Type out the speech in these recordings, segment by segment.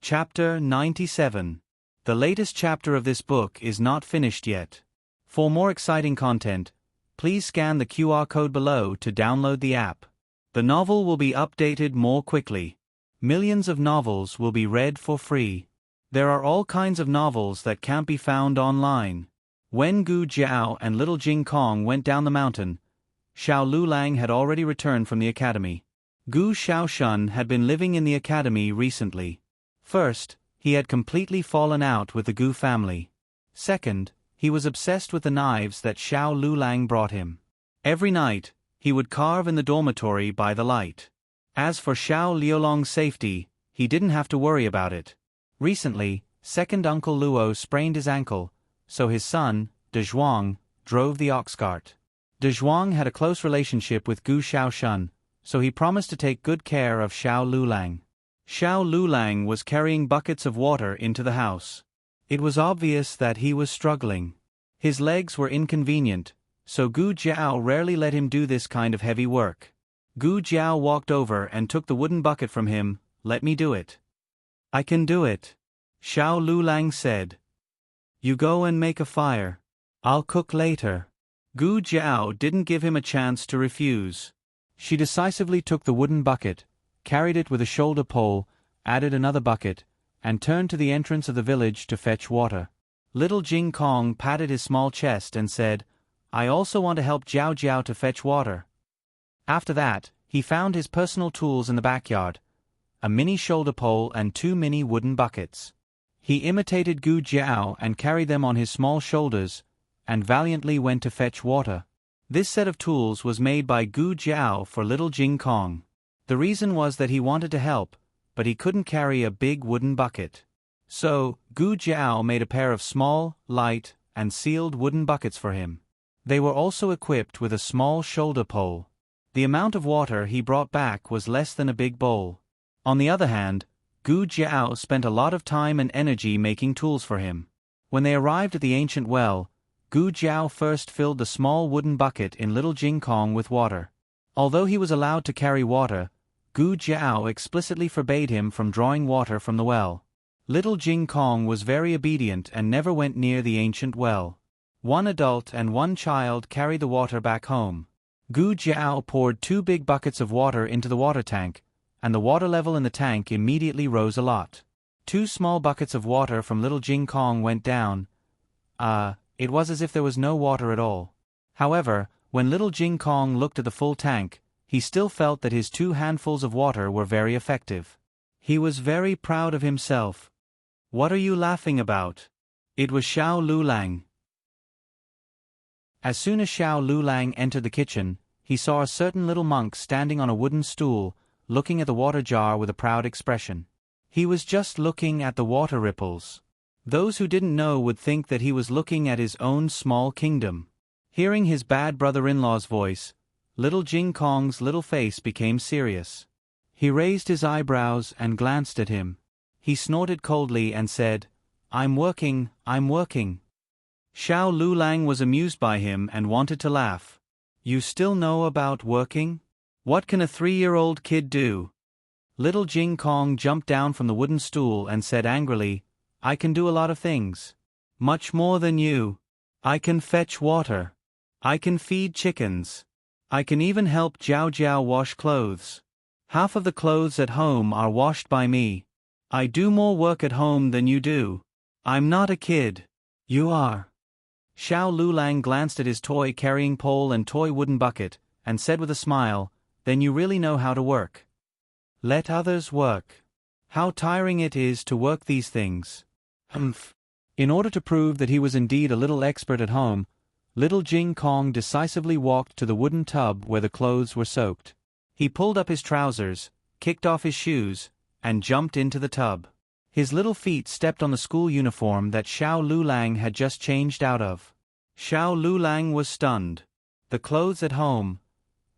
Chapter 97. The latest chapter of this book is not finished yet. For more exciting content, please scan the QR code below to download the app. The novel will be updated more quickly. Millions of novels will be read for free. There are all kinds of novels that can't be found online. When Gu Jiao and little Jing Kong went down the mountain, Xiao Lulang had already returned from the academy. Gu Xiaoshun had been living in the academy recently. First, he had completely fallen out with the Gu family. Second, he was obsessed with the knives that Xiao Lulang brought him. Every night, he would carve in the dormitory by the light. As for Xiao Liulong's safety, he didn't have to worry about it. Recently, second Uncle Luo sprained his ankle, so his son, De Zhuang, drove the ox cart. De Zhuang had a close relationship with Gu Xiaoshun, so he promised to take good care of Xiao Lulang. Xiao Lulang was carrying buckets of water into the house. It was obvious that he was struggling. His legs were inconvenient, so Gu Jiao rarely let him do this kind of heavy work. Gu Jiao walked over and took the wooden bucket from him. "Let me do it." "I can do it," Xiao Lulang said. "You go and make a fire. I'll cook later." Gu Jiao didn't give him a chance to refuse. She decisively took the wooden bucket, carried it with a shoulder pole, added another bucket, and turned to the entrance of the village to fetch water. Little Jing Kong patted his small chest and said, "I also want to help Jiao Jiao to fetch water." After that, he found his personal tools in the backyard, a mini shoulder pole and 2 mini wooden buckets. He imitated Gu Jiao and carried them on his small shoulders, and valiantly went to fetch water. This set of tools was made by Gu Jiao for little Jing Kong. The reason was that he wanted to help, but he couldn't carry a big wooden bucket. So, Gu Jiao made a pair of small, light, and sealed wooden buckets for him. They were also equipped with a small shoulder pole. The amount of water he brought back was less than a big bowl. On the other hand, Gu Jiao spent a lot of time and energy making tools for him. When they arrived at the ancient well, Gu Jiao first filled the small wooden bucket in little Jing Kong with water. Although he was allowed to carry water, Gu Jiao explicitly forbade him from drawing water from the well. Little Jing Kong was very obedient and never went near the ancient well. One adult and one child carried the water back home. Gu Jiao poured 2 big buckets of water into the water tank, and the water level in the tank immediately rose a lot. 2 small buckets of water from little Jing Kong went down. It was as if there was no water at all. However, when little Jing Kong looked at the full tank, he still felt that his 2 handfuls of water were very effective. He was very proud of himself. "What are you laughing about?" It was Xiao Lulang. As soon as Xiao Lulang entered the kitchen, he saw a certain little monk standing on a wooden stool, looking at the water jar with a proud expression. He was just looking at the water ripples. Those who didn't know would think that he was looking at his own small kingdom. Hearing his bad brother-in-law's voice, little Jing Kong's little face became serious. He raised his eyebrows and glanced at him. He snorted coldly and said, I'm working. Xiao Lulang was amused by him and wanted to laugh. "You still know about working? What can a 3-year-old kid do?" Little Jing Kong jumped down from the wooden stool and said angrily, "I can do a lot of things. Much more than you. I can fetch water. I can feed chickens. I can even help Jiao Jiao wash clothes. Half of the clothes at home are washed by me. I do more work at home than you do. I'm not a kid. You are." Xiao Lulang glanced at his toy carrying pole and toy wooden bucket, and said with a smile, "Then you really know how to work. Let others work. How tiring it is to work these things." Humph. In order to prove that he was indeed a little expert at home, little Jing Kong decisively walked to the wooden tub where the clothes were soaked. He pulled up his trousers, kicked off his shoes, and jumped into the tub. His little feet stepped on the school uniform that Xiao Lulang had just changed out of. Xiao Lulang was stunned. The clothes at home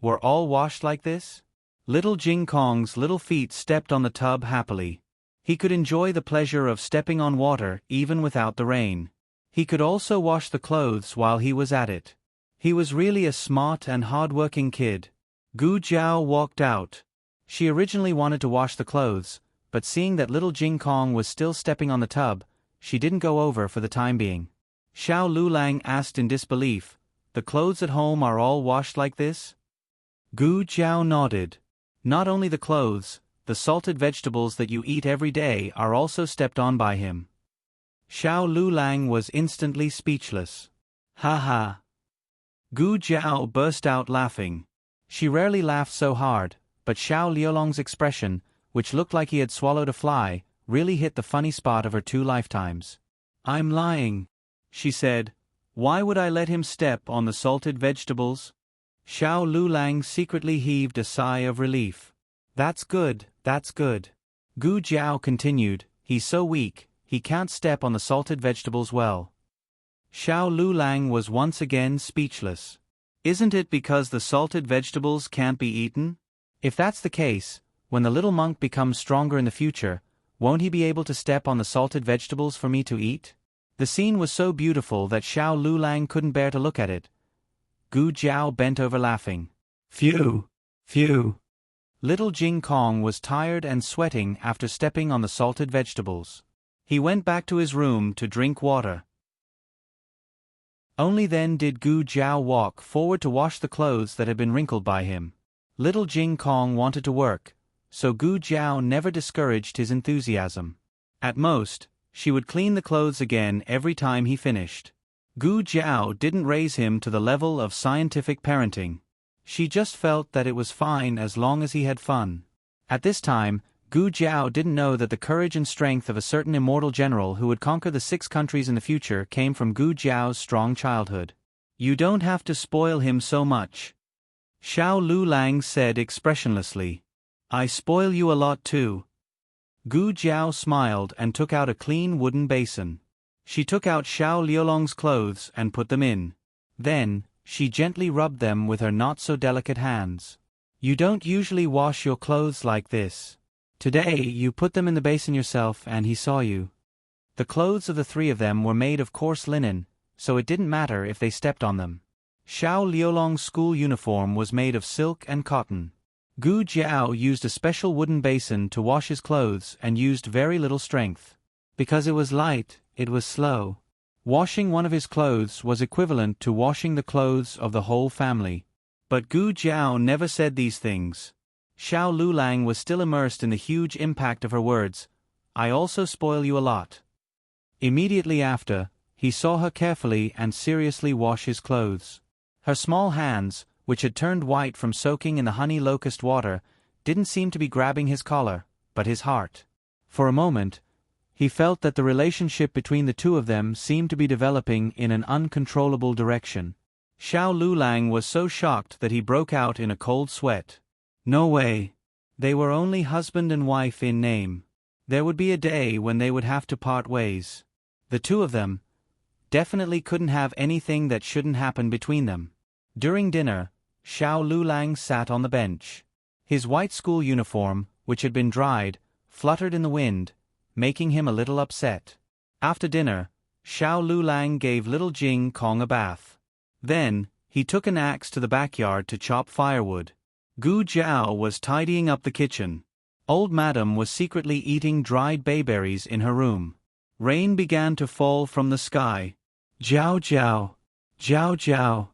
were all washed like this? Little Jing Kong's little feet stepped on the tub happily. He could enjoy the pleasure of stepping on water even without the rain. He could also wash the clothes while he was at it. He was really a smart and hard-working kid. Gu Jiao walked out. She originally wanted to wash the clothes, but seeing that little Jing Kong was still stepping on the tub, she didn't go over for the time being. Xiao Lulang asked in disbelief, "The clothes at home are all washed like this?" Gu Jiao nodded. "Not only the clothes, the salted vegetables that you eat every day are also stepped on by him." Xiao Lulang was instantly speechless. "Ha ha!" Gu Jiao burst out laughing. She rarely laughed so hard, but Xiao Liolong's expression, which looked like he had swallowed a fly, really hit the funny spot of her 2 lifetimes. "I'm lying," she said. "Why would I let him step on the salted vegetables?" Xiao Lulang secretly heaved a sigh of relief. That's good." Gu Jiao continued, "He's so weak, he can't step on the salted vegetables well." Xiao Lulang was once again speechless. "Isn't it because the salted vegetables can't be eaten? If that's the case, when the little monk becomes stronger in the future, won't he be able to step on the salted vegetables for me to eat?" The scene was so beautiful that Xiao Lulang couldn't bear to look at it. Gu Jiao bent over laughing. "Phew! Phew!" Little Jing Kong was tired and sweating after stepping on the salted vegetables. He went back to his room to drink water. Only then did Gu Jiao walk forward to wash the clothes that had been wrinkled by him. Little Jing Kong wanted to work, so Gu Jiao never discouraged his enthusiasm. At most, she would clean the clothes again every time he finished. Gu Jiao didn't raise him to the level of scientific parenting. She just felt that it was fine as long as he had fun. At this time, Gu Jiao didn't know that the courage and strength of a certain immortal general who would conquer the 6 countries in the future came from Gu Jiao's strong childhood. "You don't have to spoil him so much," Xiao Lulang said expressionlessly. "I spoil you a lot too." Gu Jiao smiled and took out a clean wooden basin. She took out Xiao Liolong's clothes and put them in. Then, she gently rubbed them with her not-so-delicate hands. "You don't usually wash your clothes like this. Today you put them in the basin yourself and he saw you." The clothes of the 3 of them were made of coarse linen, so it didn't matter if they stepped on them. Xiao Liolong's school uniform was made of silk and cotton. Gu Jiao used a special wooden basin to wash his clothes and used very little strength. Because it was light, it was slow. Washing one of his clothes was equivalent to washing the clothes of the whole family. But Gu Jiao never said these things. Xiao Lulang was still immersed in the huge impact of her words, "I also spoil you a lot." Immediately after, he saw her carefully and seriously wash his clothes. Her small hands, which had turned white from soaking in the honey locust water, didn't seem to be grabbing his collar, but his heart. For a moment, he felt that the relationship between the 2 of them seemed to be developing in an uncontrollable direction. Xiao Lulang was so shocked that he broke out in a cold sweat. No way. They were only husband and wife in name. There would be a day when they would have to part ways. The 2 of them definitely couldn't have anything that shouldn't happen between them. During dinner, Xiao Lulang sat on the bench. His white school uniform, which had been dried, fluttered in the wind, making him a little upset. After dinner, Xiao Lulang gave little Jing Kong a bath. Then, he took an axe to the backyard to chop firewood. Gu Jiao was tidying up the kitchen. Old Madam was secretly eating dried bayberries in her room. Rain began to fall from the sky. "Jiao Jiao! Jiao Jiao!"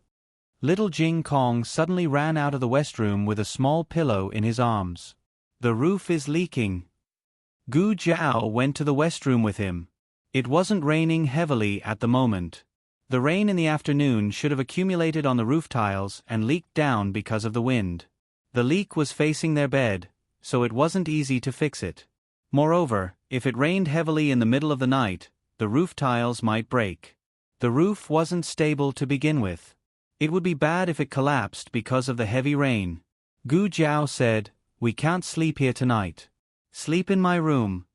Little Jing Kong suddenly ran out of the west room with a small pillow in his arms. "The roof is leaking." Gu Jiao went to the west room with him. It wasn't raining heavily at the moment. The rain in the afternoon should have accumulated on the roof tiles and leaked down because of the wind. The leak was facing their bed, so it wasn't easy to fix it. Moreover, if it rained heavily in the middle of the night, the roof tiles might break. The roof wasn't stable to begin with. It would be bad if it collapsed because of the heavy rain. Gu Jiao said, "We can't sleep here tonight. Sleep in my room.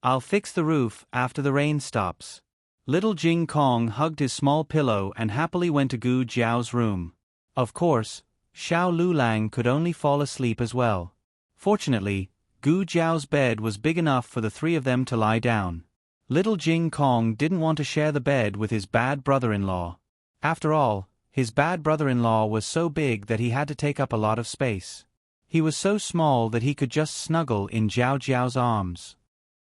I'll fix the roof after the rain stops." Little Jing Kong hugged his small pillow and happily went to Gu Jiao's room. Of course, Xiao Lulang could only fall asleep as well. Fortunately, Gu Jiao's bed was big enough for the 3 of them to lie down. Little Jing Kong didn't want to share the bed with his bad brother-in-law. After all, his bad brother-in-law was so big that he had to take up a lot of space. He was so small that he could just snuggle in Jiao Jiao's arms.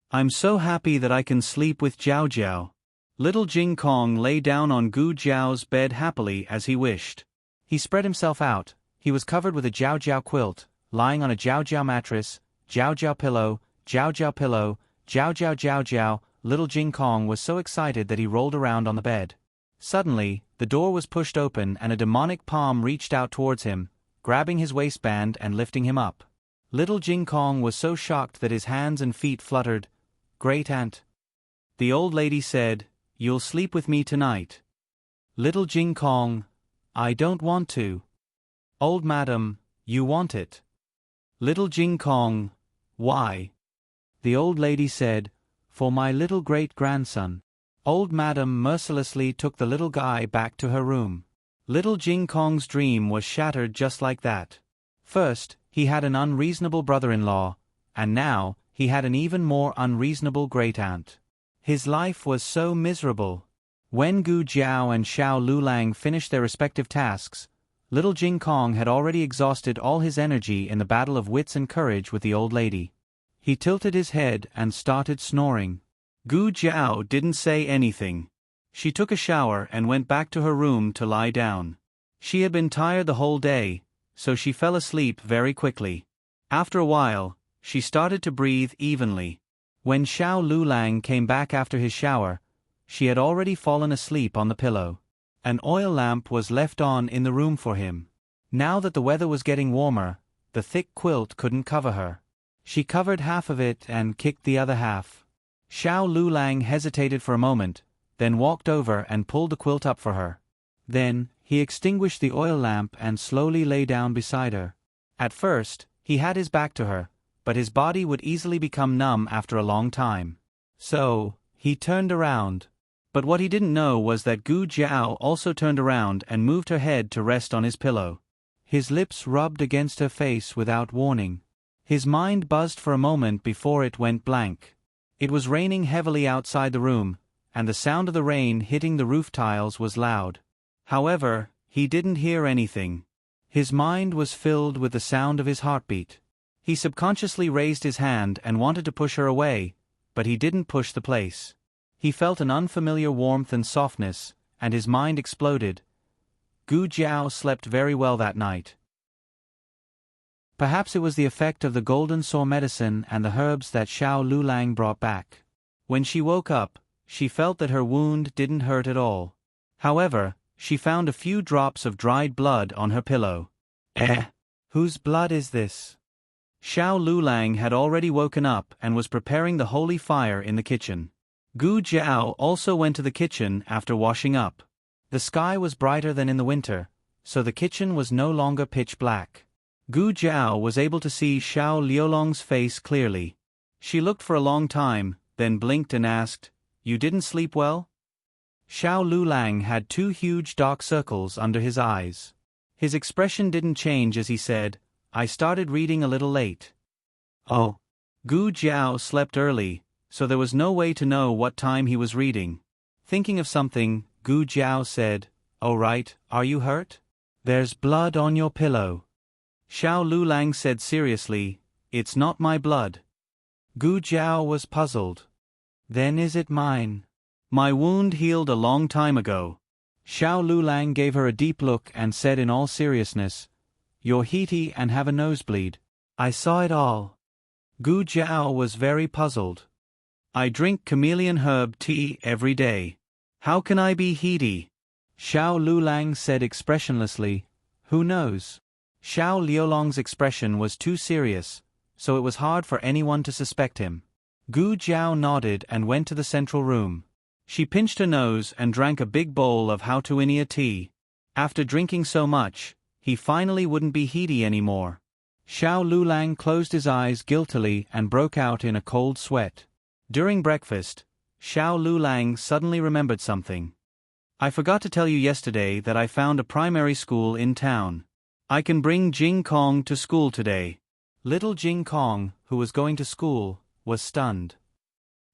"I'm so happy that I can sleep with Jiao Jiao." Little Jing Kong lay down on Gu Jiao's bed happily as he wished. He spread himself out. He was covered with a Jiao Jiao quilt, lying on a Jiao Jiao mattress, Jiao Jiao pillow, Jiao Jiao pillow, Jiao Jiao Jiao Jiao. Little Jing Kong was so excited that he rolled around on the bed. Suddenly, the door was pushed open and a demonic palm reached out towards him, grabbing his waistband and lifting him up. Little Jing Kong was so shocked that his hands and feet fluttered. "Great aunt." The old lady said, "You'll sleep with me tonight." Little Jing Kong, "I don't want to." "Old madam, you want it." Little Jing Kong, "Why?" The old lady said, "For my little great-grandson." Old madam mercilessly took the little guy back to her room. Little Jing Kong's dream was shattered just like that. First, he had an unreasonable brother-in-law, and now, he had an even more unreasonable great-aunt. His life was so miserable. When Gu Jiao and Xiao Lulang finished their respective tasks, Little Jing Kong had already exhausted all his energy in the battle of wits and courage with the old lady. He tilted his head and started snoring. Gu Jiao didn't say anything. She took a shower and went back to her room to lie down. She had been tired the whole day, so she fell asleep very quickly. After a while, she started to breathe evenly. When Xiao Lulang came back after his shower, she had already fallen asleep on the pillow. An oil lamp was left on in the room for him. Now that the weather was getting warmer, the thick quilt couldn't cover her. She covered half of it and kicked the other half. Xiao Lulang hesitated for a moment, then walked over and pulled the quilt up for her. Then, he extinguished the oil lamp and slowly lay down beside her. At first, he had his back to her, but his body would easily become numb after a long time. So, he turned around. But what he didn't know was that Gu Jiao also turned around and moved her head to rest on his pillow. His lips rubbed against her face without warning. His mind buzzed for a moment before it went blank. It was raining heavily outside the room, and the sound of the rain hitting the roof tiles was loud. However, he didn't hear anything. His mind was filled with the sound of his heartbeat. He subconsciously raised his hand and wanted to push her away, but he didn't push the place. He felt an unfamiliar warmth and softness, and his mind exploded. Gu Jiao slept very well that night. Perhaps it was the effect of the golden sore medicine and the herbs that Xiao Lulang brought back. When she woke up, she felt that her wound didn't hurt at all. However, she found a few drops of dried blood on her pillow. Whose blood is this? Xiao Lulang had already woken up and was preparing the holy fire in the kitchen. Gu Jiao also went to the kitchen after washing up. The sky was brighter than in the winter, so the kitchen was no longer pitch black. Gu Jiao was able to see Xiao Liulong's face clearly. She looked for a long time, then blinked and asked, "You didn't sleep well?" Xiao Lulang had 2 huge dark circles under his eyes. His expression didn't change as he said, "I started reading a little late." Oh. Gu Jiao slept early, so there was no way to know what time he was reading. Thinking of something, Gu Jiao said, "Oh right, are you hurt? There's blood on your pillow." Xiao Lulang said seriously, "It's not my blood." Gu Jiao was puzzled. "Then is it mine?" "My wound healed a long time ago." Xiao Lulang gave her a deep look and said in all seriousness, "You're heaty and have a nosebleed. I saw it all." Gu Jiao was very puzzled. "I drink chameleon herb tea every day. How can I be heaty?" Xiao Lulang said expressionlessly, "Who knows?" Xiao Liulong's expression was too serious, so it was hard for anyone to suspect him. Gu Jiao nodded and went to the central room. She pinched her nose and drank a big bowl of Hao-Tuinia tea. After drinking so much, he finally wouldn't be heaty anymore. Xiao Lulang closed his eyes guiltily and broke out in a cold sweat. During breakfast, Xiao Lulang suddenly remembered something. "I forgot to tell you yesterday that I found a primary school in town. I can bring Jing Kong to school today." Little Jing Kong, who was going to school, was stunned.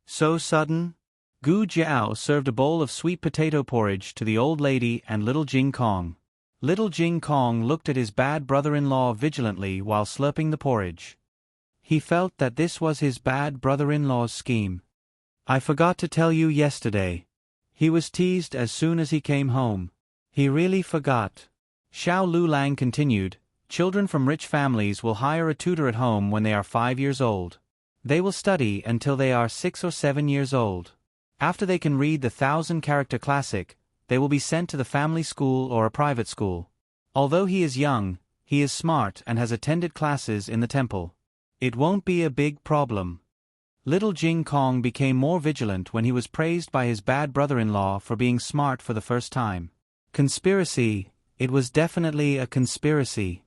So sudden? Gu Jiao served a bowl of sweet potato porridge to the old lady and little Jing Kong. Little Jing Kong looked at his bad brother-in-law vigilantly while slurping the porridge. He felt that this was his bad brother-in-law's scheme. "I forgot to tell you yesterday." He was teased as soon as he came home. He really forgot. Xiao Lulang continued, "Children from rich families will hire a tutor at home when they are 5 years old. They will study until they are 6 or 7 years old. After they can read the 1,000-character classic, they will be sent to the family school or a private school. Although he is young, he is smart and has attended classes in the temple. It won't be a big problem." Little Jing Kong became more vigilant when he was praised by his bad brother-in-law for being smart for the first time. Conspiracy, it was definitely a conspiracy.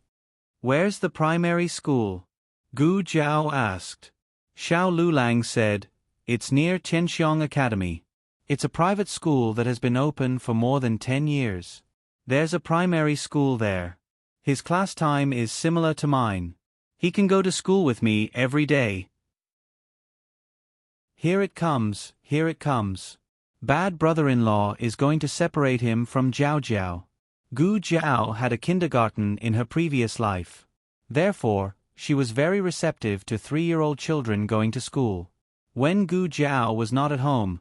"Where's the primary school?" Gu Jiao asked. Xiao Lulang said, "It's near Tianxiong Academy. It's a private school that has been open for more than 10 years. There's a primary school there. His class time is similar to mine. He can go to school with me every day." Here it comes, here it comes. Bad brother-in-law is going to separate him from Jiao Jiao. Gu Jiao had a kindergarten in her previous life. Therefore, she was very receptive to 3-year-old children going to school. When Gu Jiao was not at home,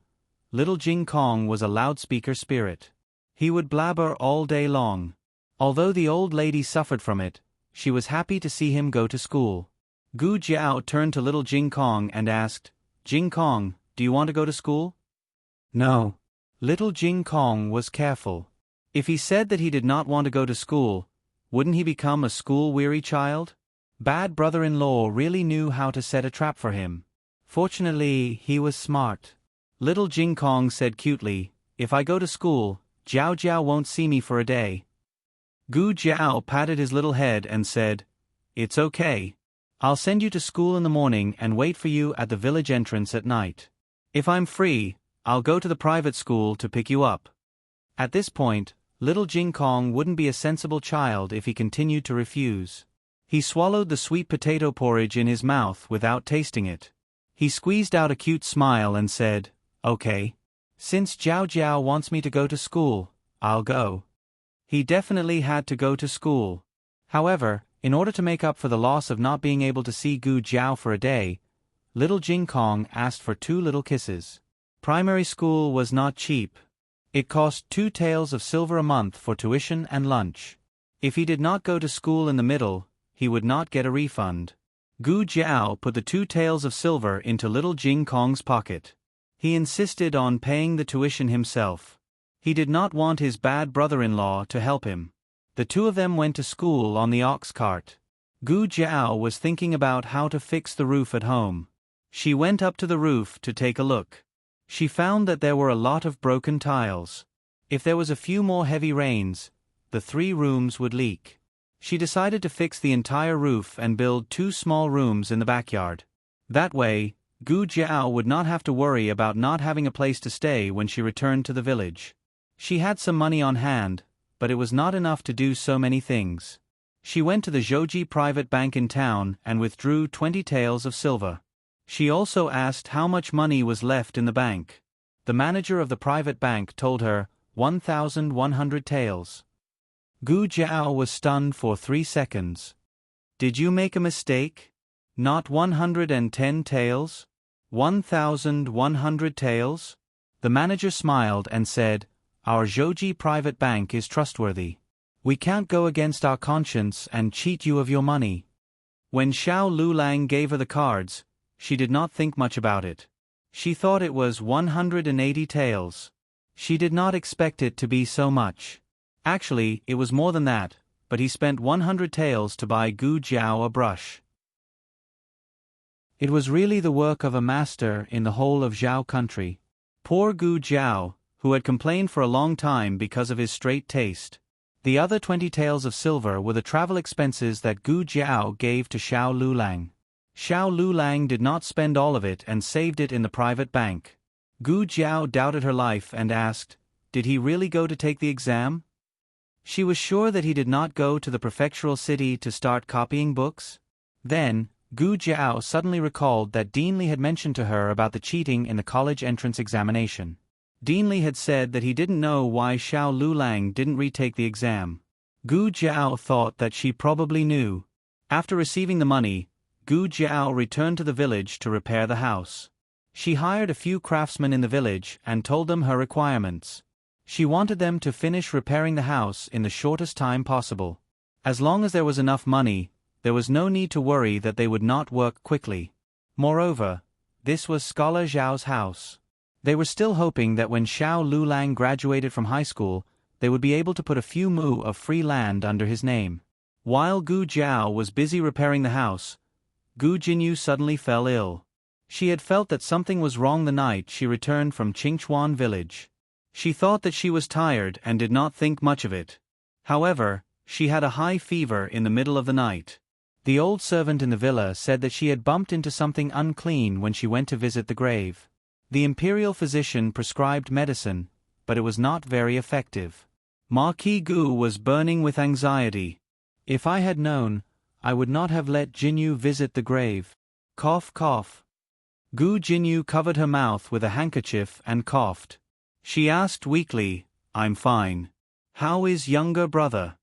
Little Jing Kong was a loudspeaker spirit. He would blabber all day long. Although the old lady suffered from it, she was happy to see him go to school. Gu Jiao turned to Little Jing Kong and asked, "Jing Kong, do you want to go to school?" "No." Little Jing Kong was careful. If he said that he did not want to go to school, wouldn't he become a school-weary child? Bad brother-in-law really knew how to set a trap for him. Fortunately, he was smart. Little Jing Kong said cutely, "If I go to school, Jiao Jiao won't see me for a day." Gu Jiao patted his little head and said, "It's okay. I'll send you to school in the morning and wait for you at the village entrance at night. If I'm free, I'll go to the private school to pick you up." At this point, Little Jing Kong wouldn't be a sensible child if he continued to refuse. He swallowed the sweet potato porridge in his mouth without tasting it. He squeezed out a cute smile and said, "Okay. Since Jiao Jiao wants me to go to school, I'll go." He definitely had to go to school. However, in order to make up for the loss of not being able to see Gu Jiao for a day, Little Jing Kong asked for 2 little kisses. Primary school was not cheap. It cost 2 taels of silver a month for tuition and lunch. If he did not go to school in the middle, he would not get a refund. Gu Jiao put the 2 taels of silver into Little Jing Kong's pocket. He insisted on paying the tuition himself. He did not want his bad brother-in-law to help him. The 2 of them went to school on the ox cart. Gu Jiao was thinking about how to fix the roof at home. She went up to the roof to take a look. She found that there were a lot of broken tiles. If there was a few more heavy rains, the 3 rooms would leak. She decided to fix the entire roof and build 2 small rooms in the backyard. That way, Gu Jiao would not have to worry about not having a place to stay when she returned to the village. She had some money on hand, but it was not enough to do so many things. She went to the Zhouji private bank in town and withdrew 20 taels of silver. She also asked how much money was left in the bank. The manager of the private bank told her 1,100 taels. Gu Jiao was stunned for 3 seconds. "Did you make a mistake? Not 110 taels? 1,100 taels?" The manager smiled and said, "Our Zhouji private bank is trustworthy. We can't go against our conscience and cheat you of your money." When Xiao Lulang gave her the cards, she did not think much about it. She thought it was 180 taels. She did not expect it to be so much. Actually, it was more than that, but he spent 100 taels to buy Gu Jiao a brush. It was really the work of a master in the whole of Zhao country. Poor Gu Jiao, who had complained for a long time because of his straight taste. The other 20 taels of silver were the travel expenses that Gu Jiao gave to Xiao Lulang. Xiao Lulang did not spend all of it and saved it in the private bank. Gu Jiao doubted her life and asked, "Did he really go to take the exam?" She was sure that he did not go to the prefectural city to start copying books. Then, Gu Jiao suddenly recalled that Deanly had mentioned to her about the cheating in the college entrance examination. Deanly had said that he didn't know why Xiao Lulang didn't retake the exam. Gu Jiao thought that she probably knew. After receiving the money, Gu Jiao returned to the village to repair the house. She hired a few craftsmen in the village and told them her requirements. She wanted them to finish repairing the house in the shortest time possible. As long as there was enough money, there was no need to worry that they would not work quickly. Moreover, this was Scholar Zhao's house. They were still hoping that when Xiao Lulang graduated from high school, they would be able to put a few mu of free land under his name. While Gu Jiao was busy repairing the house, Gu Jinyu suddenly fell ill. She had felt that something was wrong the night she returned from Qingchuan village. She thought that she was tired and did not think much of it. However, she had a high fever in the middle of the night. The old servant in the villa said that she had bumped into something unclean when she went to visit the grave. The imperial physician prescribed medicine, but it was not very effective. Marquis Gu was burning with anxiety. If I had known, I would not have let Jinyu visit the grave. Cough, cough. Gu Jinyu covered her mouth with a handkerchief and coughed. She asked weakly, "I'm fine. How is younger brother?"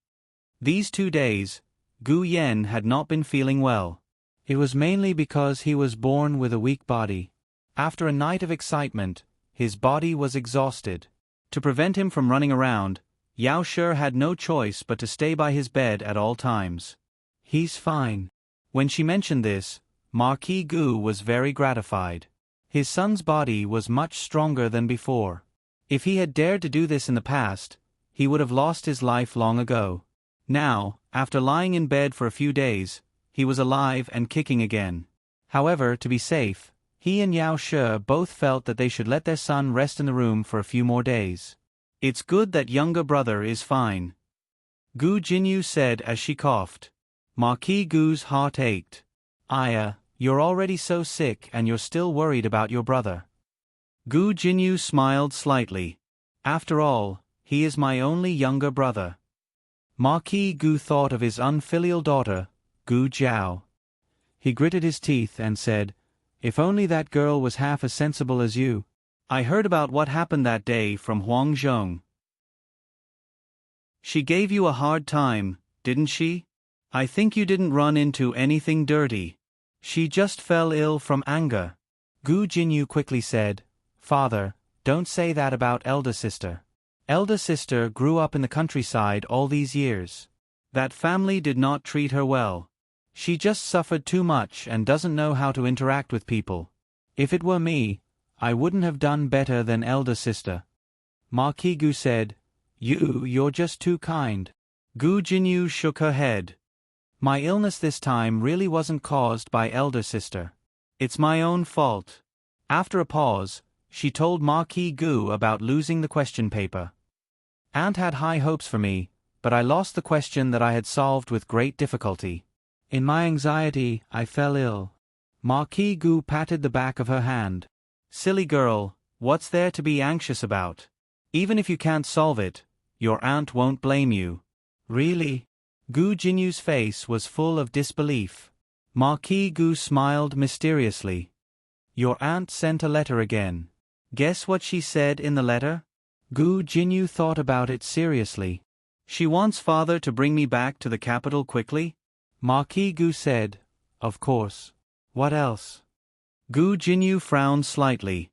These 2 days, Gu Yen had not been feeling well. It was mainly because he was born with a weak body. After a night of excitement, his body was exhausted. To prevent him from running around, Yao Shi had no choice but to stay by his bed at all times. "He's fine." When she mentioned this, Marquis Gu was very gratified. His son's body was much stronger than before. If he had dared to do this in the past, he would have lost his life long ago. Now, after lying in bed for a few days, he was alive and kicking again. However, to be safe, he and Yao Shi both felt that they should let their son rest in the room for a few more days. "It's good that younger brother is fine," Gu Jinyu said as she coughed. Marquis Gu's heart ached. "Aya, you're already so sick and you're still worried about your brother." Gu Jinyu smiled slightly. "After all, he is my only younger brother." Marquis Gu thought of his unfilial daughter, Gu Jiao. He gritted his teeth and said, "If only that girl was half as sensible as you." "I heard about what happened that day from Huang Zhong. She gave you a hard time, didn't she? I think you didn't run into anything dirty. She just fell ill from anger." Gu Jinyu quickly said, "Father, don't say that about elder sister. Elder sister grew up in the countryside all these years. That family did not treat her well. She just suffered too much and doesn't know how to interact with people. If it were me, I wouldn't have done better than elder sister." Marquis Gu said, You're just too kind." Gu Jinyu shook her head. "My illness this time really wasn't caused by elder sister. It's my own fault." After a pause, she told Marquis Gu about losing the question paper. "Aunt had high hopes for me, but I lost the question that I had solved with great difficulty. In my anxiety, I fell ill." Marquis Gu patted the back of her hand. "Silly girl, what's there to be anxious about? Even if you can't solve it, your aunt won't blame you." "Really?" Gu Jinyu's face was full of disbelief. Marquis Gu smiled mysteriously. "Your aunt sent a letter again. Guess what she said in the letter?" Gu Jinyu thought about it seriously. "She wants father to bring me back to the capital quickly?" Marquis Gu said, "Of course. What else?" Gu Jinyu frowned slightly.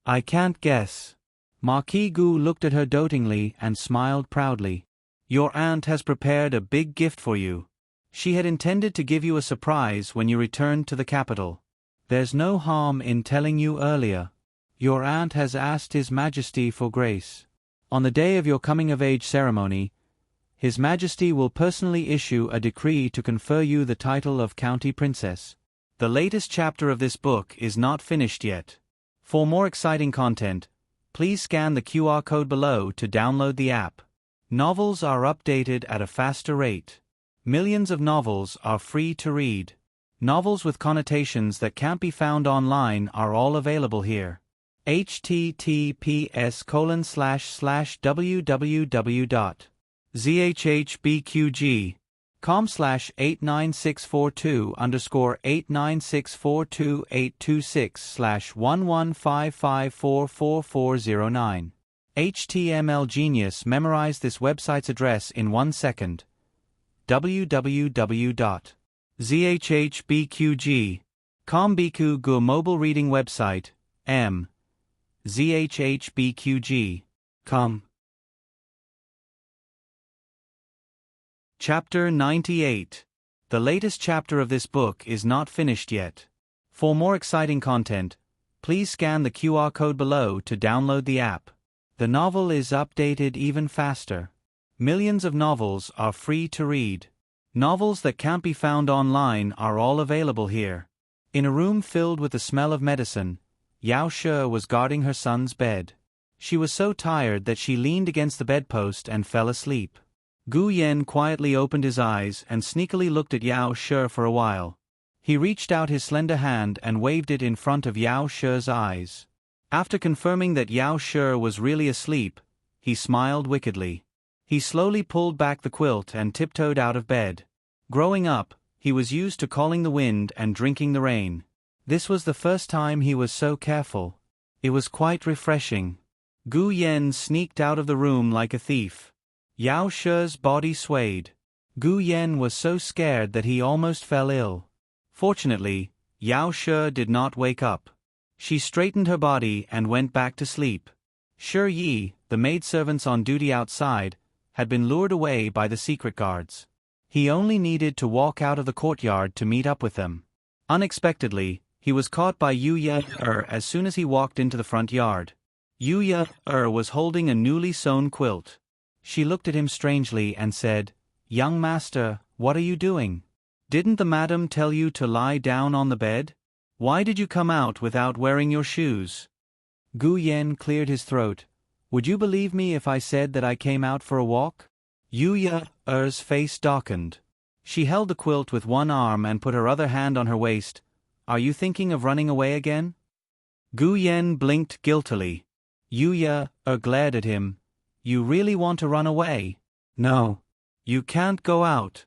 "I can't guess." Marquis Gu looked at her dotingly and smiled proudly. "Your aunt has prepared a big gift for you. She had intended to give you a surprise when you returned to the capital. There's no harm in telling you earlier. Your aunt has asked His Majesty for grace. On the day of your coming-of-age ceremony, His Majesty will personally issue a decree to confer you the title of County Princess." The latest chapter of this book is not finished yet. For more exciting content, please scan the QR code below to download the app. Novels are updated at a faster rate. Millions of novels are free to read. Novels with connotations that can't be found online are all available here. https://www.zhbqg.com/89642_89642826826/115544409 HTML Genius memorized this website's address in 1 second. www.zhhbqg.com Biku Gu mobile reading website, zhhbqg.com. Chapter 98. The latest chapter of this book is not finished yet. For more exciting content, please scan the QR code below to download the app. The novel is updated even faster. Millions of novels are free to read. Novels that can't be found online are all available here. In a room filled with the smell of medicine, Yao She was guarding her son's bed. She was so tired that she leaned against the bedpost and fell asleep. Gu Yan quietly opened his eyes and sneakily looked at Yao She for a while. He reached out his slender hand and waved it in front of Yao She's eyes. After confirming that Yao She was really asleep, he smiled wickedly. He slowly pulled back the quilt and tiptoed out of bed. Growing up, he was used to calling the wind and drinking the rain. This was the first time he was so careful. It was quite refreshing. Gu Yan sneaked out of the room like a thief. Yao She's body swayed. Gu Yan was so scared that he almost fell ill. Fortunately, Yao She did not wake up. She straightened her body and went back to sleep. Shi Yi, the maidservants on duty outside, had been lured away by the secret guards. He only needed to walk out of the courtyard to meet up with them. Unexpectedly, he was caught by Yu Ye as soon as he walked into the front yard. Yu Ye was holding a newly sewn quilt. She looked at him strangely and said, "Young master, what are you doing? Didn't the madam tell you to lie down on the bed? Why did you come out without wearing your shoes?" Gu Yan cleared his throat. "Would you believe me if I said that I came out for a walk?" Yu Ye's face darkened. She held the quilt with one arm and put her other hand on her waist. "Are you thinking of running away again?" Gu Yan blinked guiltily. Yu Ye glared at him. "You really want to run away?" "No. You can't go out."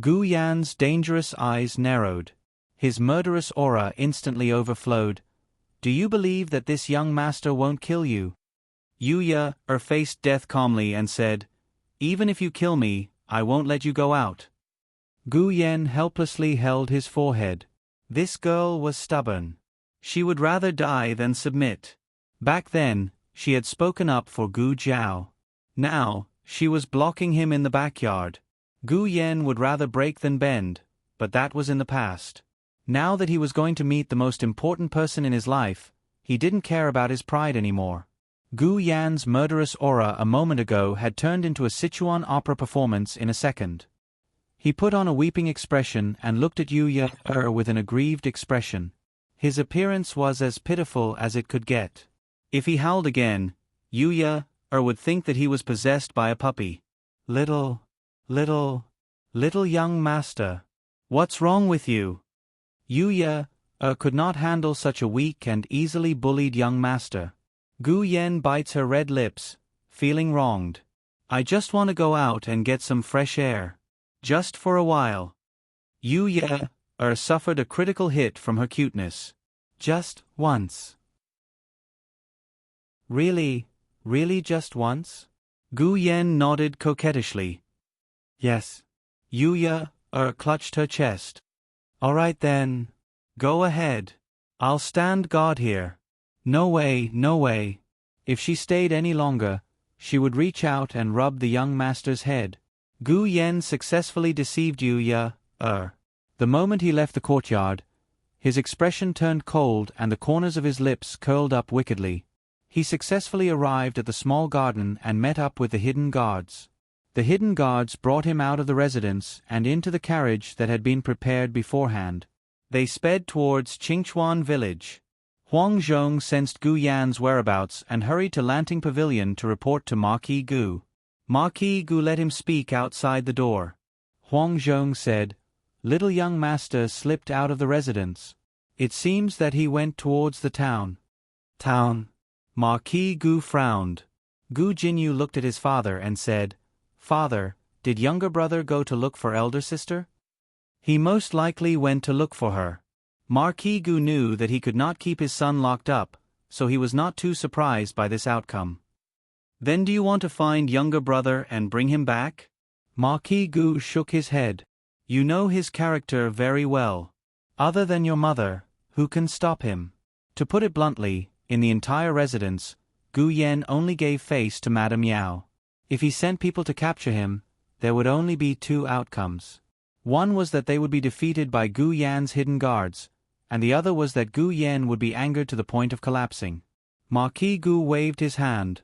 Gu Yan's dangerous eyes narrowed. His murderous aura instantly overflowed. "Do you believe that this young master won't kill you?" Yu Ye faced death calmly and said, "Even if you kill me, I won't let you go out." Gu Yan helplessly held his forehead. This girl was stubborn. She would rather die than submit. Back then, she had spoken up for Gu Jiao. Now, she was blocking him in the backyard. Gu Yan would rather break than bend, but that was in the past. Now that he was going to meet the most important person in his life, he didn't care about his pride anymore. Gu Yan's murderous aura a moment ago had turned into a Sichuan opera performance in a second. He put on a weeping expression and looked at Yu Ye with an aggrieved expression. His appearance was as pitiful as it could get. If he howled again, Yu Ye would think that he was possessed by a puppy. Little young master. What's wrong with you?" Yu Ye could not handle such a weak and easily bullied young master. Gu Yan bites her red lips, feeling wronged. "I just want to go out and get some fresh air. Just for a while." Yu Ye suffered a critical hit from her cuteness. "Just once." Really just once?" Gu Yan nodded coquettishly. "Yes." Yu Ye clutched her chest. "All right then. Go ahead. I'll stand guard here." No way. If she stayed any longer, she would reach out and rub the young master's head. Gu Yan successfully deceived Yu Ye. The moment he left the courtyard, his expression turned cold and the corners of his lips curled up wickedly. He successfully arrived at the small garden and met up with the hidden guards. The hidden guards brought him out of the residence and into the carriage that had been prepared beforehand. They sped towards Qingchuan village. Huang Zhong sensed Gu Yan's whereabouts and hurried to Lanting Pavilion to report to Marquis Gu. Marquis Gu let him speak outside the door. Huang Zhong said, "Little young master slipped out of the residence. It seems that he went towards the town." "Town?" Marquis Gu frowned. Gu Jinyu looked at his father and said, "Father, did younger brother go to look for elder sister?" "He most likely went to look for her." Marquis Gu knew that he could not keep his son locked up, so he was not too surprised by this outcome. Then do you want to find younger brother and bring him back? Marquis Gu shook his head. You know his character very well. Other than your mother, who can stop him? To put it bluntly, in the entire residence, Gu Yen only gave face to Madame Yao. If he sent people to capture him, there would only be two outcomes. One was that they would be defeated by Gu Yan's hidden guards, and the other was that Gu Yen would be angered to the point of collapsing. Marquis Gu waved his hand.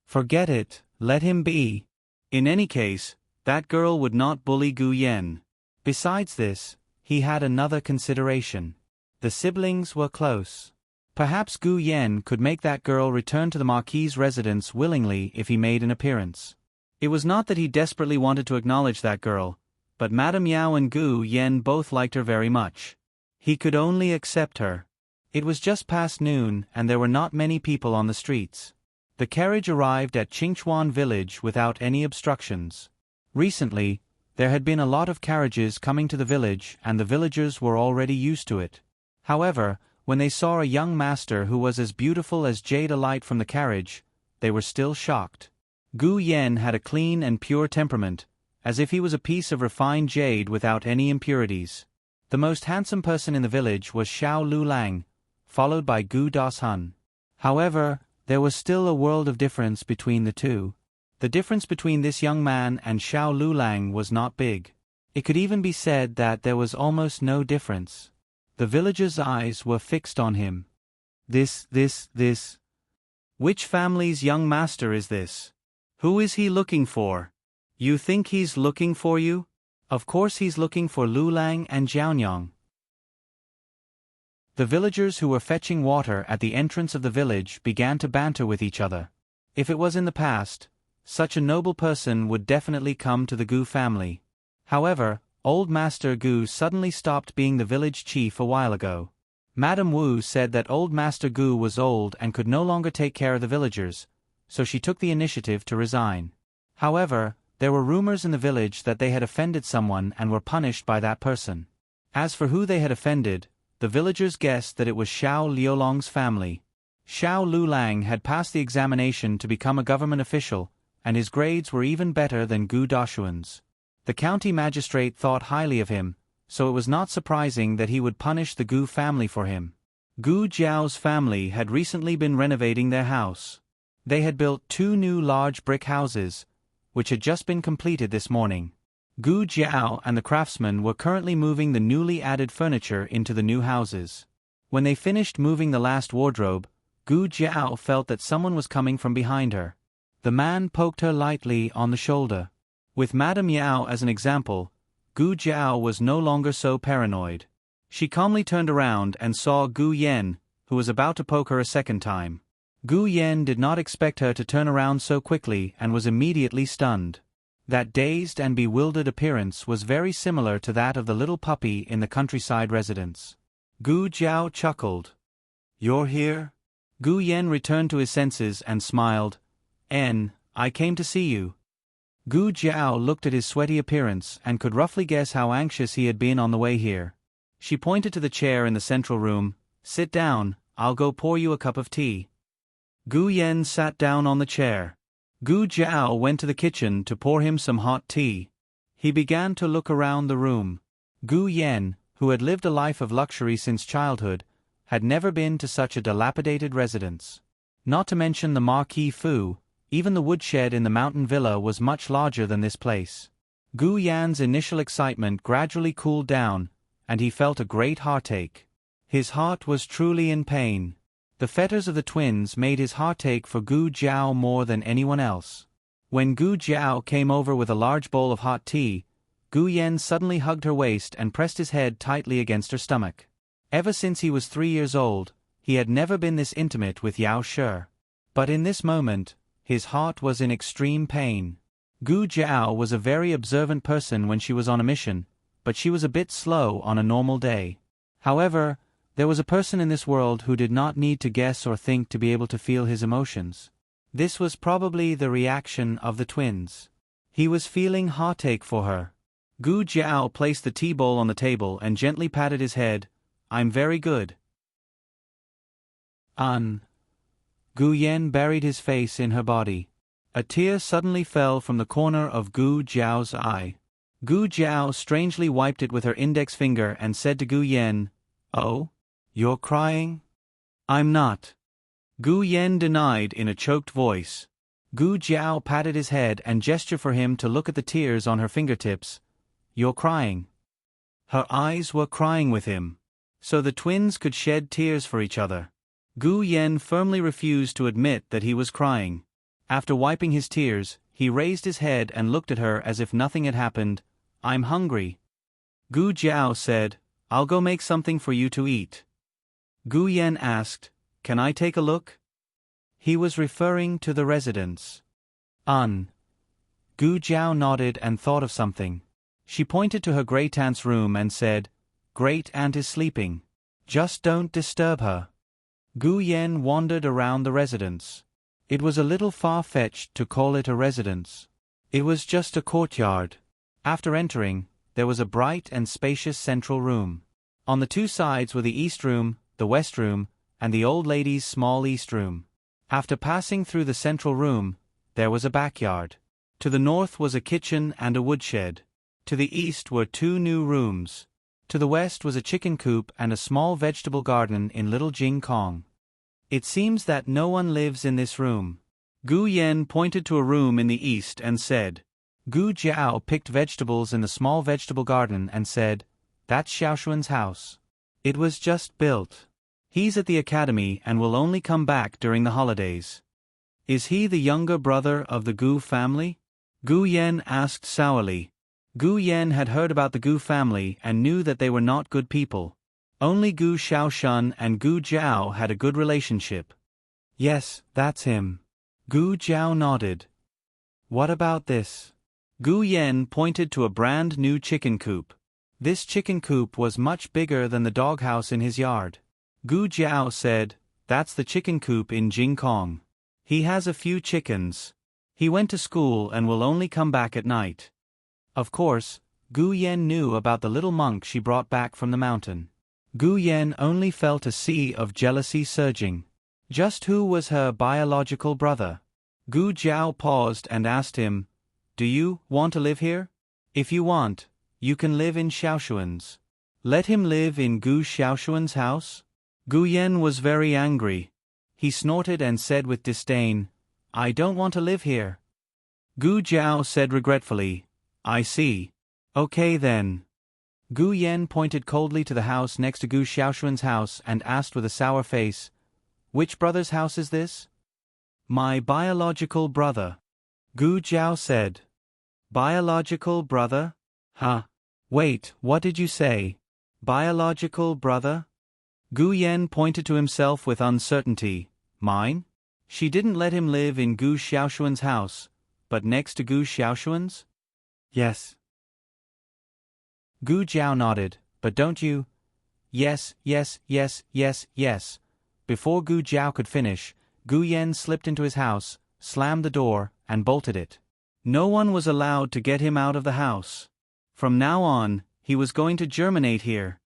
Forget it, let him be. In any case, that girl would not bully Gu Yen. Besides this, he had another consideration. The siblings were close. Perhaps Gu Yen could make that girl return to the Marquis's residence willingly if he made an appearance. It was not that he desperately wanted to acknowledge that girl, but Madame Yao and Gu Yen both liked her very much. He could only accept her. It was just past noon and there were not many people on the streets. The carriage arrived at Qingchuan village without any obstructions. Recently, there had been a lot of carriages coming to the village and the villagers were already used to it. However, when they saw a young master who was as beautiful as jade alight from the carriage, they were still shocked. Gu Yen had a clean and pure temperament, as if he was a piece of refined jade without any impurities. The most handsome person in the village was Xiao Lulang, followed by Gu Dashun. However, there was still a world of difference between the two. The difference between this young man and Xiao Lulang was not big. It could even be said that there was almost no difference. The villagers' eyes were fixed on him. This. Which family's young master is this? Who is he looking for? You think he's looking for you? Of course he's looking for Lulang and Jiaonyang. The villagers who were fetching water at the entrance of the village began to banter with each other. If it was in the past, such a noble person would definitely come to the Gu family. However, Old Master Gu suddenly stopped being the village chief a while ago. Madame Wu said that Old Master Gu was old and could no longer take care of the villagers, so she took the initiative to resign. However, there were rumors in the village that they had offended someone and were punished by that person. As for who they had offended, the villagers guessed that it was Xiao Liulong's family. Xiao Lulang had passed the examination to become a government official, and his grades were even better than Gu Dashun's. The county magistrate thought highly of him, so it was not surprising that he would punish the Gu family for him. Gu Jiao's family had recently been renovating their house. They had built 2 new large brick houses, which had just been completed this morning. Gu Jiao and the craftsmen were currently moving the newly added furniture into the new houses. When they finished moving the last wardrobe, Gu Jiao felt that someone was coming from behind her. The man poked her lightly on the shoulder. With Madame Yao as an example, Gu Jiao was no longer so paranoid. She calmly turned around and saw Gu Yen, who was about to poke her a second time. Gu Yen did not expect her to turn around so quickly and was immediately stunned. That dazed and bewildered appearance was very similar to that of the little puppy in the countryside residence. Gu Jiao chuckled. You're here? Gu Yen returned to his senses and smiled. I came to see you. Gu Jiao looked at his sweaty appearance and could roughly guess how anxious he had been on the way here. She pointed to the chair in the central room. Sit down, I'll go pour you a cup of tea. Gu Yen sat down on the chair. Gu Jiao went to the kitchen to pour him some hot tea. He began to look around the room. Gu Yen, who had lived a life of luxury since childhood, had never been to such a dilapidated residence. Not to mention the Marquis Fu, even the woodshed in the mountain villa was much larger than this place. Gu Yan's initial excitement gradually cooled down, and he felt a great heartache. His heart was truly in pain. The fetters of the twins made his heartache for Gu Jiao more than anyone else. When Gu Jiao came over with a large bowl of hot tea, Gu Yen suddenly hugged her waist and pressed his head tightly against her stomach. Ever since he was 3 years old, he had never been this intimate with Yao Shi. But in this moment, his heart was in extreme pain. Gu Jiao was a very observant person when she was on a mission, but she was a bit slow on a normal day. However, there was a person in this world who did not need to guess or think to be able to feel his emotions. This was probably the reaction of the twins. He was feeling heartache for her. Gu Jiao placed the tea bowl on the table and gently patted his head. I'm very good. Gu Yen buried his face in her body. A tear suddenly fell from the corner of Gu Jiao's eye. Gu Jiao strangely wiped it with her index finger and said to Gu Yen, "Oh? You're crying?" "I'm not." Gu Yen denied in a choked voice. Gu Jiao patted his head and gestured for him to look at the tears on her fingertips. "You're crying." Her eyes were crying with him. So the twins could shed tears for each other. Gu Yen firmly refused to admit that he was crying. After wiping his tears, he raised his head and looked at her as if nothing had happened. "I'm hungry." Gu Jiao said, "I'll go make something for you to eat." Gu Yen asked, "Can I take a look?" He was referring to the residence. Gu Jiao nodded and thought of something. She pointed to her great-aunt's room and said, "Great-aunt is sleeping. Just don't disturb her." Gu Yen wandered around the residence. It was a little far-fetched to call it a residence. It was just a courtyard. After entering, there was a bright and spacious central room. On the two sides were the east room, the west room, and the old lady's small east room. After passing through the central room, there was a backyard. To the north was a kitchen and a woodshed. To the east were two new rooms. To the west was a chicken coop and a small vegetable garden in Little Jing Kong. "It seems that no one lives in this room." Gu Yen pointed to a room in the east and said. Gu Jiao picked vegetables in the small vegetable garden and said, "That's Xiaoshuan's house. It was just built. He's at the academy and will only come back during the holidays." "Is he the younger brother of the Gu family?" Gu Yen asked sourly. Gu Yen had heard about the Gu family and knew that they were not good people. Only Gu Xiaoshun and Gu Jiao had a good relationship. "Yes, that's him." Gu Jiao nodded. "What about this?" Gu Yen pointed to a brand new chicken coop. This chicken coop was much bigger than the doghouse in his yard. Gu Jiao said, "That's the chicken coop in Jing Kong. He has a few chickens. He went to school and will only come back at night." Of course, Gu Yen knew about the little monk she brought back from the mountain. Gu Yen only felt a sea of jealousy surging. Just who was her biological brother? Gu Jiao paused and asked him, "Do you want to live here? If you want, you can live in Xiaoshuan's." Let him live in Gu Xiaoshuan's house? Gu Yen was very angry. He snorted and said with disdain, "I don't want to live here." Gu Jiao said regretfully, "I see. Okay then." Gu Yen pointed coldly to the house next to Gu Xiaoshuan's house and asked with a sour face, "Which brother's house is this?" "My biological brother." Gu Jiao said. "Biological brother? Huh? Wait, what did you say? Biological brother?" Gu Yen pointed to himself with uncertainty. "Mine?" She didn't let him live in Gu Xiaoshuan's house, but next to Gu Xiaoshuan's? "Yes." Gu Jiao nodded, "But don't you—" "Yes, yes, yes, yes, yes." Before Gu Jiao could finish, Gu Yen slipped into his house, slammed the door, and bolted it. No one was allowed to get him out of the house. From now on, he was going to germinate here.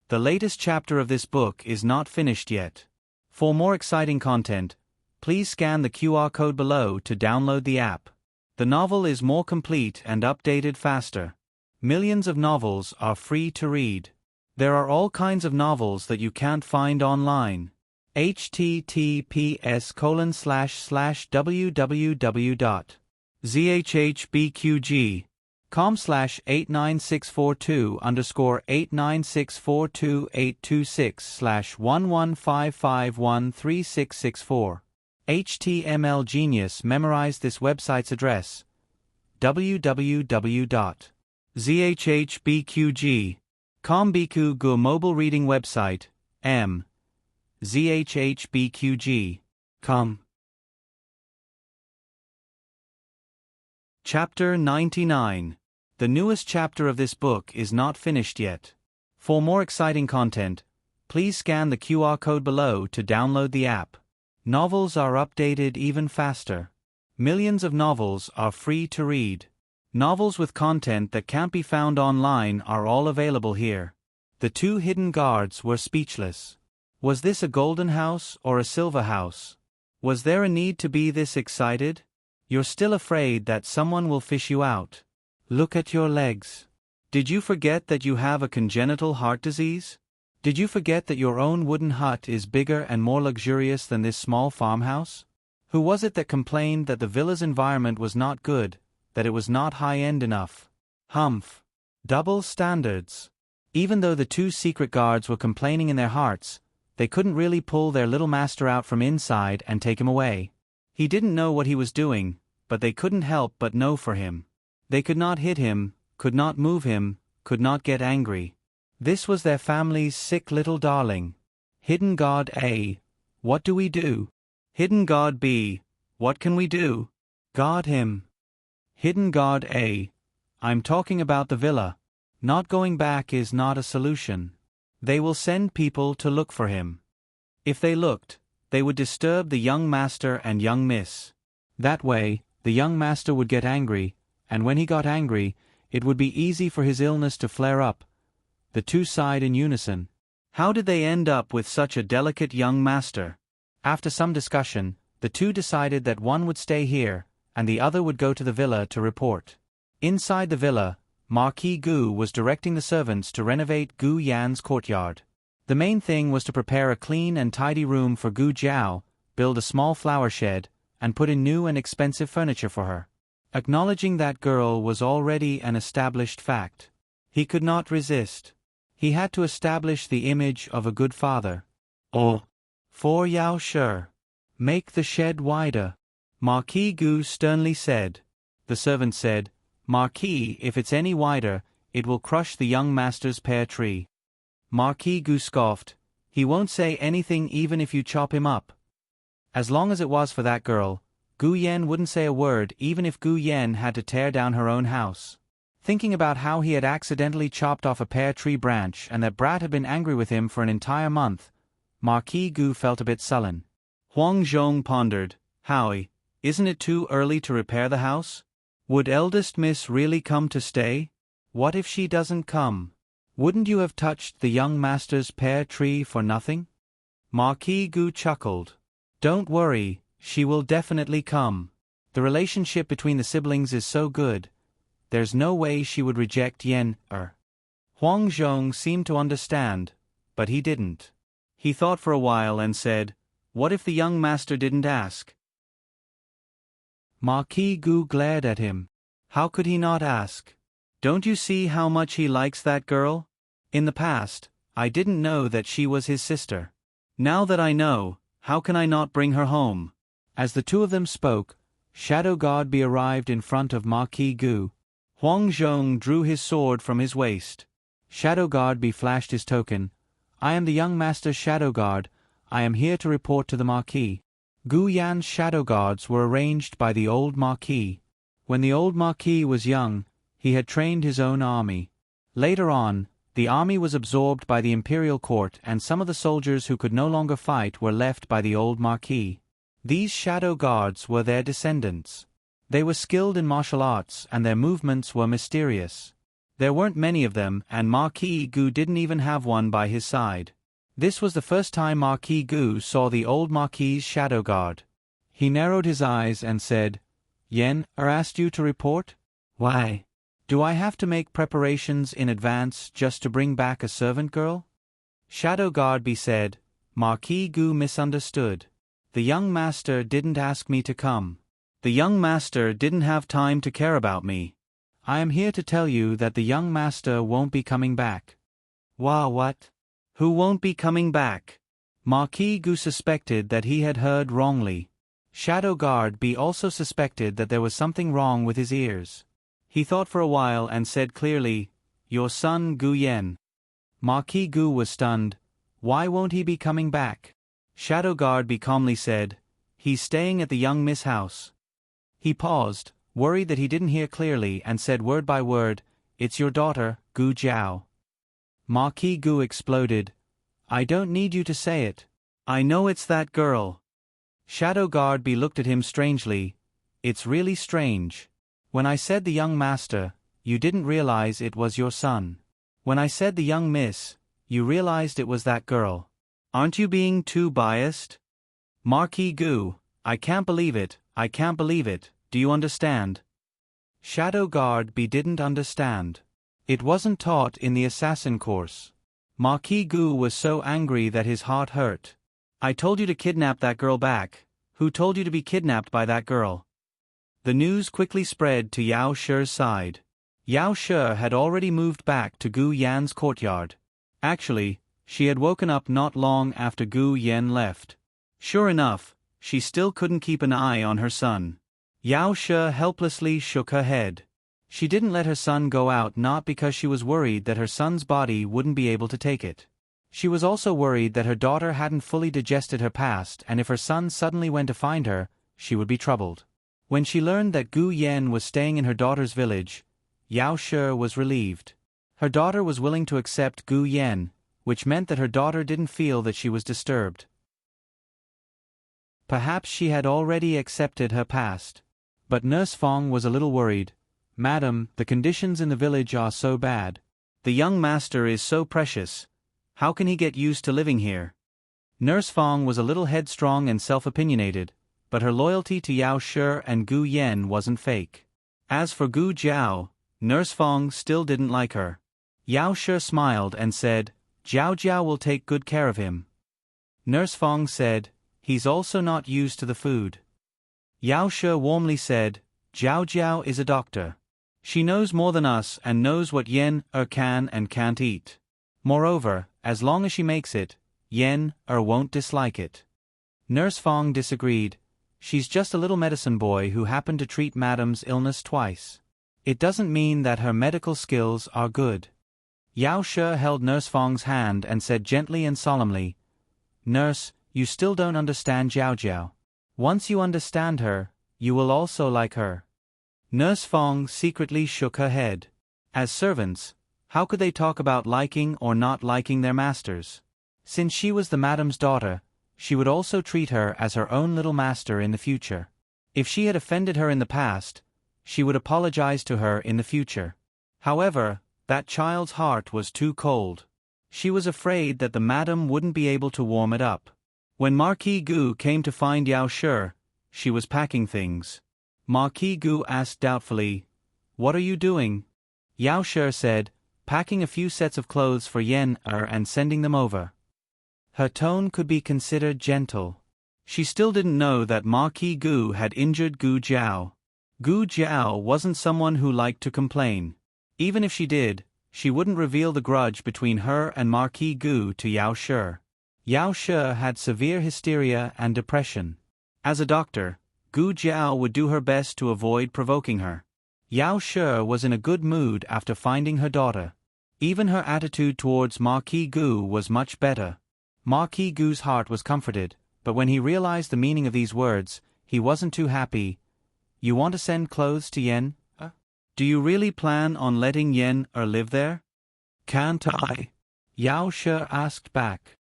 The latest chapter of this book is not finished yet. For more exciting content, please scan the QR code below to download the app. The novel is more complete and updated faster. Millions of novels are free to read. There are all kinds of novels that you can't find online. https://www.zhbqg.com/89642_8964286/115513664. HTML Genius memorized this website's address. www.zhbqg.com Biku Gu mobile reading website. zhbqg.com. Chapter 99. The newest chapter of this book is not finished yet. For more exciting content, please scan the QR code below to download the app. Novels are updated even faster. Millions of novels are free to read. Novels with content that can't be found online are all available here. The two hidden guards were speechless. Was this a golden house or a silver house? Was there a need to be this excited? You're still afraid that someone will fish you out. Look at your legs. Did you forget that you have a congenital heart disease? Did you forget that your own wooden hut is bigger and more luxurious than this small farmhouse? Who was it that complained that the villa's environment was not good, that it was not high-end enough? Humph. Double standards. Even though the two secret guards were complaining in their hearts, they couldn't really pull their little master out from inside and take him away. He didn't know what he was doing, but they couldn't help but know for him. They could not hit him, could not move him, could not get angry. This was their family's sick little darling. Hidden God A. What do we do? Hidden God B. What can we do? Guard him. Hidden God A. I'm talking about the villa. Not going back is not a solution. They will send people to look for him. If they looked, they would disturb the young master and young miss. That way, the young master would get angry, and when he got angry, it would be easy for his illness to flare up. The two sighed in unison. How did they end up with such a delicate young master? After some discussion, the two decided that one would stay here, and the other would go to the villa to report. Inside the villa, Marquis Gu was directing the servants to renovate Gu Yan's courtyard. The main thing was to prepare a clean and tidy room for Gu Jiao, build a small flower shed, and put in new and expensive furniture for her. Acknowledging that girl was already an established fact. He could not resist. He had to establish the image of a good father. Oh. For Yao Shi. Make the shed wider. Marquis Gu sternly said. The servant said, Marquis, if it's any wider, it will crush the young master's pear tree. Marquis Gu scoffed. He won't say anything even if you chop him up. As long as it was for that girl, Gu Yan wouldn't say a word even if Gu Yan had to tear down her own house. Thinking about how he had accidentally chopped off a pear tree branch and that Brat had been angry with him for an entire month, Marquis Gu felt a bit sullen. Huang Zhong pondered, Howie, isn't it too early to repair the house? Would eldest miss really come to stay? What if she doesn't come? Wouldn't you have touched the young master's pear tree for nothing? Marquis Gu chuckled. Don't worry, she will definitely come. The relationship between the siblings is so good. There's no way she would reject Yen. Huang Zhong seemed to understand, but he didn't. He thought for a while and said, What if the young master didn't ask? Marquis Gu glared at him. How could he not ask? Don't you see how much he likes that girl? In the past, I didn't know that she was his sister. Now that I know, how can I not bring her home? As the two of them spoke, Shadow God Be arrived in front of Marquis Gu. Huang Zhong drew his sword from his waist. Shadow God Be flashed his token. I am the young master's shadow guard. I am here to report to the Marquis. Gu Yan's shadow guards were arranged by the old Marquis. When the old Marquis was young, he had trained his own army. Later on, the army was absorbed by the imperial court and some of the soldiers who could no longer fight were left by the old Marquis. These shadow guards were their descendants. They were skilled in martial arts and their movements were mysterious. There weren't many of them and Marquis Gu didn't even have one by his side. This was the first time Marquis Gu saw the old Marquis's shadow guard. He narrowed his eyes and said, Yen, asked you to report? Why? Do I have to make preparations in advance just to bring back a servant girl? Shadow Guard Be said, Marquis Gu misunderstood. The young master didn't ask me to come. The young master didn't have time to care about me. I am here to tell you that the young master won't be coming back. What? Who won't be coming back? Marquis Gu suspected that he had heard wrongly. Shadow Guard Be also suspected that there was something wrong with his ears. He thought for a while and said clearly, Your son Gu Yan. Marquis Gu was stunned. Why won't he be coming back? Shadow Guard Be calmly said, He's staying at the young miss house. He paused, worried that he didn't hear clearly and said word by word, It's your daughter, Gu Jiao. Marquis Gu exploded. I don't need you to say it. I know it's that girl. Shadow Guard Be looked at him strangely. It's really strange. When I said the young master, you didn't realize it was your son. When I said the young miss, you realized it was that girl. Aren't you being too biased? Marquis Gu, I can't believe it, do you understand? Shadow Guard B didn't understand. It wasn't taught in the assassin course. Marquis Gu was so angry that his heart hurt. I told you to kidnap that girl back. Who told you to be kidnapped by that girl? The news quickly spread to Yao Shi's side. Yao Shi had already moved back to Gu Yan's courtyard. Actually, she had woken up not long after Gu Yan left. Sure enough, she still couldn't keep an eye on her son. Yao Shi helplessly shook her head. She didn't let her son go out not because she was worried that her son's body wouldn't be able to take it. She was also worried that her daughter hadn't fully digested her past, and if her son suddenly went to find her, she would be troubled. When she learned that Gu Yan was staying in her daughter's village, Yao Shi was relieved. Her daughter was willing to accept Gu Yan, which meant that her daughter didn't feel that she was disturbed. Perhaps she had already accepted her past. But Nurse Fong was a little worried. Madam, the conditions in the village are so bad. The young master is so precious. How can he get used to living here? Nurse Fong was a little headstrong and self-opinionated, but her loyalty to Yao Shi and Gu Yan wasn't fake. As for Gu Jiao, Nurse Fong still didn't like her. Yao Shi smiled and said, Jiao Jiao will take good care of him. Nurse Fong said, he's also not used to the food. Yao Shi warmly said, Jiao Jiao is a doctor. She knows more than us and knows what Yen can and can't eat. Moreover, as long as she makes it, Yen won't dislike it. Nurse Fong disagreed. She's just a little medicine boy who happened to treat Madam's illness twice. It doesn't mean that her medical skills are good. Yao Shi held Nurse Fong's hand and said gently and solemnly, Nurse, you still don't understand Jiao Jiao. Once you understand her, you will also like her. Nurse Fong secretly shook her head. As servants, how could they talk about liking or not liking their masters? Since she was the madam's daughter, she would also treat her as her own little master in the future. If she had offended her in the past, she would apologize to her in the future. However, that child's heart was too cold. She was afraid that the madam wouldn't be able to warm it up. When Marquis Gu came to find Yao Shi, she was packing things. Marquis Gu asked doubtfully, What are you doing? Yao Shi said, Packing a few sets of clothes for Yen and sending them over. Her tone could be considered gentle. She still didn't know that Marquis Gu had injured Gu Jiao. Gu Jiao wasn't someone who liked to complain. Even if she did, she wouldn't reveal the grudge between her and Marquis Gu to Yao Shi. Yao Shi had severe hysteria and depression. As a doctor, Gu Jiao would do her best to avoid provoking her. Yao Shi was in a good mood after finding her daughter. Even her attitude towards Marquis Gu was much better. Marquis Gu's heart was comforted, but when he realized the meaning of these words, he wasn't too happy. You want to send clothes to Yen? Do you really plan on letting Yen live there? Can't I? Yao Shi asked back.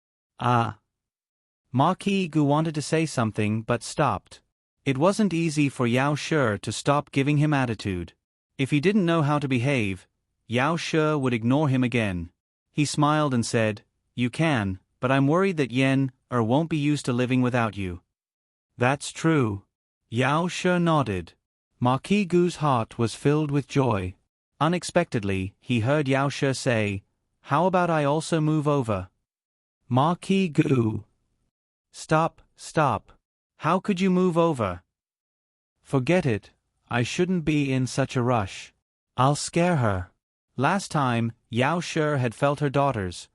Marquis Gu wanted to say something but stopped. It wasn't easy for Yao Shi to stop giving him attitude. If he didn't know how to behave, Yao Shi would ignore him again. He smiled and said, You can, but I'm worried that Yen won't be used to living without you. That's true. Yao Shi nodded. Marquis Gu's heart was filled with joy. Unexpectedly, he heard Yao Shi say, How about I also move over? Marquis Gu. Stop. How could you move over? Forget it, I shouldn't be in such a rush. I'll scare her. Last time, Yao Shi had felt her daughter's.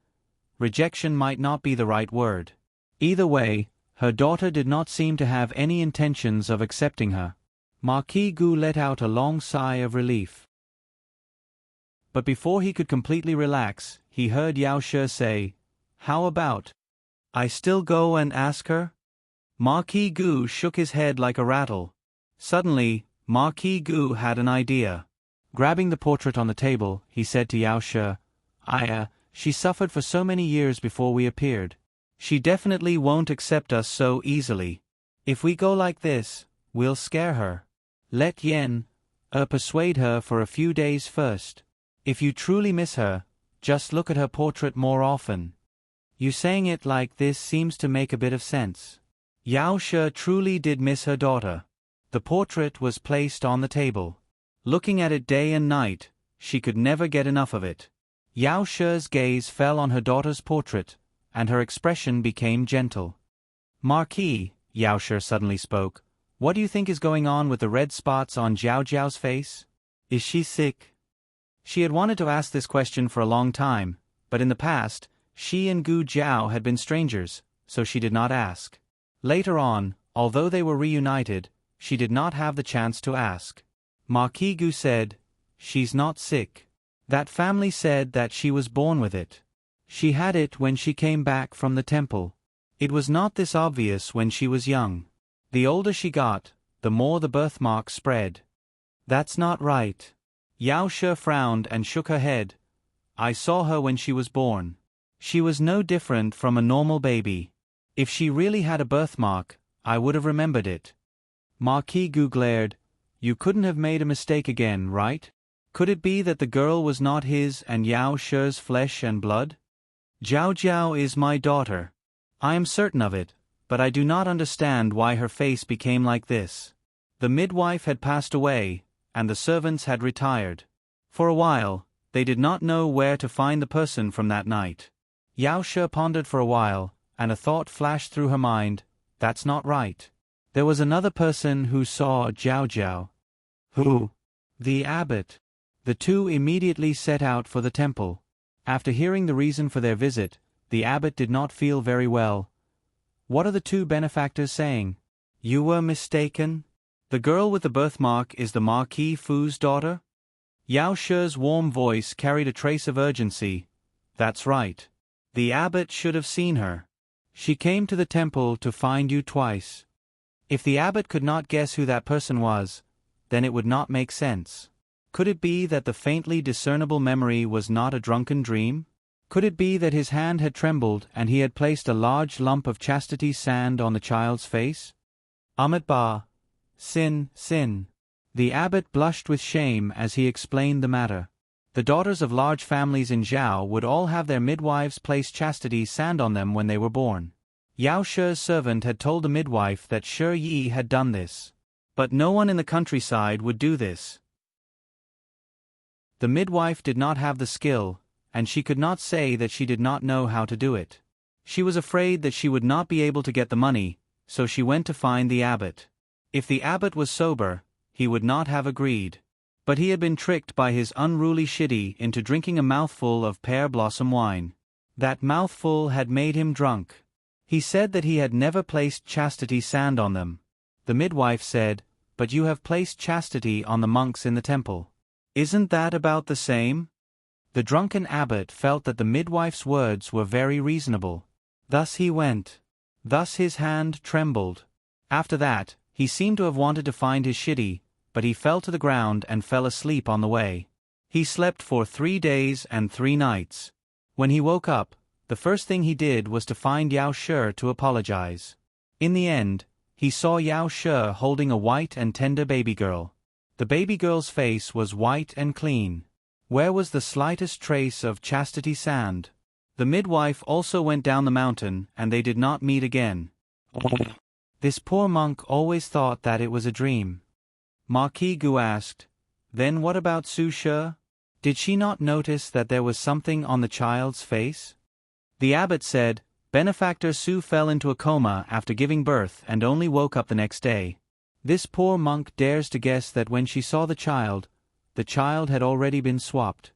Rejection might not be the right word. Either way, her daughter did not seem to have any intentions of accepting her. Marquis Gu let out a long sigh of relief. But before he could completely relax, he heard Yao Shi say, How about I still go and ask her? Marquis Gu shook his head like a rattle. Suddenly, Marquis Gu had an idea. Grabbing the portrait on the table, he said to Yao Shi, She suffered for so many years before we appeared. She definitely won't accept us so easily. If we go like this, we'll scare her. Let Yen persuade her for a few days first. If you truly miss her, just look at her portrait more often. You saying it like this seems to make a bit of sense. Yao Shi truly did miss her daughter. The portrait was placed on the table. Looking at it day and night, she could never get enough of it. Yao She's gaze fell on her daughter's portrait, and her expression became gentle. "Marquis," Yao She suddenly spoke, "what do you think is going on with the red spots on Jiao Jiao's face? Is she sick?" She had wanted to ask this question for a long time, but in the past, she and Gu Jiao had been strangers, so she did not ask. Later on, although they were reunited, she did not have the chance to ask. Marquis Gu said, "She's not sick. That family said that she was born with it. She had it when she came back from the temple. It was not this obvious when she was young. The older she got, the more the birthmark spread." "That's not right." Yao She frowned and shook her head. "I saw her when she was born. She was no different from a normal baby. If she really had a birthmark, I would have remembered it." Marquis Gu glared. "You couldn't have made a mistake again, right? Could it be that the girl was not his and Yao She's flesh and blood? Jiao Jiao is my daughter. I am certain of it, but I do not understand why her face became like this." The midwife had passed away, and the servants had retired. For a while, they did not know where to find the person from that night. Yao She pondered for a while, and a thought flashed through her mind. That's not right. There was another person who saw Jiao Jiao. Who? The abbot. The two immediately set out for the temple. After hearing the reason for their visit, the abbot did not feel very well. "What are the two benefactors saying?" "You were mistaken. The girl with the birthmark is the Marquis Fu's daughter?" Yao She's warm voice carried a trace of urgency. "That's right. The abbot should have seen her. She came to the temple to find you twice." If the abbot could not guess who that person was, then it would not make sense. Could it be that the faintly discernible memory was not a drunken dream? Could it be that his hand had trembled and he had placed a large lump of chastity sand on the child's face? Ahmed Ba. Sin. The abbot blushed with shame as he explained the matter. The daughters of large families in Zhao would all have their midwives place chastity sand on them when they were born. Yao She's servant had told the midwife that Shi Yi had done this. But no one in the countryside would do this. The midwife did not have the skill, and she could not say that she did not know how to do it. She was afraid that she would not be able to get the money, so she went to find the abbot. If the abbot was sober, he would not have agreed. But he had been tricked by his unruly shidi into drinking a mouthful of pear blossom wine. That mouthful had made him drunk. He said that he had never placed chastity sand on them. The midwife said, "But you have placed chastity on the monks in the temple. Isn't that about the same?" The drunken abbot felt that the midwife's words were very reasonable. Thus he went. Thus his hand trembled. After that, he seemed to have wanted to find his shidi, but he fell to the ground and fell asleep on the way. He slept for 3 days and 3 nights. When he woke up, the first thing he did was to find Yao She to apologize. In the end, he saw Yao She holding a white and tender baby girl. The baby girl's face was white and clean. Where was the slightest trace of chastity sand? The midwife also went down the mountain, and they did not meet again. This poor monk always thought that it was a dream. Marquis Gu asked, "Then what about Su She? Did she not notice that there was something on the child's face?" The abbot said, "Benefactor Su fell into a coma after giving birth and only woke up the next day. This poor monk dares to guess that when she saw the child had already been swapped.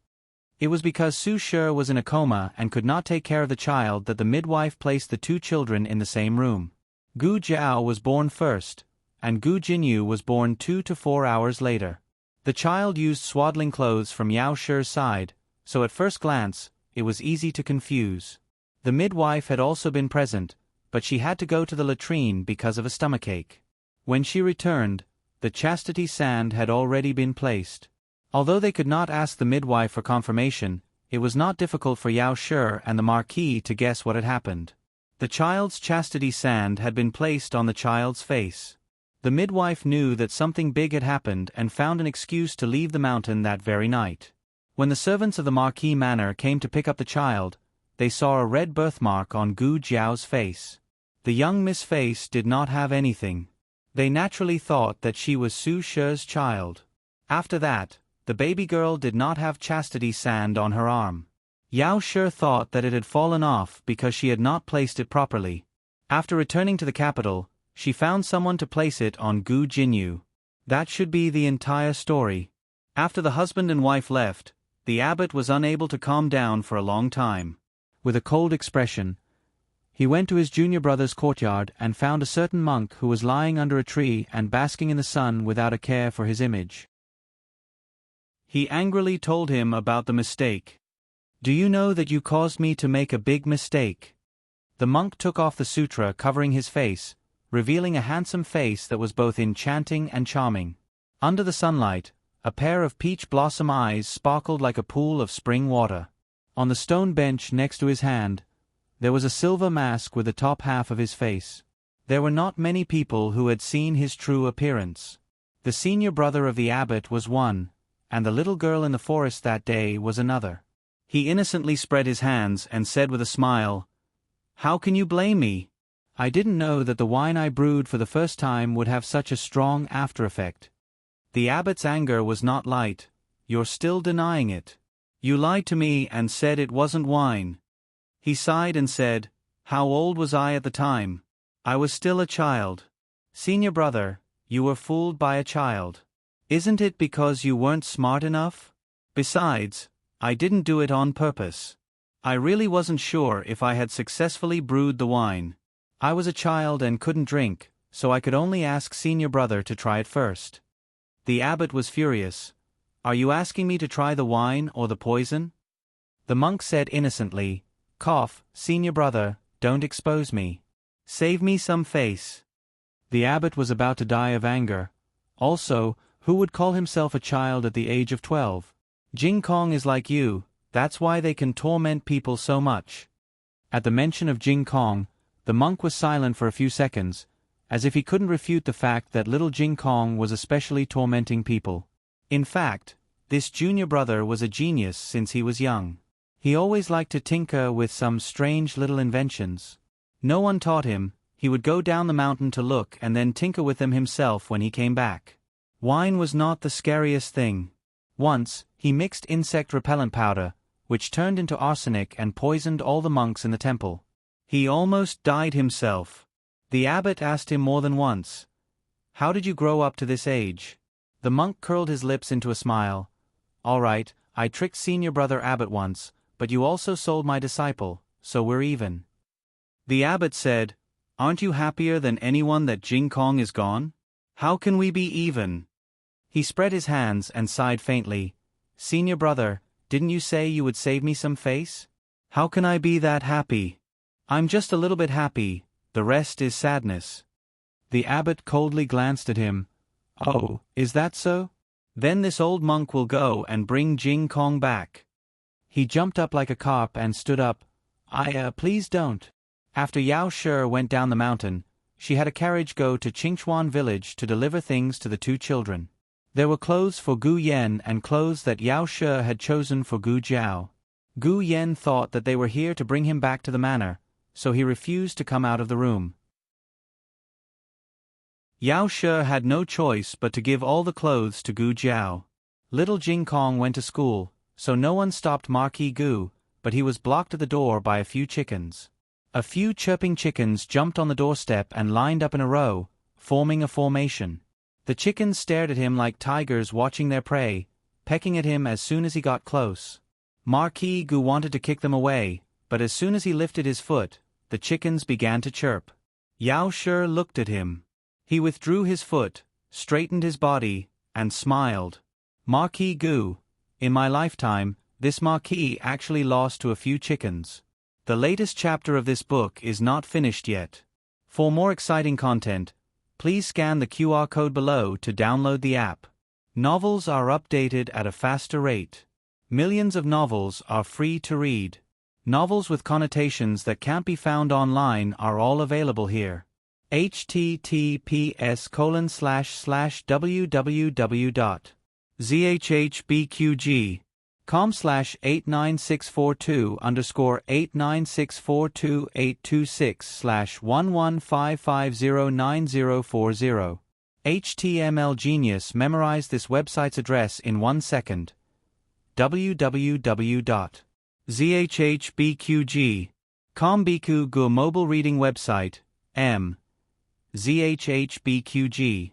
It was because Su She was in a coma and could not take care of the child that the midwife placed the 2 children in the same room. Gu Jiao was born first, and Gu Jinyu was born 2 to 4 hours later. The child used swaddling clothes from Yao She's side, so at first glance, it was easy to confuse. The midwife had also been present, but she had to go to the latrine because of a stomachache. When she returned, the chastity sand had already been placed. Although they could not ask the midwife for confirmation, it was not difficult for Yao She and the Marquis to guess what had happened. The child's chastity sand had been placed on the child's face. The midwife knew that something big had happened and found an excuse to leave the mountain that very night. When the servants of the Marquis Manor came to pick up the child, they saw a red birthmark on Gu Jiao's face. The young Miss Face did not have anything. They naturally thought that she was Su She's child. After that, the baby girl did not have chastity sand on her arm. Yao Shi thought that it had fallen off because she had not placed it properly. After returning to the capital, she found someone to place it on Gu Jinyu. That should be the entire story. After the husband and wife left, the abbot was unable to calm down for a long time. With a cold expression, he went to his junior brother's courtyard and found a certain monk who was lying under a tree and basking in the sun without a care for his image. He angrily told him about the mistake. "Do you know that you caused me to make a big mistake?" The monk took off the sutra covering his face, revealing a handsome face that was both enchanting and charming. Under the sunlight, a pair of peach blossom eyes sparkled like a pool of spring water. On the stone bench next to his hand, there was a silver mask with the top half of his face. There were not many people who had seen his true appearance. The senior brother of the abbot was one, and the little girl in the forest that day was another. He innocently spread his hands and said with a smile, "How can you blame me? I didn't know that the wine I brewed for the first time would have such a strong after-effect." The abbot's anger was not light. "You're still denying it. You lied to me and said it wasn't wine." He sighed and said, "How old was I at the time? I was still a child." "Senior brother, you were fooled by a child. Isn't it because you weren't smart enough? Besides, I didn't do it on purpose. I really wasn't sure if I had successfully brewed the wine. I was a child and couldn't drink, so I could only ask senior brother to try it first." The abbot was furious. "Are you asking me to try the wine or the poison?" The monk said innocently, "Cough, senior brother, don't expose me. Save me some face." The abbot was about to die of anger. Also, who would call himself a child at the age of 12? Jing Kong is like you, that's why they can torment people so much. At the mention of Jing Kong, the monk was silent for a few seconds, as if he couldn't refute the fact that little Jing Kong was especially tormenting people. In fact, this junior brother was a genius since he was young. He always liked to tinker with some strange little inventions. No one taught him, he would go down the mountain to look and then tinker with them himself when he came back. Wine was not the scariest thing. Once, he mixed insect repellent powder, which turned into arsenic and poisoned all the monks in the temple. He almost died himself. The abbot asked him more than once, "How did you grow up to this age?" The monk curled his lips into a smile. "All right, I tricked senior brother abbot once, but you also sold my disciple, so we're even." The abbot said, "Aren't you happier than anyone that Jing Kong is gone? How can we be even?" He spread his hands and sighed faintly. "Senior brother, didn't you say you would save me some face? How can I be that happy? I'm just a little bit happy, the rest is sadness." The abbot coldly glanced at him. "Oh, is that so? Then this old monk will go and bring Jing Kong back." He jumped up like a carp and stood up. Please don't." After Yao Shi went down the mountain, she had a carriage go to Qingchuan village to deliver things to the two children. There were clothes for Gu Yen and clothes that Yao Shi had chosen for Gu Jiao. Gu Yen thought that they were here to bring him back to the manor, so he refused to come out of the room. Yao Shi had no choice but to give all the clothes to Gu Jiao. Little Jing Kong went to school, so no one stopped Marquis Gu, but he was blocked at the door by a few chickens. A few chirping chickens jumped on the doorstep and lined up in a row, forming a formation. The chickens stared at him like tigers watching their prey, pecking at him as soon as he got close. Marquis Gu wanted to kick them away, but as soon as he lifted his foot, the chickens began to chirp. Yao Shi looked at him. He withdrew his foot, straightened his body, and smiled. "Marquis Gu, in my lifetime, this marquis actually lost to a few chickens." The latest chapter of this book is not finished yet. For more exciting content, please scan the QR code below to download the app. Novels are updated at a faster rate. Millions of novels are free to read. Novels with connotations that can't be found online are all available here. https://www.zhhbqg com/89642-826/115509040. HTML Genius memorized this website's address in 1 second. www.zhhbqg.com BQ mobile reading website, zhhbqg.com.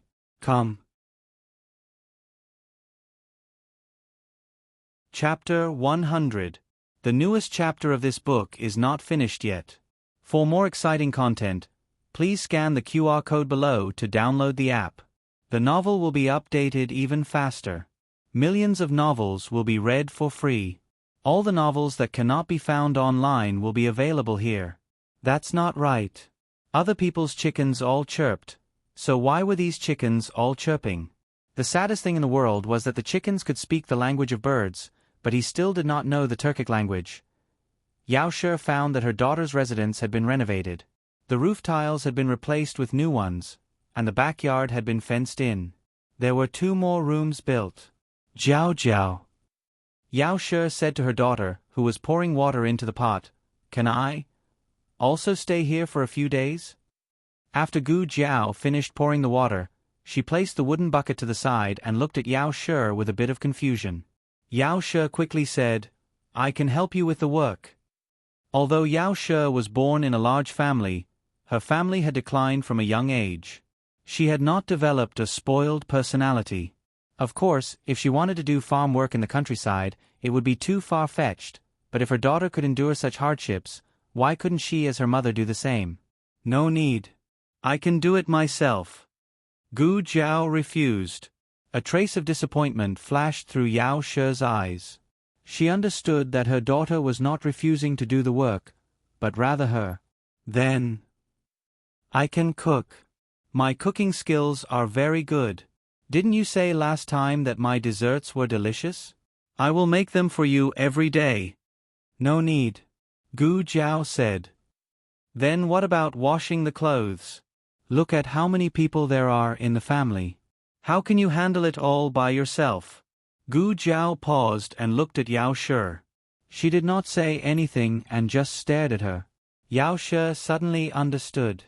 Chapter 100. The newest chapter of this book is not finished yet. For more exciting content, please scan the QR code below to download the app. The novel will be updated even faster. Millions of novels will be read for free. All the novels that cannot be found online will be available here. That's not right. Other people's chickens all chirped. So why were these chickens all chirping? The saddest thing in the world was that the chickens could speak the language of birds, but he still did not know the Turkic language. Yao Shi found that her daughter's residence had been renovated. The roof tiles had been replaced with new ones, and the backyard had been fenced in. There were 2 more rooms built. Jiao Jiao. Yao Shi said to her daughter, who was pouring water into the pot, "Can I also stay here for a few days?" After Gu Jiao finished pouring the water, she placed the wooden bucket to the side and looked at Yao Shi with a bit of confusion. Yao Shi quickly said, "I can help you with the work." Although Yao Shi was born in a large family, her family had declined from a young age. She had not developed a spoiled personality. Of course, if she wanted to do farm work in the countryside, it would be too far-fetched, but if her daughter could endure such hardships, why couldn't she as her mother do the same? "No need. I can do it myself." Gu Jiao refused. A trace of disappointment flashed through Yao Shi's eyes. She understood that her daughter was not refusing to do the work, but rather her. "Then I can cook. My cooking skills are very good. Didn't you say last time that my desserts were delicious? I will make them for you every day." "No need," Gu Jiao said. "Then what about washing the clothes? Look at how many people there are in the family. How can you handle it all by yourself?" Gu Jiao paused and looked at Yao Shi. She did not say anything and just stared at her. Yao Shi suddenly understood.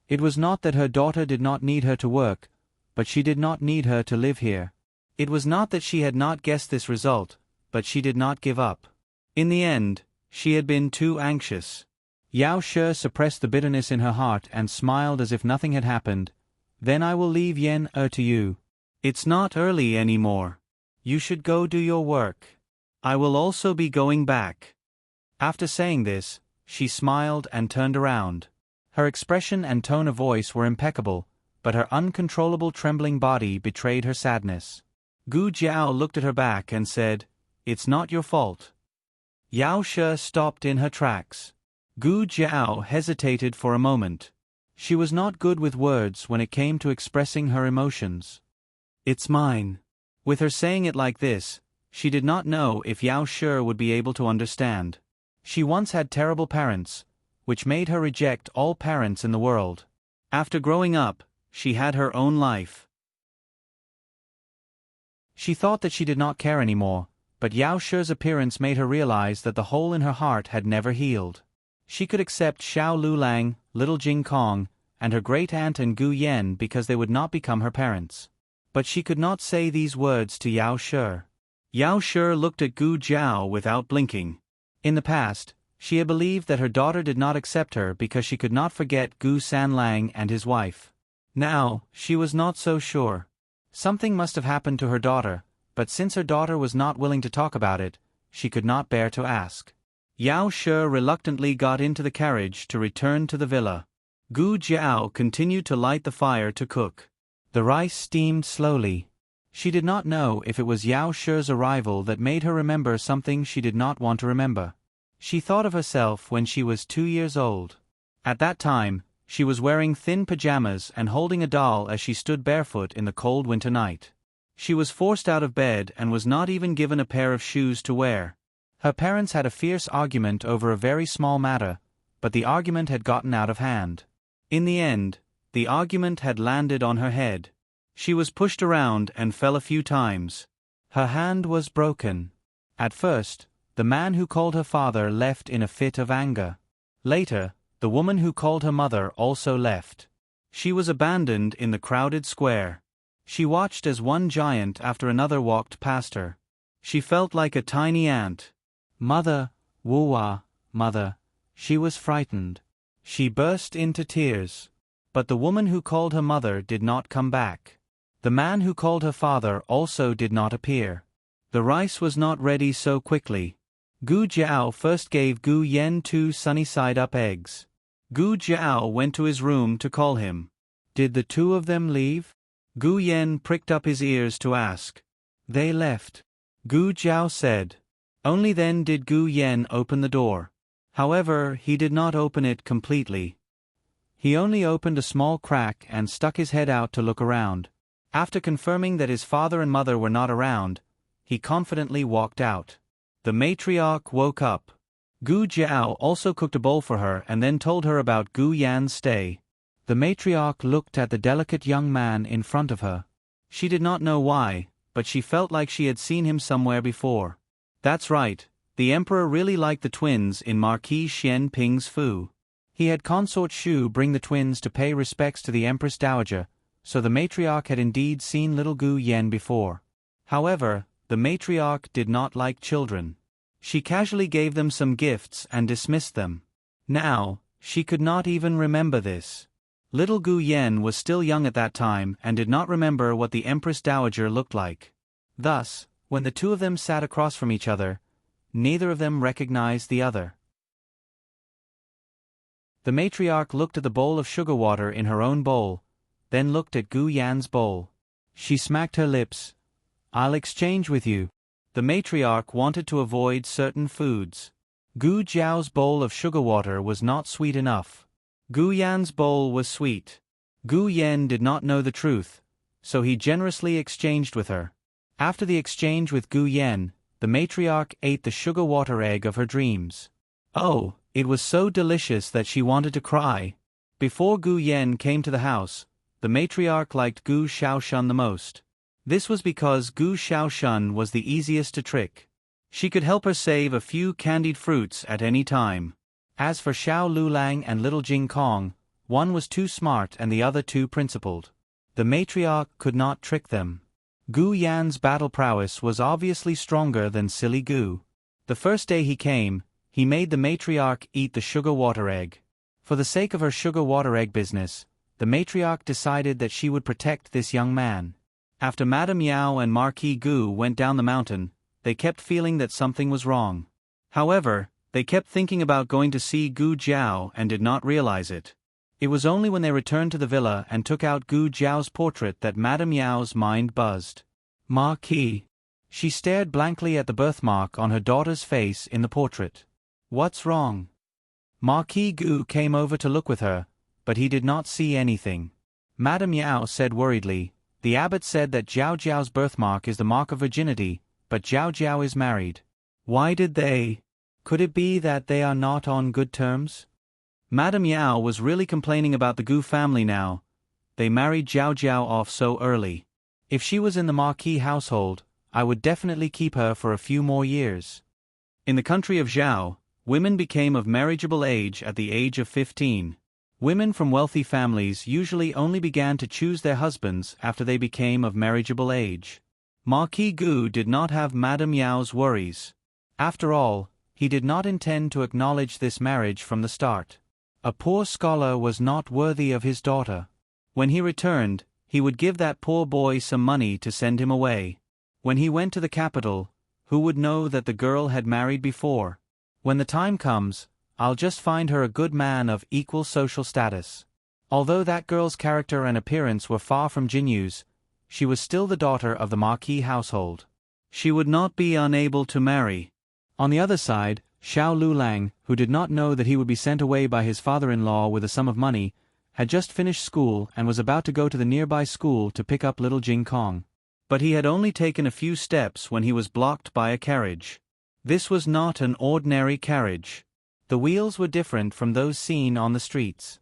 It was not that her daughter did not need her to work, but she did not need her to live here. It was not that she had not guessed this result, but she did not give up. In the end, she had been too anxious. Yao Shi suppressed the bitterness in her heart and smiled as if nothing had happened. "Then I will leave Yan to you. It's not early anymore. You should go do your work. I will also be going back." After saying this, she smiled and turned around. Her expression and tone of voice were impeccable, but her uncontrollable trembling body betrayed her sadness. Gu Jiao looked at her back and said, "It's not your fault." Yao Shi stopped in her tracks. Gu Jiao hesitated for a moment. She was not good with words when it came to expressing her emotions. "It's mine." With her saying it like this, she did not know if Yao Shi would be able to understand. She once had terrible parents, which made her reject all parents in the world. After growing up, she had her own life. She thought that she did not care anymore, but Yao Shi's appearance made her realize that the hole in her heart had never healed. She could accept Xiao Lulang, little Jing Kong, and her great-aunt and Gu Yen because they would not become her parents. But she could not say these words to Yao Shi. Yao Shi looked at Gu Jiao without blinking. In the past, she had believed that her daughter did not accept her because she could not forget Gu Sanlang and his wife. Now, she was not so sure. Something must have happened to her daughter, but since her daughter was not willing to talk about it, she could not bear to ask. Yao Shi reluctantly got into the carriage to return to the villa. Gu Jiao continued to light the fire to cook. The rice steamed slowly. She did not know if it was Yao Shi's arrival that made her remember something she did not want to remember. She thought of herself when she was 2 years old. At that time, she was wearing thin pajamas and holding a doll as she stood barefoot in the cold winter night. She was forced out of bed and was not even given a pair of shoes to wear. Her parents had a fierce argument over a very small matter, but the argument had gotten out of hand. In the end, the argument had landed on her head. She was pushed around and fell a few times. Her hand was broken. At first, the man who called her father left in a fit of anger. Later, the woman who called her mother also left. She was abandoned in the crowded square. She watched as one giant after another walked past her. She felt like a tiny ant. Mother, woo-wah, mother. She was frightened. She burst into tears. But the woman who called her mother did not come back. The man who called her father also did not appear. The rice was not ready so quickly. Gu Jiao first gave Gu Yen 2 sunny-side-up eggs. Gu Jiao went to his room to call him. Did the two of them leave? Gu Yen pricked up his ears to ask. They left. Gu Jiao said. Only then did Gu Yen open the door. However, he did not open it completely. He only opened a small crack and stuck his head out to look around. After confirming that his father and mother were not around, he confidently walked out. The matriarch woke up. Gu Jiao also cooked a bowl for her and then told her about Gu Yan's stay. The matriarch looked at the delicate young man in front of her. She did not know why, but she felt like she had seen him somewhere before. That's right, the emperor really liked the twins in Marquis Xian Ping's fu. He had consort Shu bring the twins to pay respects to the Empress Dowager, so the matriarch had indeed seen little Gu Yen before. However, the matriarch did not like children. She casually gave them some gifts and dismissed them. Now, she could not even remember this. Little Gu Yen was still young at that time and did not remember what the Empress Dowager looked like. Thus, when the two of them sat across from each other, neither of them recognized the other. The matriarch looked at the bowl of sugar water in her own bowl, then looked at Gu Yan's bowl. She smacked her lips. I'll exchange with you. The matriarch wanted to avoid certain foods. Gu Jiao's bowl of sugar water was not sweet enough. Gu Yan's bowl was sweet. Gu Yen did not know the truth, so he generously exchanged with her. After the exchange with Gu Yen, the matriarch ate the sugar water egg of her dreams. Oh, it was so delicious that she wanted to cry. Before Gu Yen came to the house, the matriarch liked Gu Xiaoshan the most. This was because Gu Xiaoshan was the easiest to trick. She could help her save a few candied fruits at any time. As for Xiao Lulang and little Jing Kong, one was too smart and the other too principled. The matriarch could not trick them. Gu Yan's battle prowess was obviously stronger than silly Gu. The first day he came, he made the matriarch eat the sugar water egg. For the sake of her sugar water egg business, the matriarch decided that she would protect this young man. After Madame Yao and Marquis Gu went down the mountain, they kept feeling that something was wrong. However, they kept thinking about going to see Gu Jiao and did not realize it. It was only when they returned to the villa and took out Gu Jiao's portrait that Madame Yao's mind buzzed. Marquis. She stared blankly at the birthmark on her daughter's face in the portrait. What's wrong? Marquis Gu came over to look with her, but he did not see anything. Madame Yao said worriedly, the abbot said that Jiao Jiao's birthmark is the mark of virginity, but Jiao Jiao is married. Why did they? Could it be that they are not on good terms? Madame Yao was really complaining about the Gu family now. They married Jiao Jiao off so early. If she was in the Marquis household, I would definitely keep her for a few more years. In the country of Zhao, women became of marriageable age at the age of 15. Women from wealthy families usually only began to choose their husbands after they became of marriageable age. Marquis Gu did not have Madame Yao's worries. After all, he did not intend to acknowledge this marriage from the start. A poor scholar was not worthy of his daughter. When he returned, he would give that poor boy some money to send him away. When he went to the capital, who would know that the girl had married before? When the time comes, I'll just find her a good man of equal social status. Although that girl's character and appearance were far from Jinyu's, she was still the daughter of the Marquis household. She would not be unable to marry. On the other side, Xiao Lulang, who did not know that he would be sent away by his father-in-law with a sum of money, had just finished school and was about to go to the nearby school to pick up little Jing Kong. But he had only taken a few steps when he was blocked by a carriage. This was not an ordinary carriage. The wheels were different from those seen on the streets.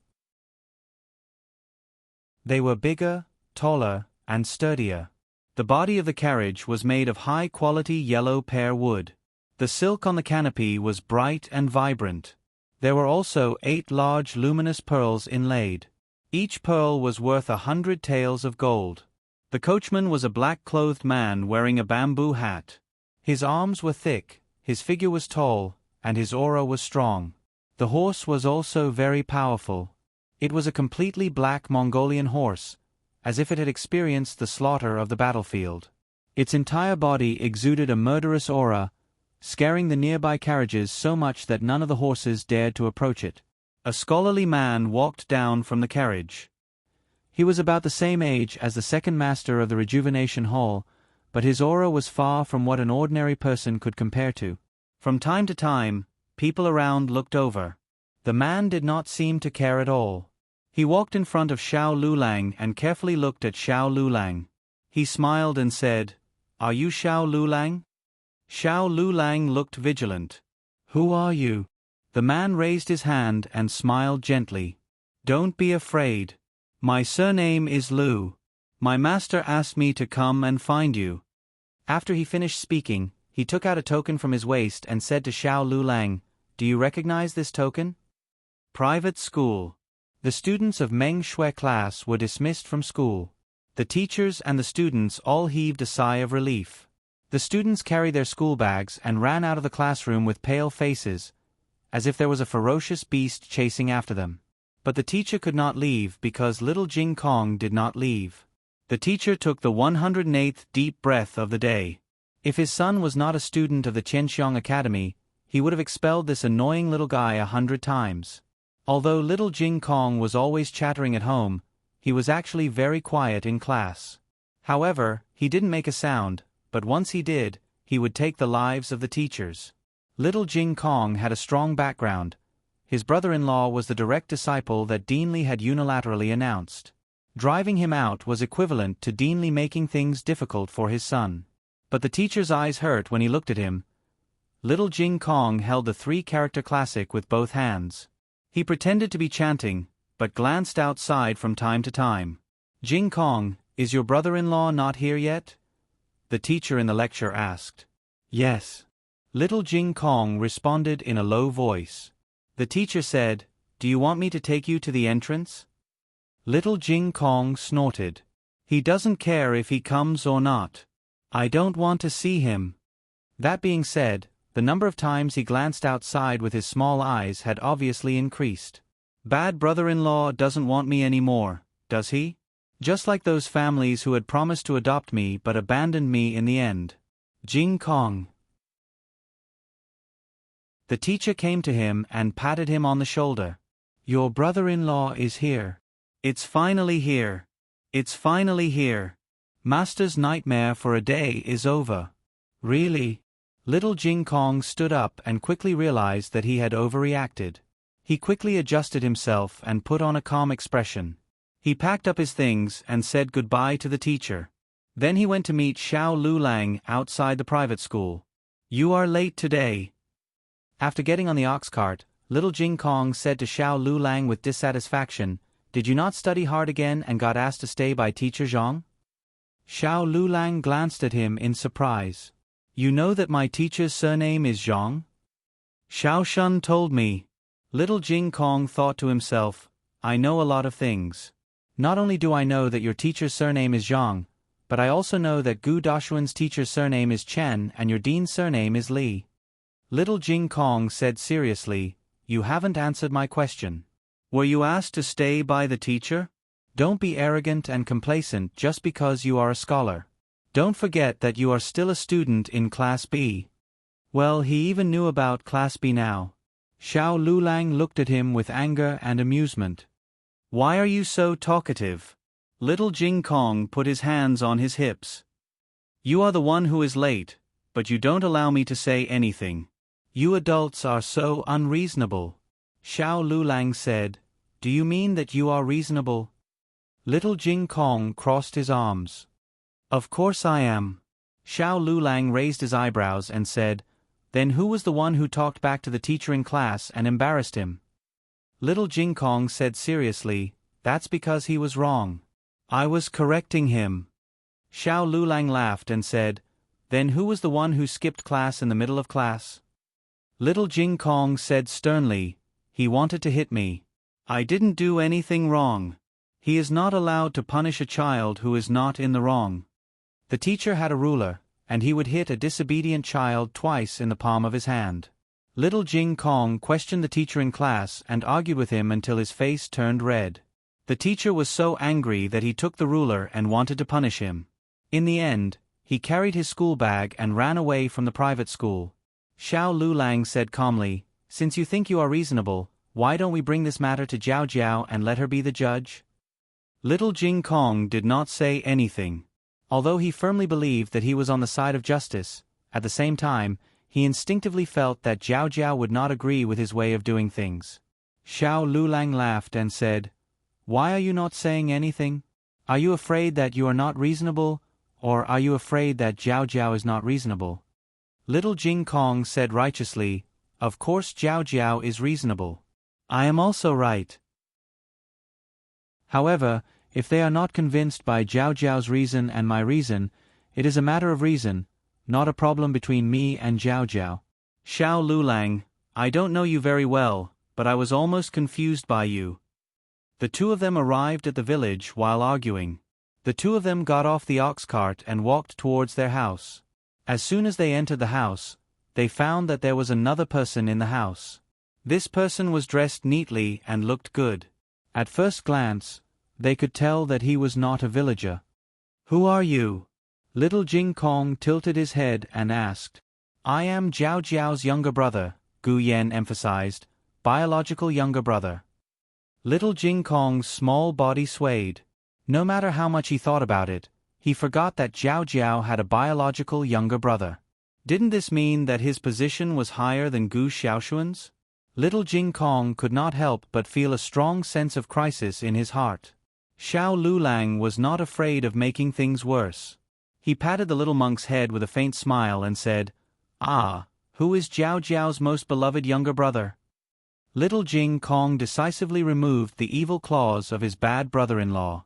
They were bigger, taller, and sturdier. The body of the carriage was made of high-quality yellow pear wood. The silk on the canopy was bright and vibrant. There were also 8 large luminous pearls inlaid. Each pearl was worth 100 taels of gold. The coachman was a black-clothed man wearing a bamboo hat. His arms were thick, his figure was tall, and his aura was strong. The horse was also very powerful. It was a completely black Mongolian horse, as if it had experienced the slaughter of the battlefield. Its entire body exuded a murderous aura, scaring the nearby carriages so much that none of the horses dared to approach it. A scholarly man walked down from the carriage. He was about the same age as the second master of the Rejuvenation Hall, but his aura was far from what an ordinary person could compare to. From time to time, people around looked over. The man did not seem to care at all. He walked in front of Xiao Lulang and carefully looked at Xiao Lulang. He smiled and said, "Are you Xiao Lulang?" Xiao Lulang looked vigilant. "Who are you?" The man raised his hand and smiled gently. "Don't be afraid. My surname is Lu. My master asked me to come and find you." After he finished speaking, he took out a token from his waist and said to Xiao Lulang, "Do you recognize this token?" Private school. The students of Meng Shui class were dismissed from school. The teachers and the students all heaved a sigh of relief. The students carried their school bags and ran out of the classroom with pale faces, as if there was a ferocious beast chasing after them. But the teacher could not leave because little Jing Kong did not leave. The teacher took the 108th deep breath of the day. If his son was not a student of the Qianxiang Academy, he would have expelled this annoying little guy 100 times. Although little Jing Kong was always chattering at home, he was actually very quiet in class. However, he didn't make a sound, but once he did, he would take the lives of the teachers. Little Jing Kong had a strong background. His brother-in-law was the direct disciple that Dean Li had unilaterally announced. Driving him out was equivalent to Dean Li making things difficult for his son. But the teacher's eyes hurt when he looked at him. Little Jing Kong held the 3-character classic with both hands. He pretended to be chanting, but glanced outside from time to time. "Jing Kong, is your brother-in-law not here yet?" the teacher in the lecture asked. "Yes." Little Jing Kong responded in a low voice. The teacher said, "Do you want me to take you to the entrance?" Little Jing Kong snorted. "He doesn't care if he comes or not. I don't want to see him." That being said, the number of times he glanced outside with his small eyes had obviously increased. "Bad brother-in-law doesn't want me anymore, does he? Just like those families who had promised to adopt me but abandoned me in the end. Jing Kong." The teacher came to him and patted him on the shoulder. "Your brother-in-law is here. It's finally here. It's finally here. Master's nightmare for a day is over." "Really?" Little Jing Kong stood up and quickly realized that he had overreacted. He quickly adjusted himself and put on a calm expression. He packed up his things and said goodbye to the teacher. Then he went to meet Xiao Lulang outside the private school. "You are late today." After getting on the ox cart, little Jing Kong said to Xiao Lulang with dissatisfaction, "Did you not study hard again and got asked to stay by Teacher Zhang?" Xiao Lulang glanced at him in surprise. "You know that my teacher's surname is Zhang?" "Xiao Shun told me." Little Jing Kong thought to himself, "I know a lot of things. Not only do I know that your teacher's surname is Zhang, but I also know that Gu Dashuan's teacher's surname is Chen and your dean's surname is Li." Little Jing Kong said seriously, "You haven't answered my question. Were you asked to stay by the teacher? Don't be arrogant and complacent just because you are a scholar. Don't forget that you are still a student in Class B." Well, he even knew about Class B now. Xiao Lulang looked at him with anger and amusement. "Why are you so talkative?" Little Jing Kong put his hands on his hips. "You are the one who is late, but you don't allow me to say anything. You adults are so unreasonable." Xiao Lulang said, "Do you mean that you are reasonable?" Little Jing Kong crossed his arms. "Of course I am." Xiao Lulang raised his eyebrows and said, "Then who was the one who talked back to the teacher in class and embarrassed him?" Little Jing Kong said seriously, "That's because he was wrong. I was correcting him." Xiao Lulang laughed and said, Then who was the one who skipped class in the middle of class? Little Jing Kong said sternly, he wanted to hit me. I didn't do anything wrong. He is not allowed to punish a child who is not in the wrong. The teacher had a ruler, and he would hit a disobedient child twice in the palm of his hand. Little Jing Kong questioned the teacher in class and argued with him until his face turned red. The teacher was so angry that he took the ruler and wanted to punish him. In the end, he carried his school bag and ran away from the private school. Xiao Lulang said calmly, "Since you think you are reasonable, why don't we bring this matter to Jiao Jiao and let her be the judge?" Little Jing Kong did not say anything. Although he firmly believed that he was on the side of justice, at the same time, he instinctively felt that Jiao Jiao would not agree with his way of doing things. Xiao Lulang laughed and said, "Why are you not saying anything? Are you afraid that you are not reasonable, or are you afraid that Jiao Jiao is not reasonable?" Little Jing Kong said righteously, "Of course Jiao Jiao is reasonable. I am also right. However, if they are not convinced by Jiao Jiao's reason and my reason, it is a matter of reason, not a problem between me and Jiao Jiao." Xiao Lulang, I don't know you very well, but I was almost confused by you. The two of them arrived at the village while arguing. The two of them got off the ox cart and walked towards their house. As soon as they entered the house, they found that there was another person in the house. This person was dressed neatly and looked good. At first glance, they could tell that he was not a villager. "Who are you?" Little Jing Kong tilted his head and asked. "I am Jiao Jiao's younger brother," Gu Yan emphasized, "biological younger brother." Little Jing Kong's small body swayed. No matter how much he thought about it, he forgot that Jiao Jiao had a biological younger brother. Didn't this mean that his position was higher than Gu Xiaoshuan's? Little Jing Kong could not help but feel a strong sense of crisis in his heart. Xiao Lulang was not afraid of making things worse. He patted the little monk's head with a faint smile and said, "Ah, who is Jiao Jiao's most beloved younger brother?" Little Jing Kong decisively removed the evil claws of his bad brother-in-law.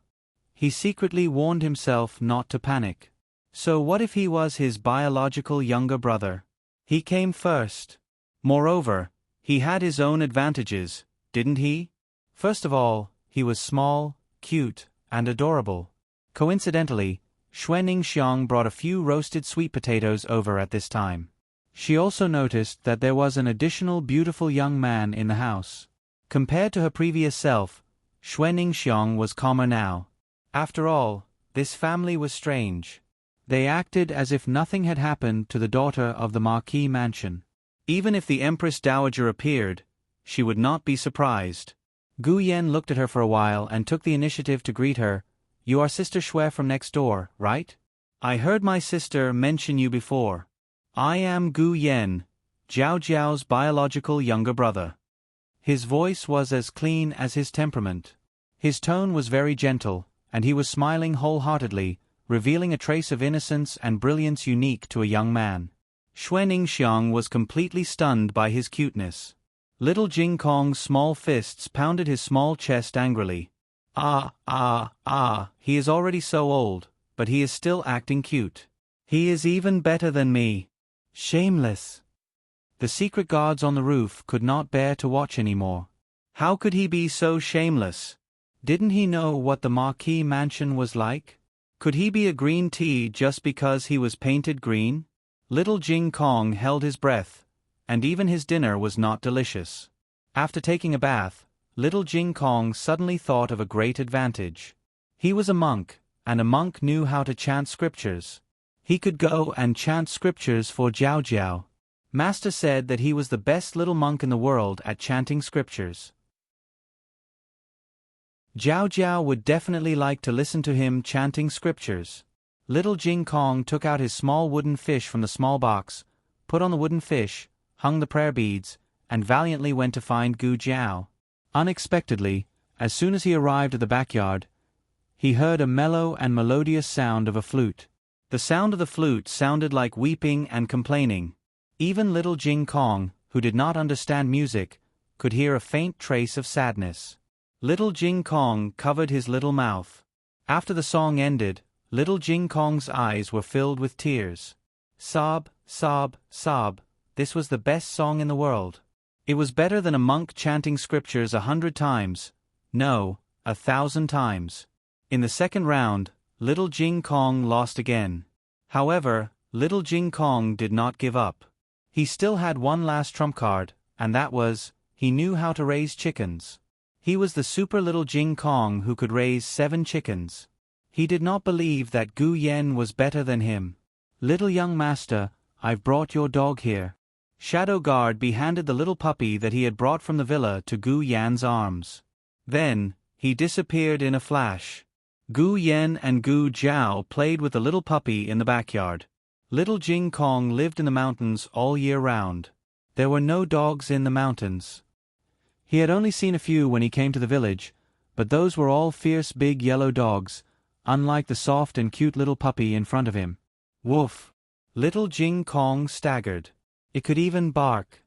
He secretly warned himself not to panic. So what if he was his biological younger brother? He came first. Moreover, he had his own advantages, didn't he? First of all, he was small, cute, and adorable. Coincidentally, Xuening Xiang brought a few roasted sweet potatoes over at this time. She also noticed that there was an additional beautiful young man in the house. Compared to her previous self, Xuening Xiang was calmer now. After all, this family was strange. They acted as if nothing had happened to the daughter of the Marquis mansion. Even if the Empress Dowager appeared, she would not be surprised. Gu Yan looked at her for a while and took the initiative to greet her. "You are Sister Xue from next door, right? I heard my sister mention you before. I am Gu Yan, Jiao Jiao's biological younger brother." His voice was as clean as his temperament. His tone was very gentle, and he was smiling wholeheartedly, revealing a trace of innocence and brilliance unique to a young man. Xuening Xiang was completely stunned by his cuteness. Little Jing Kong's small fists pounded his small chest angrily. He is already so old, but he is still acting cute. He is even better than me. Shameless. The secret guards on the roof could not bear to watch anymore. How could he be so shameless? Didn't he know what the Marquis mansion was like? Could he be a green tea just because he was painted green? Little Jing Kong held his breath, and even his dinner was not delicious. After taking a bath, Little Jing Kong suddenly thought of a great advantage. He was a monk, and a monk knew how to chant scriptures. He could go and chant scriptures for Jiao Jiao. Master said that he was the best little monk in the world at chanting scriptures. Jiao Jiao would definitely like to listen to him chanting scriptures. Little Jing Kong took out his small wooden fish from the small box, put on the wooden fish, hung the prayer beads, and valiantly went to find Gu Jiao. Unexpectedly, as soon as he arrived at the backyard, he heard a mellow and melodious sound of a flute. The sound of the flute sounded like weeping and complaining. Even little Jing Kong, who did not understand music, could hear a faint trace of sadness. Little Jing Kong covered his little mouth. After the song ended, little Jing Kong's eyes were filled with tears. Sob, sob, sob, this was the best song in the world. It was better than a monk chanting scriptures 100 times. No, 1,000 times. In the second round, little Jing Kong lost again. However, little Jing Kong did not give up. He still had one last trump card, and that was, he knew how to raise chickens. He was the super little Jing Kong who could raise 7 chickens. He did not believe that Gu Yen was better than him. Little young master, I've brought your dog here. Shadow Guard handed the little puppy that he had brought from the villa to Gu Yan's arms. Then, he disappeared in a flash. Gu Yan and Gu Jiao played with the little puppy in the backyard. Little Jing Kong lived in the mountains all year round. There were no dogs in the mountains. He had only seen a few when he came to the village, but those were all fierce big yellow dogs, unlike the soft and cute little puppy in front of him. Woof! Little Jing Kong staggered. It could even bark.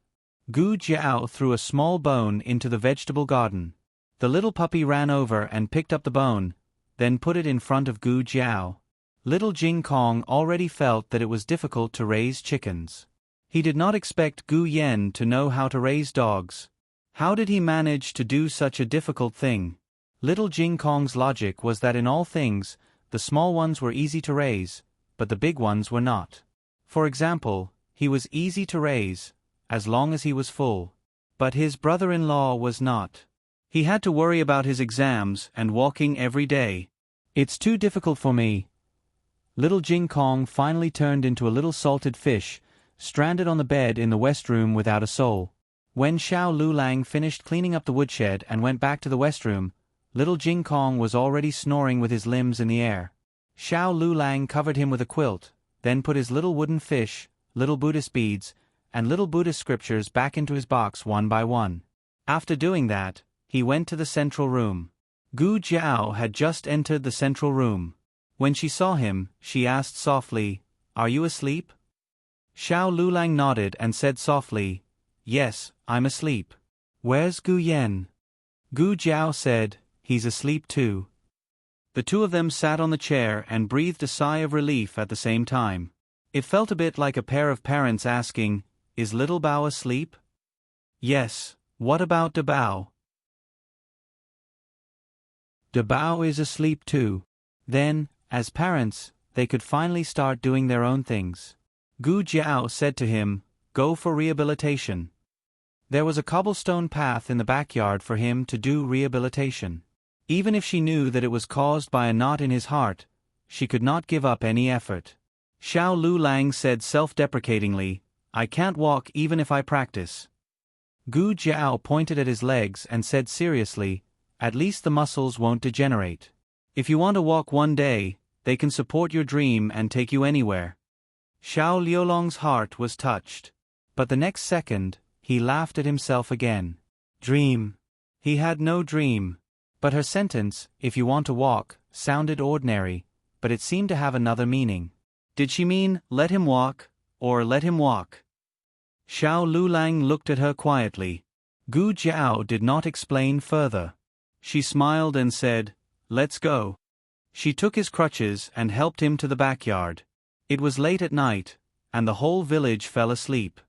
Gu Jiao threw a small bone into the vegetable garden. The little puppy ran over and picked up the bone, then put it in front of Gu Jiao. Little Jing Kong already felt that it was difficult to raise chickens. He did not expect Gu Yen to know how to raise dogs. How did he manage to do such a difficult thing? Little Jing Kong's logic was that in all things, the small ones were easy to raise, but the big ones were not. For example, he was easy to raise, as long as he was full. But his brother-in-law was not. He had to worry about his exams and walking every day. It's too difficult for me. Little Jing Kong finally turned into a little salted fish, stranded on the bed in the west room without a soul. When Xiao Lulang finished cleaning up the woodshed and went back to the west room, little Jing Kong was already snoring with his limbs in the air. Xiao Lulang covered him with a quilt, then put his little wooden fish, little Buddhist beads, and little Buddhist scriptures back into his box one by one. After doing that, he went to the central room. Gu Jiao had just entered the central room. When she saw him, she asked softly, "Are you asleep?" Xiao Lulang nodded and said softly, "Yes, I'm asleep." "Where's Gu Yen?" Gu Jiao said, "He's asleep too." The two of them sat on the chair and breathed a sigh of relief at the same time. It felt a bit like a pair of parents asking, "Is little Bao asleep?" "Yes, what about De Bao?" "De Bao is asleep too." Then, as parents, they could finally start doing their own things. Gu Jiao said to him, "Go for rehabilitation." There was a cobblestone path in the backyard for him to do rehabilitation. Even if she knew that it was caused by a knot in his heart, she could not give up any effort. Xiao Lulang said self-deprecatingly, "I can't walk even if I practice." Gu Jiao pointed at his legs and said seriously, "At least the muscles won't degenerate. If you want to walk one day, they can support your dream and take you anywhere." Xiao Liulong's heart was touched. But the next second, he laughed at himself again. Dream. He had no dream. But her sentence, "if you want to walk," sounded ordinary, but it seemed to have another meaning. Did she mean, "let him walk," or "let him walk"? Xiao Lulang looked at her quietly. Gu Jiao did not explain further. She smiled and said, "Let's go." She took his crutches and helped him to the backyard. It was late at night, and the whole village fell asleep.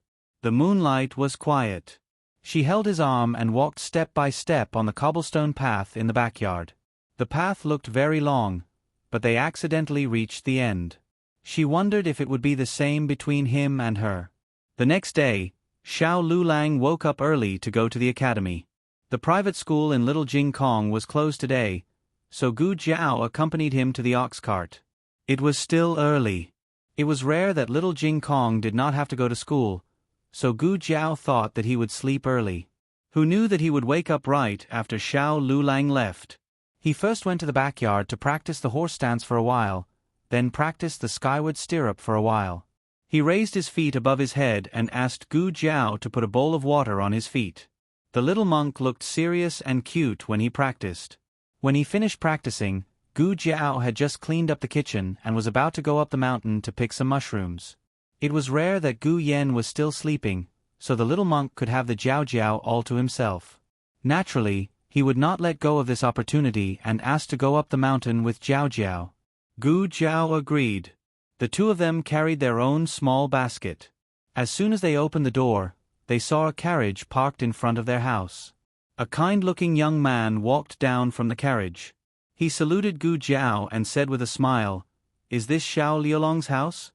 The moonlight was quiet. She held his arm and walked step by step on the cobblestone path in the backyard. The path looked very long, but they accidentally reached the end. She wondered if it would be the same between him and her. The next day, Xiao Lulang woke up early to go to the academy. The private school in Little Jing Kong was closed today, so Gu Jiao accompanied him to the ox cart. It was still early. It was rare that Little Jing Kong did not have to go to school, so Gu Jiao thought that he would sleep early. Who knew that he would wake up right after Xiao Lulang left? He first went to the backyard to practice the horse stance for a while, then practiced the skyward stirrup for a while. He raised his feet above his head and asked Gu Jiao to put a bowl of water on his feet. The little monk looked serious and cute when he practiced. When he finished practicing, Gu Jiao had just cleaned up the kitchen and was about to go up the mountain to pick some mushrooms. It was rare that Gu Yen was still sleeping, so the little monk could have the Jiao Jiao all to himself. Naturally, he would not let go of this opportunity and asked to go up the mountain with Jiao Jiao. Gu Jiao agreed. The two of them carried their own small basket. As soon as they opened the door, they saw a carriage parked in front of their house. A kind-looking young man walked down from the carriage. He saluted Gu Jiao and said with a smile, "Is this Xiao Liulong's house?"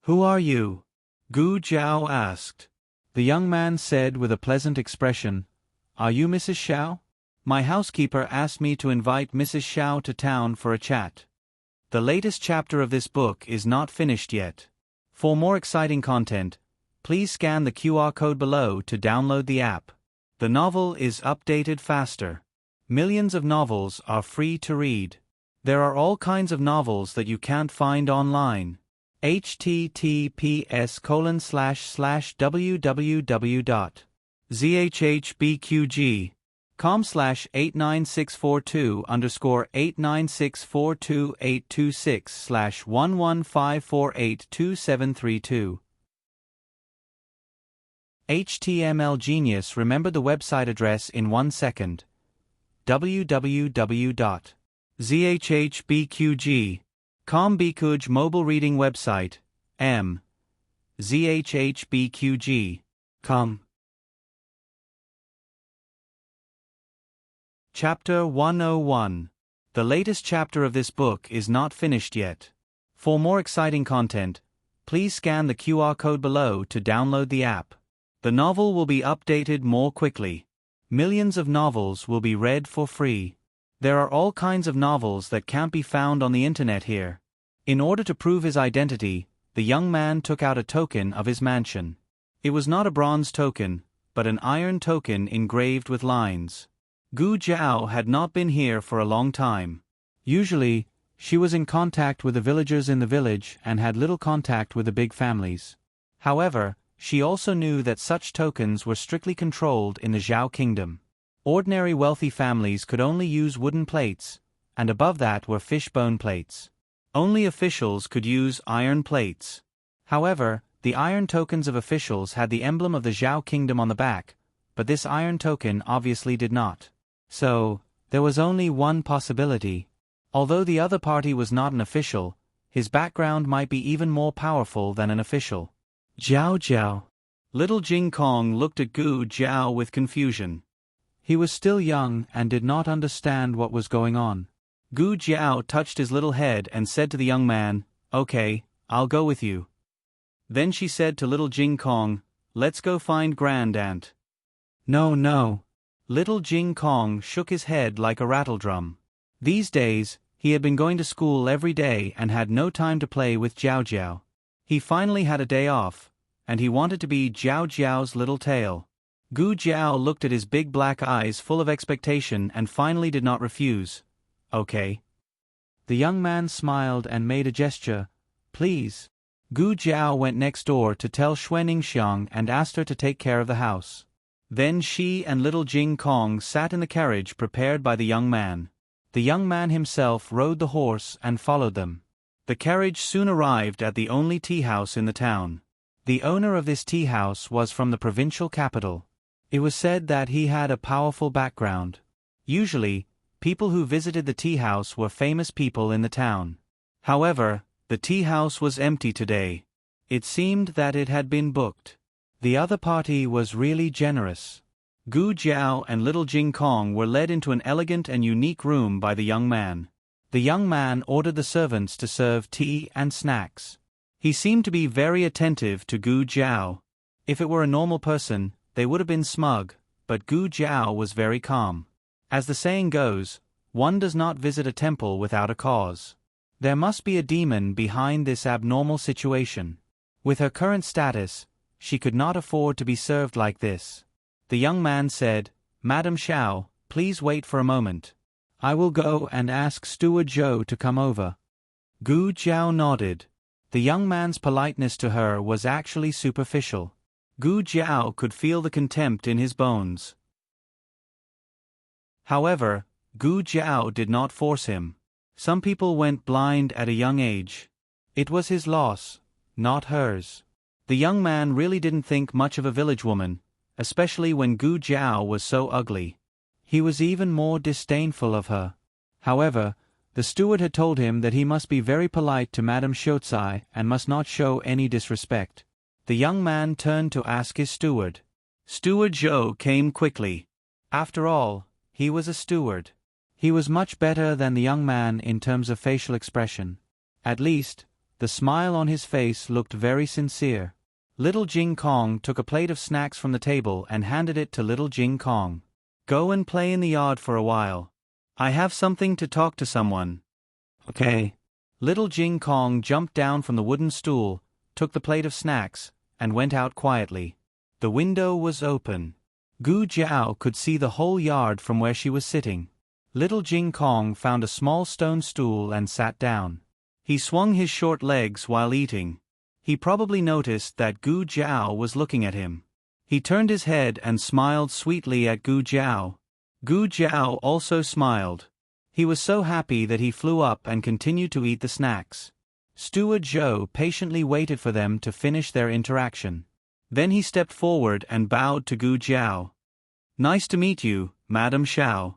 "Who are you?" Gu Jiao asked. The young man said with a pleasant expression, "Are you Mrs. Xiao? My housekeeper asked me to invite Mrs. Xiao to town for a chat." The latest chapter of this book is not finished yet. For more exciting content, please scan the QR code below to download the app. The novel is updated faster. Millions of novels are free to read. There are all kinds of novels that you can't find online. https://www.zhbqg.com/89642_826/115482732. HTML Genius remembered the website address in 1 second. www.zhbqg.com Bikuj mobile reading website. zhbqg.com. Chapter 101. The latest chapter of this book is not finished yet. For more exciting content, please scan the QR code below to download the app. The novel will be updated more quickly. Millions of novels will be read for free. There are all kinds of novels that can't be found on the internet here. In order to prove his identity, the young man took out a token of his mansion. It was not a bronze token, but an iron token engraved with lines. Gu Jiao had not been here for a long time. Usually, she was in contact with the villagers in the village and had little contact with the big families. However, she also knew that such tokens were strictly controlled in the Zhao kingdom. Ordinary wealthy families could only use wooden plates, and above that were fishbone plates. Only officials could use iron plates. However, the iron tokens of officials had the emblem of the Zhao kingdom on the back, but this iron token obviously did not. So, there was only one possibility. Although the other party was not an official, his background might be even more powerful than an official. Jiao Jiao. Little Jing Kong looked at Gu Jiao with confusion. He was still young and did not understand what was going on. Gu Jiao touched his little head and said to the young man, "Okay, I'll go with you." Then she said to little Jing Kong, "Let's go find Grand Aunt." "No, no." Little Jing Kong shook his head like a rattledrum. These days, he had been going to school every day and had no time to play with Jiao Jiao. He finally had a day off, and he wanted to be Jiao Jiao's little tail. Gu Jiao looked at his big black eyes full of expectation and finally did not refuse. "Okay." The young man smiled and made a gesture. "Please." Gu Jiao went next door to tell Xuening Xiang and asked her to take care of the house. Then she and little Jing Kong sat in the carriage prepared by the young man. The young man himself rode the horse and followed them. The carriage soon arrived at the only tea house in the town. The owner of this tea house was from the provincial capital. It was said that he had a powerful background. Usually, people who visited the tea house were famous people in the town. However, the tea house was empty today. It seemed that it had been booked. The other party was really generous. Gu Jiao and little Jing Kong were led into an elegant and unique room by the young man. The young man ordered the servants to serve tea and snacks. He seemed to be very attentive to Gu Jiao. If it were a normal person, they would have been smug, but Gu Jiao was very calm. As the saying goes, one does not visit a temple without a cause. There must be a demon behind this abnormal situation. With her current status, she could not afford to be served like this. The young man said, "Madam Xiao, please wait for a moment. I will go and ask Steward Zhou to come over." Gu Jiao nodded. The young man's politeness to her was actually superficial. Gu Jiao could feel the contempt in his bones. However, Gu Jiao did not force him. Some people went blind at a young age. It was his loss, not hers. The young man really didn't think much of a village woman, especially when Gu Jiao was so ugly. He was even more disdainful of her. However, The steward had told him that he must be very polite to Madame Shotsai and must not show any disrespect. The young man turned to ask his steward. Steward Zhou came quickly. After all, he was a steward. He was much better than the young man in terms of facial expression. At least, the smile on his face looked very sincere. Little Jing Kong took a plate of snacks from the table and handed it to little Jing Kong. Go and play in the yard for a while. I have something to talk to someone. Okay. Little Jing Kong jumped down from the wooden stool, took the plate of snacks, and went out quietly. The window was open. Gu Jiao could see the whole yard from where she was sitting. Little Jing Kong found a small stone stool and sat down. He swung his short legs while eating. He probably noticed that Gu Jiao was looking at him. He turned his head and smiled sweetly at Gu Jiao. Gu Jiao also smiled. He was so happy that he flew up and continued to eat the snacks. Steward Zhou patiently waited for them to finish their interaction. Then he stepped forward and bowed to Gu Jiao. Nice to meet you, Madame Xiao.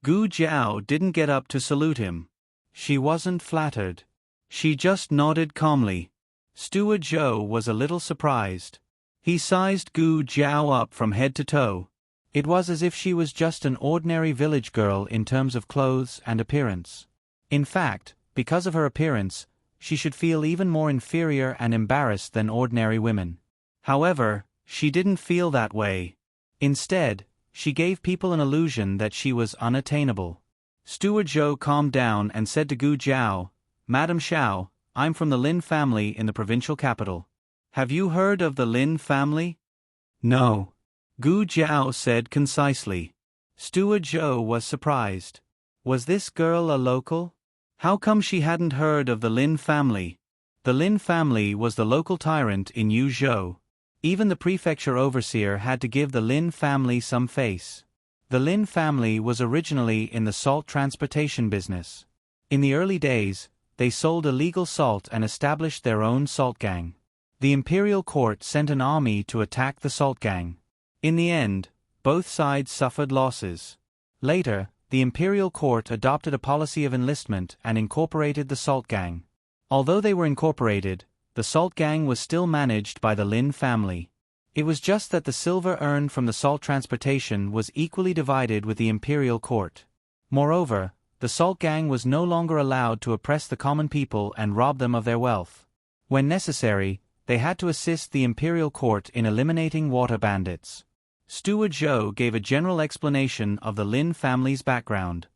Gu Jiao didn't get up to salute him. She wasn't flattered. She just nodded calmly. Steward Zhou was a little surprised. He sized Gu Jiao up from head to toe. It was as if she was just an ordinary village girl in terms of clothes and appearance. In fact, because of her appearance, she should feel even more inferior and embarrassed than ordinary women. However, she didn't feel that way. Instead, she gave people an illusion that she was unattainable. Steward Zhou calmed down and said to Gu Jiao, Madame Xiao, I'm from the Lin family in the provincial capital. Have you heard of the Lin family? No. Gu Jiao said concisely. Steward Zhou was surprised. Was this girl a local? How come she hadn't heard of the Lin family? The Lin family was the local tyrant in Yuzhou. Even the prefecture overseer had to give the Lin family some face. The Lin family was originally in the salt transportation business. In the early days, they sold illegal salt and established their own salt gang. The imperial court sent an army to attack the salt gang. In the end, both sides suffered losses. Later, the imperial court adopted a policy of enlistment and incorporated the salt gang. Although they were incorporated, the salt gang was still managed by the Lin family. It was just that the silver earned from the salt transportation was equally divided with the imperial court. Moreover, the salt gang was no longer allowed to oppress the common people and rob them of their wealth. When necessary, they had to assist the imperial court in eliminating water bandits. Steward Zhou gave a general explanation of the Lin family's background.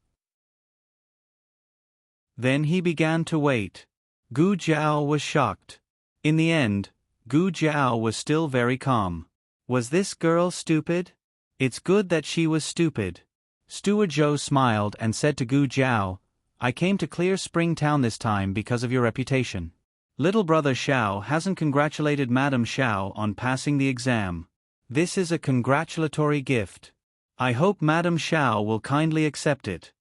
Then he began to wait. Gu Jiao was shocked. In the end, Gu Jiao was still very calm. Was this girl stupid? It's good that she was stupid. Steward Zhou smiled and said to Gu Jiao, I came to Clear Spring Town this time because of your reputation. Little brother Xiao hasn't congratulated Madame Xiao on passing the exam. This is a congratulatory gift. I hope Madame Xiao will kindly accept it.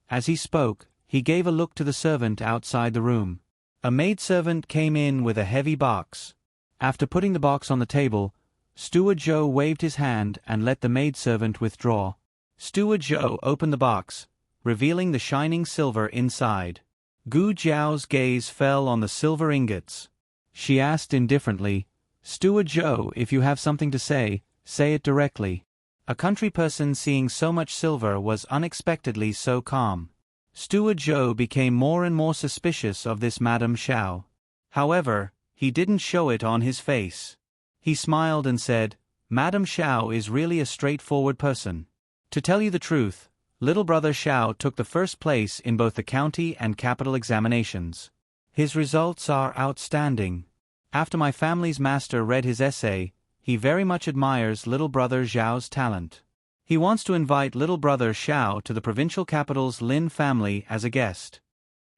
As he spoke, he gave a look to the servant outside the room. A maidservant came in with a heavy box. After putting the box on the table, Steward Zhou waved his hand and let the maidservant withdraw. Steward Zhou opened the box, revealing the shining silver inside. Gu Jiao's gaze fell on the silver ingots. She asked indifferently, Steward Zhou, if you have something to say it directly. A country person seeing so much silver was unexpectedly so calm. Steward Zhou became more and more suspicious of this Madame Xiao. However, he didn't show it on his face. He smiled and said, Madame Xiao is really a straightforward person. To tell you the truth, little brother Xiao took the first place in both the county and capital examinations. His results are outstanding. After my family's master read his essay, he very much admires little brother Zhao's talent. He wants to invite little brother Xiao to the provincial capital's Lin family as a guest.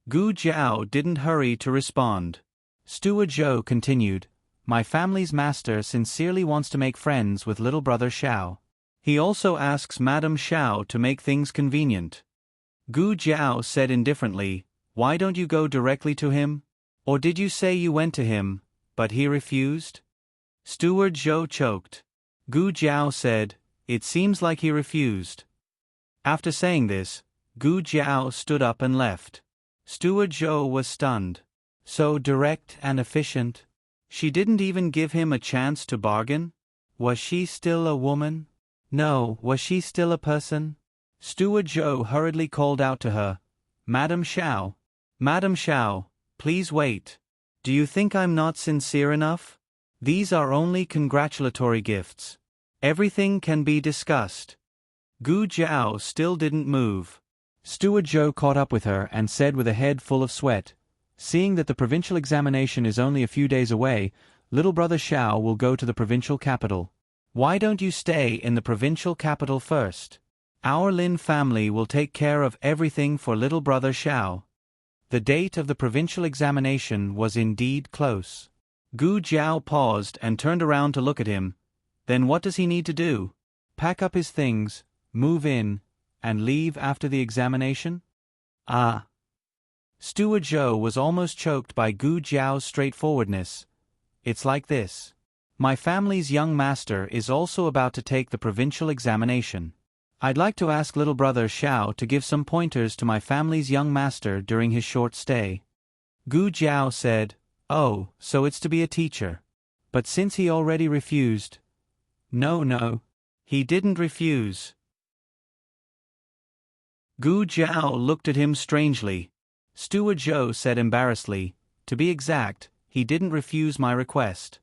Gu Jiao didn't hurry to respond. Steward Zhou continued, My family's master sincerely wants to make friends with little brother Xiao. He also asks Madame Xiao to make things convenient. Gu Jiao said indifferently, Why don't you go directly to him? Or did you say you went to him, but he refused? Steward Zhou choked. Gu Jiao said, It seems like he refused. After saying this, Gu Jiao stood up and left. Steward Zhou was stunned. So direct and efficient. She didn't even give him a chance to bargain? Was she still a woman? No, was she still a person? Steward Zhou hurriedly called out to her, Madam Xiao. Madam Xiao, please wait. Do you think I'm not sincere enough? These are only congratulatory gifts. Everything can be discussed. Gu Jiao still didn't move. Steward Zhou caught up with her and said with a head full of sweat, seeing that the provincial examination is only a few days away, little brother Xiao will go to the provincial capital. Why don't you stay in the provincial capital first? Our Lin family will take care of everything for little brother Xiao. The date of the provincial examination was indeed close. Gu Jiao paused and turned around to look at him. Then what does he need to do? Pack up his things, move in, and leave after the examination? Ah. Steward Zhou was almost choked by Gu Jiao's straightforwardness. It's like this. My family's young master is also about to take the provincial examination. I'd like to ask little brother Xiao to give some pointers to my family's young master during his short stay. Gu Jiao said, Oh, so it's to be a teacher. But since he already refused... No, he didn't refuse. Gu Jiao looked at him strangely. Steward Zhou said embarrassedly, To be exact, he didn't refuse my request.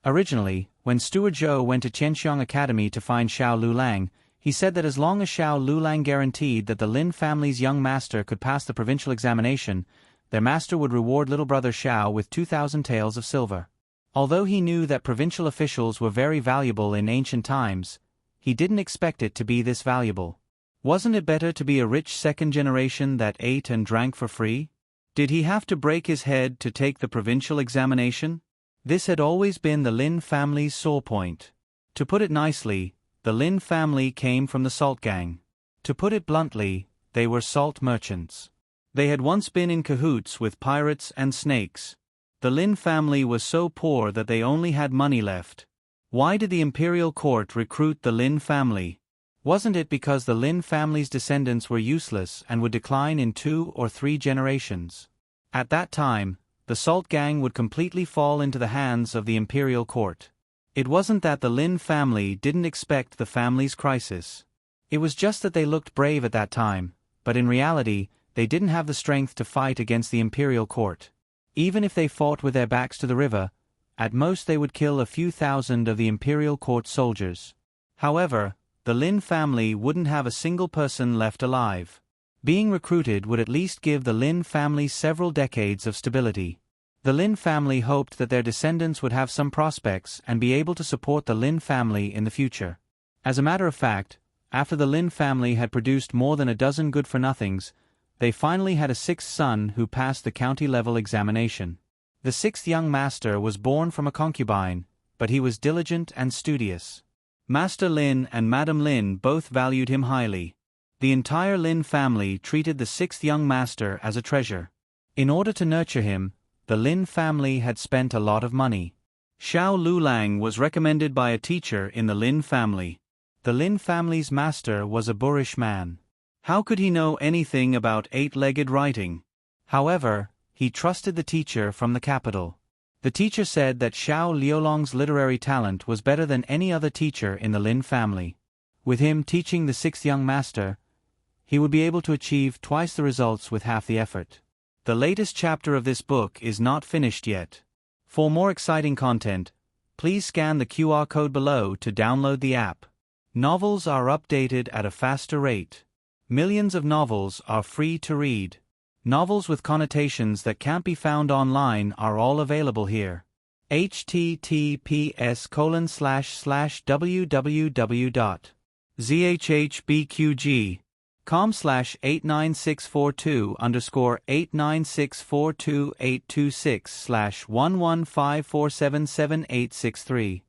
Originally, when Steward Zhou went to Qianxiang Academy to find Xiao Lulang, he said that as long as Xiao Lulang guaranteed that the Lin family's young master could pass the provincial examination, their master would reward little brother Xiao with 2,000 taels of silver. Although he knew that provincial officials were very valuable in ancient times, he didn't expect it to be this valuable. Wasn't it better to be a rich second generation that ate and drank for free? Did he have to break his head to take the provincial examination? This had always been the Lin family's sore point. To put it nicely, the Lin family came from the salt gang. To put it bluntly, they were salt merchants. They had once been in cahoots with pirates and snakes. The Lin family was so poor that they only had money left. Why did the imperial court recruit the Lin family? Wasn't it because the Lin family's descendants were useless and would decline in 2 or 3 generations? At that time, the Salt Gang would completely fall into the hands of the imperial court. It wasn't that the Lin family didn't expect the family's crisis. It was just that they looked brave at that time, but in reality, they didn't have the strength to fight against the imperial court. Even if they fought with their backs to the river, at most they would kill a few thousand of the imperial court soldiers. However, the Lin family wouldn't have a single person left alive. Being recruited would at least give the Lin family several decades of stability. The Lin family hoped that their descendants would have some prospects and be able to support the Lin family in the future. As a matter of fact, after the Lin family had produced more than a dozen good-for-nothings, they finally had a 6th son who passed the county-level examination. The 6th young master was born from a concubine, but he was diligent and studious. Master Lin and Madam Lin both valued him highly. The entire Lin family treated the 6th young master as a treasure. In order to nurture him, the Lin family had spent a lot of money. Xiao Lulang was recommended by a teacher in the Lin family. The Lin family's master was a boorish man. How could he know anything about 8-legged writing? However, he trusted the teacher from the capital. The teacher said that Xiao Liulong's literary talent was better than any other teacher in the Lin family. With him teaching the 6th young master, he would be able to achieve twice the results with half the effort. The latest chapter of this book is not finished yet. For more exciting content, please scan the QR code below to download the app. Novels are updated at a faster rate. Millions of novels are free to read. Novels with connotations that can't be found online are all available here. https://www.zhbqg.com/89642-826/115477863.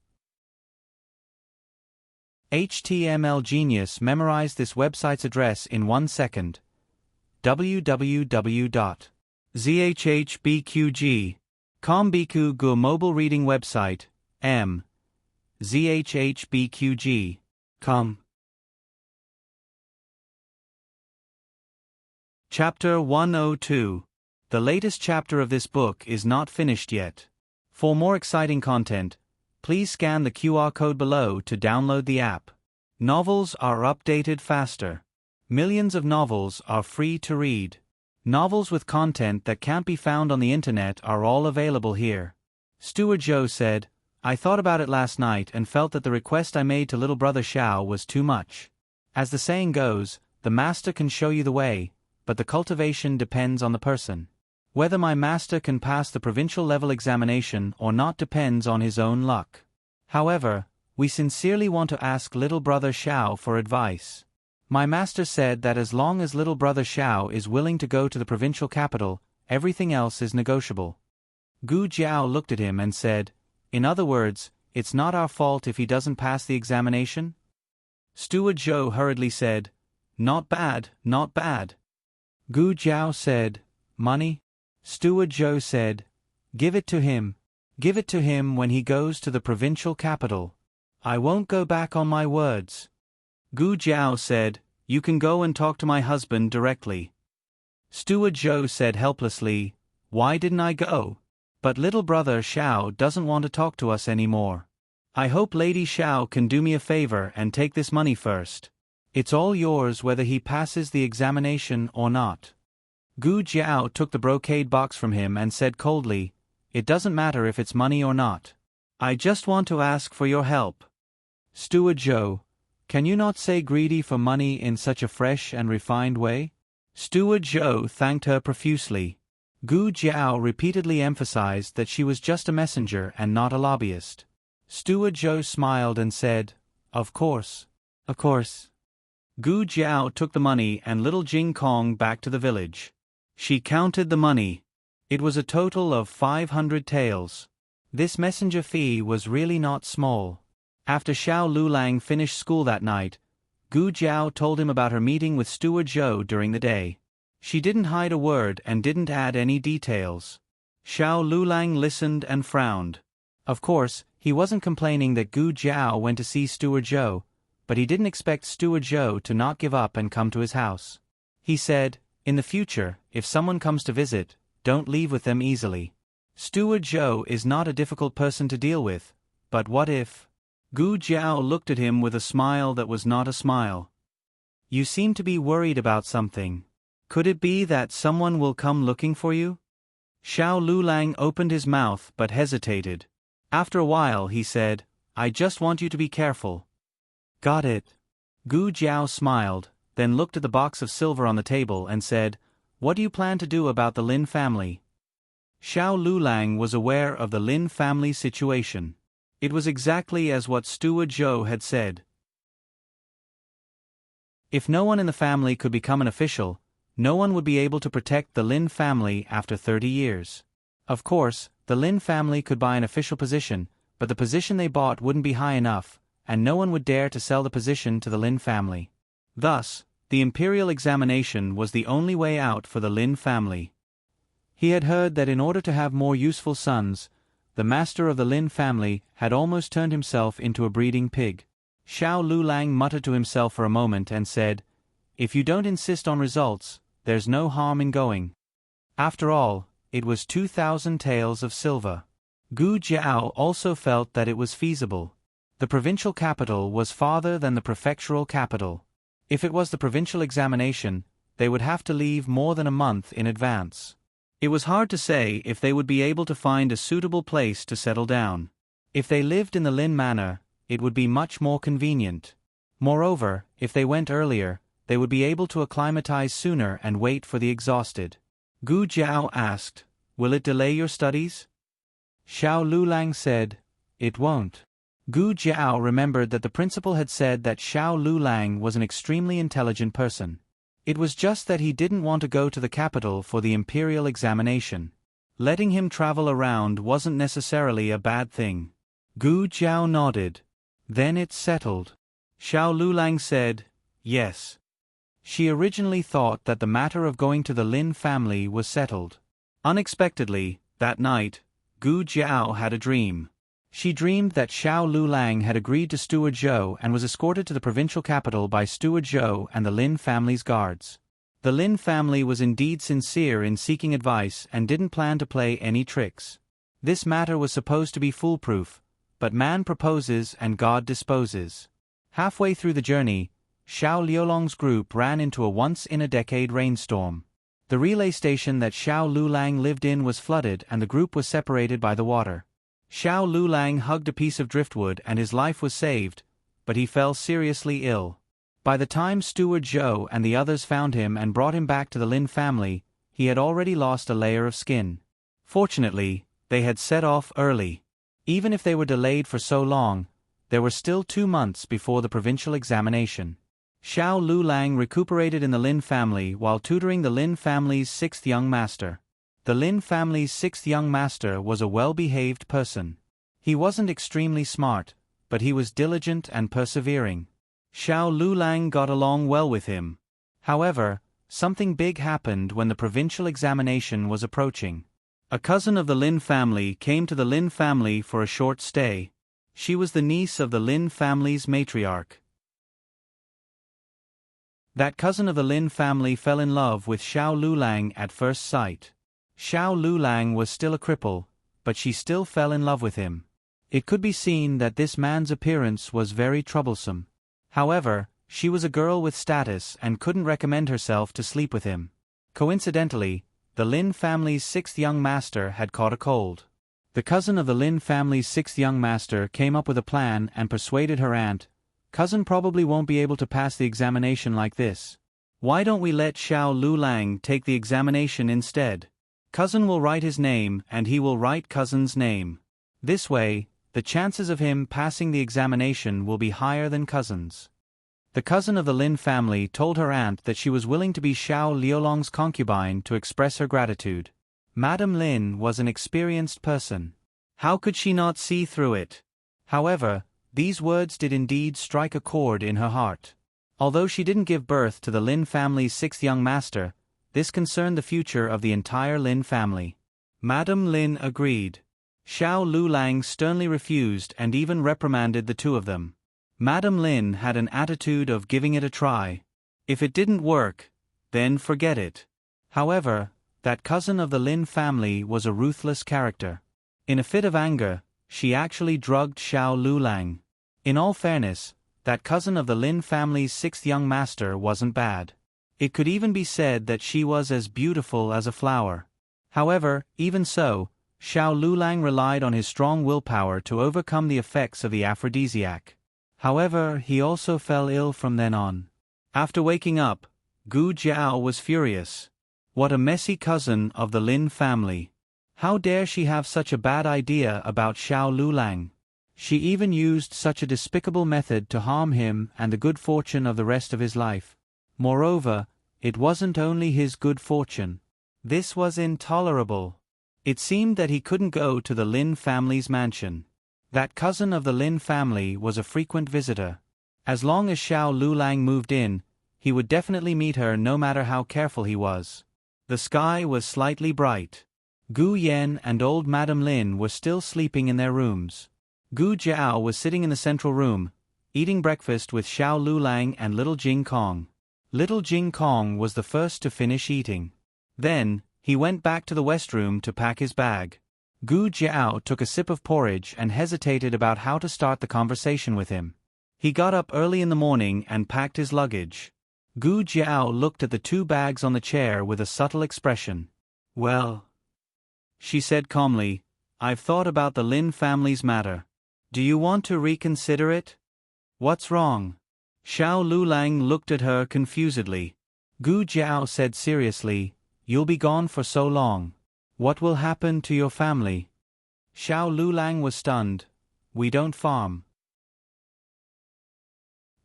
HTML Genius memorized this website's address in 1 second. www.zhhbqg.com Biku Gu mobile reading website, zhhbqg.com Chapter 102. The latest chapter of this book is not finished yet. For more exciting content, please scan the QR code below to download the app. Novels are updated faster. Millions of novels are free to read. Novels with content that can't be found on the internet are all available here. Steward Joe said, "I thought about it last night and felt that the request I made to little brother Xiao was too much. As the saying goes, the master can show you the way, but the cultivation depends on the person. Whether my master can pass the provincial level examination or not depends on his own luck. However, we sincerely want to ask little brother Xiao for advice. My master said that as long as little brother Xiao is willing to go to the provincial capital, everything else is negotiable." Gu Jiao looked at him and said, "In other words, it's not our fault if he doesn't pass the examination?" Steward Zhou hurriedly said, "Not bad, not bad." Gu Jiao said, "Money?" Steward Zhou said, "Give it to him. Give it to him when he goes to the provincial capital. I won't go back on my words." Gu Jiao said, "You can go and talk to my husband directly." Steward Zhou said helplessly, "Why didn't I go? But little brother Xiao doesn't want to talk to us anymore. I hope Lady Xiao can do me a favor and take this money first. It's all yours whether he passes the examination or not." Gu Jiao took the brocade box from him and said coldly, "It doesn't matter if it's money or not. I just want to ask for your help." Steward Zhou, "Can you not say greedy for money in such a fresh and refined way?" Steward Zhou thanked her profusely. Gu Jiao repeatedly emphasized that she was just a messenger and not a lobbyist. Steward Zhou smiled and said, "Of course. Of course." Gu Jiao took the money and little Jing Kong back to the village. She counted the money. It was a total of 500 taels. This messenger fee was really not small. After Xiao Lulang finished school that night, Gu Jiao told him about her meeting with Steward Zhou during the day. She didn't hide a word and didn't add any details. Xiao Lulang listened and frowned. Of course, he wasn't complaining that Gu Jiao went to see Steward Zhou, but he didn't expect Steward Zhou to not give up and come to his house. He said, "In the future, if someone comes to visit, don't leave with them easily. Steward Zhou is not a difficult person to deal with, but what if?" Gu Jiao looked at him with a smile that was not a smile. "You seem to be worried about something. Could it be that someone will come looking for you?" Xiao Lulang opened his mouth but hesitated. After a while he said, "I just want you to be careful." "Got it." Gu Jiao smiled, then looked at the box of silver on the table and said, "What do you plan to do about the Lin family?" Xiao Lulang was aware of the Lin family's situation. It was exactly as what Steward Zhou had said. If no one in the family could become an official, no one would be able to protect the Lin family after 30 years. Of course, the Lin family could buy an official position, but the position they bought wouldn't be high enough, and no one would dare to sell the position to the Lin family. Thus, the imperial examination was the only way out for the Lin family. He had heard that in order to have more useful sons, the master of the Lin family had almost turned himself into a breeding pig. Xiao Lulang muttered to himself for a moment and said, "If you don't insist on results, there's no harm in going." After all, it was 2,000 taels of silver. Gu Jiao also felt that it was feasible. The provincial capital was farther than the prefectural capital. If it was the provincial examination, they would have to leave more than a month in advance. It was hard to say if they would be able to find a suitable place to settle down. If they lived in the Lin Manor, it would be much more convenient. Moreover, if they went earlier, they would be able to acclimatize sooner and wait for the exhausted. Gu Jiao asked, "Will it delay your studies?" Xiao Lulang said, "It won't." Gu Jiao remembered that the principal had said that Xiao Lulang was an extremely intelligent person. It was just that he didn't want to go to the capital for the imperial examination. Letting him travel around wasn't necessarily a bad thing. Gu Jiao nodded. "Then it's settled." Xiao Lulang said, "Yes." She originally thought that the matter of going to the Lin family was settled. Unexpectedly, that night, Gu Jiao had a dream. She dreamed that Xiao Lulang had agreed to Steward Zhou and was escorted to the provincial capital by Steward Zhou and the Lin family's guards. The Lin family was indeed sincere in seeking advice and didn't plan to play any tricks. This matter was supposed to be foolproof, but man proposes and God disposes. Halfway through the journey, Xiao Liulong's group ran into a once-in-a-decade rainstorm. The relay station that Xiao Lulang lived in was flooded and the group was separated by the water. Xiao Lulang hugged a piece of driftwood and his life was saved, but he fell seriously ill. By the time Steward Zhou and the others found him and brought him back to the Lin family, he had already lost a layer of skin. Fortunately, they had set off early. Even if they were delayed for so long, there were still 2 months before the provincial examination. Xiao Lulang recuperated in the Lin family while tutoring the Lin family's 6th young master. The Lin family's 6th young master was a well-behaved person. He wasn't extremely smart, but he was diligent and persevering. Xiao Lulang got along well with him. However, something big happened when the provincial examination was approaching. A cousin of the Lin family came to the Lin family for a short stay. She was the niece of the Lin family's matriarch. That cousin of the Lin family fell in love with Xiao Lulang at first sight. Xiao Lulang was still a cripple, but she still fell in love with him. It could be seen that this man's appearance was very troublesome. However, she was a girl with status and couldn't recommend herself to sleep with him. Coincidentally, the Lin family's 6th young master had caught a cold. The cousin of the Lin family's 6th young master came up with a plan and persuaded her aunt, "Cousin probably won't be able to pass the examination like this. Why don't we let Xiao Lulang take the examination instead? Cousin will write his name and he will write cousin's name. This way, the chances of him passing the examination will be higher than cousin's." The cousin of the Lin family told her aunt that she was willing to be Xiao Liulong's concubine to express her gratitude. Madame Lin was an experienced person. How could she not see through it? However, these words did indeed strike a chord in her heart. Although she didn't give birth to the Lin family's 6th young master, this concerned the future of the entire Lin family. Madame Lin agreed. Xiao Lulang sternly refused and even reprimanded the two of them. Madame Lin had an attitude of giving it a try. If it didn't work, then forget it. However, that cousin of the Lin family was a ruthless character. In a fit of anger, she actually drugged Xiao Lulang. In all fairness, that cousin of the Lin family's 6th young master wasn't bad. It could even be said that she was as beautiful as a flower. However, even so, Xiao Lulang relied on his strong willpower to overcome the effects of the aphrodisiac. However, he also fell ill from then on. After waking up, Gu Jiao was furious. What a messy cousin of the Lin family. How dare she have such a bad idea about Xiao Lulang? She even used such a despicable method to harm him and the good fortune of the rest of his life. Moreover, it wasn't only his good fortune. This was intolerable. It seemed that he couldn't go to the Lin family's mansion. That cousin of the Lin family was a frequent visitor. As long as Xiao Lulang moved in, he would definitely meet her no matter how careful he was. The sky was slightly bright. Gu Yan and old Madame Lin were still sleeping in their rooms. Gu Jiao was sitting in the central room, eating breakfast with Xiao Lulang and little Jing Kong. Little Jing Kong was the first to finish eating. Then, he went back to the west room to pack his bag. Gu Jiao took a sip of porridge and hesitated about how to start the conversation with him. He got up early in the morning and packed his luggage. Gu Jiao looked at the 2 bags on the chair with a subtle expression. "Well," she said calmly, "I've thought about the Lin family's matter. Do you want to reconsider it? What's wrong?" Xiao Lulang looked at her confusedly. Gu Jiao said seriously, "You'll be gone for so long. What will happen to your family?" Xiao Lulang was stunned. "We don't farm."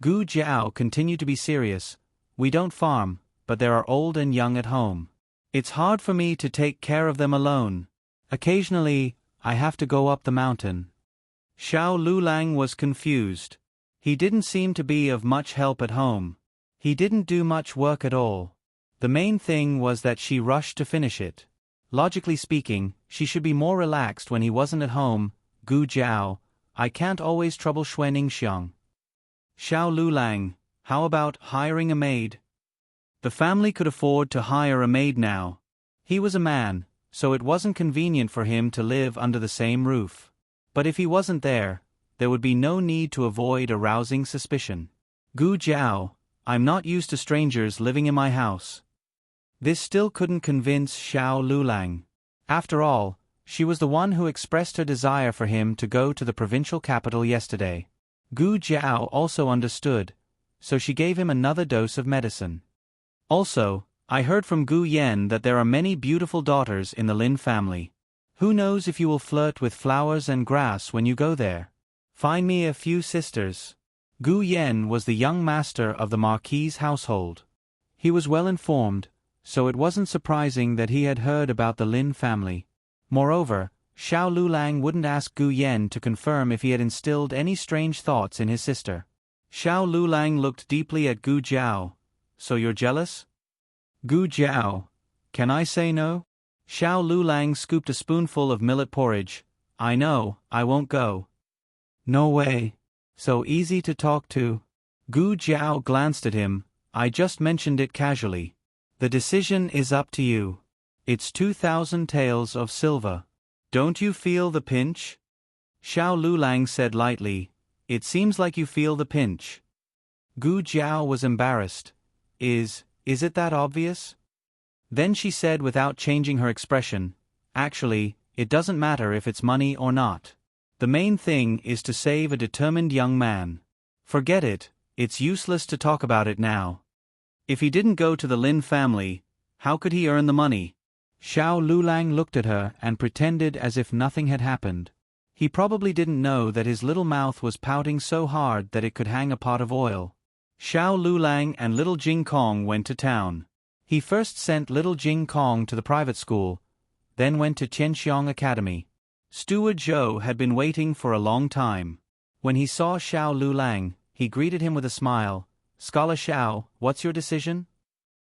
Gu Jiao continued to be serious. "We don't farm, but there are old and young at home. It's hard for me to take care of them alone. Occasionally, I have to go up the mountain." Xiao Lulang was confused. He didn't seem to be of much help at home. He didn't do much work at all. The main thing was that she rushed to finish it. Logically speaking, she should be more relaxed when he wasn't at home. "Gu Jiao, I can't always trouble Xuening Xiang." "Xiao Lulang, how about hiring a maid?" The family could afford to hire a maid now. He was a man, so it wasn't convenient for him to live under the same roof. But if he wasn't there would be no need to avoid arousing suspicion. Gu Jiao, I'm not used to strangers living in my house. This still couldn't convince Xiao Lulang. After all, she was the one who expressed her desire for him to go to the provincial capital yesterday. Gu Jiao also understood, so she gave him another dose of medicine. Also, I heard from Gu Yen that there are many beautiful daughters in the Lin family. Who knows if you will flirt with flowers and grass when you go there? Find me a few sisters. Gu Yen was the young master of the Marquis's household. He was well informed, so it wasn't surprising that he had heard about the Lin family. Moreover, Xiao Lulang wouldn't ask Gu Yen to confirm if he had instilled any strange thoughts in his sister. Xiao Lulang looked deeply at Gu Jiao. So you're jealous? Gu Jiao, can I say no? Xiao Lulang scooped a spoonful of millet porridge. I know, I won't go. No way. So easy to talk to. Gu Jiao glanced at him. I just mentioned it casually. The decision is up to you. It's 2,000 taels of silver. Don't you feel the pinch? Xiao Lulang said lightly. It seems like you feel the pinch. Gu Jiao was embarrassed. Is it that obvious? Then she said without changing her expression, actually, it doesn't matter if it's money or not. The main thing is to save a determined young man. Forget it, it's useless to talk about it now. If he didn't go to the Lin family, how could he earn the money? Xiao Lulang looked at her and pretended as if nothing had happened. He probably didn't know that his little mouth was pouting so hard that it could hang a pot of oil. Xiao Lulang and little Jing Kong went to town. He first sent little Jing Kong to the private school, then went to Qianxiang Academy. Steward Zhou had been waiting for a long time. When he saw Xiao Lulang, he greeted him with a smile. Scholar Xiao, what's your decision?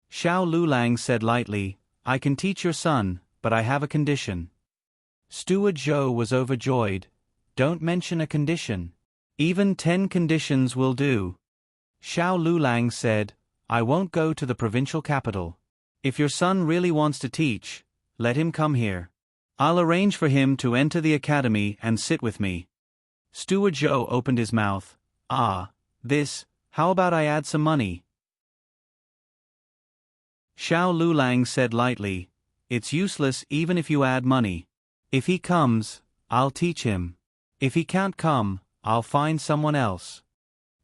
Xiao Lulang said lightly, I can teach your son, but I have a condition. Steward Zhou was overjoyed. Don't mention a condition. Even 10 conditions will do. Xiao Lulang said, I won't go to the provincial capital. If your son really wants to teach, let him come here. I'll arrange for him to enter the academy and sit with me. Steward Zhou opened his mouth. How about I add some money? Xiao Lulang said lightly, it's useless even if you add money. If he comes, I'll teach him. If he can't come, I'll find someone else.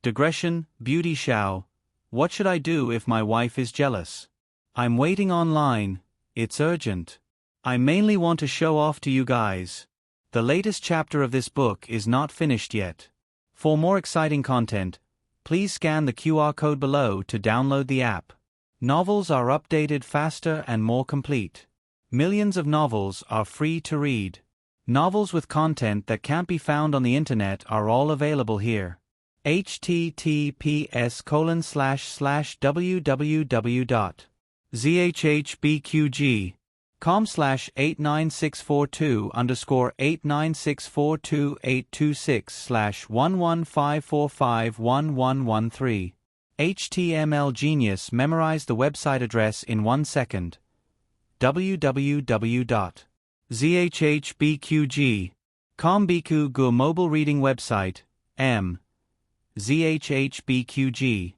Digression, Beauty Xiao, what should I do if my wife is jealous? I'm waiting online, it's urgent. I mainly want to show off to you guys. The latest chapter of this book is not finished yet. For more exciting content, please scan the QR code below to download the app. Novels are updated faster and more complete. Millions of novels are free to read. Novels with content that can't be found on the internet are all available here. https://www.zhbqg.com/89642826/115451113. HTML Genius memorized the website address in 1 second. www.zhbqg.com Biku Gu mobile reading website, zhbqg.com.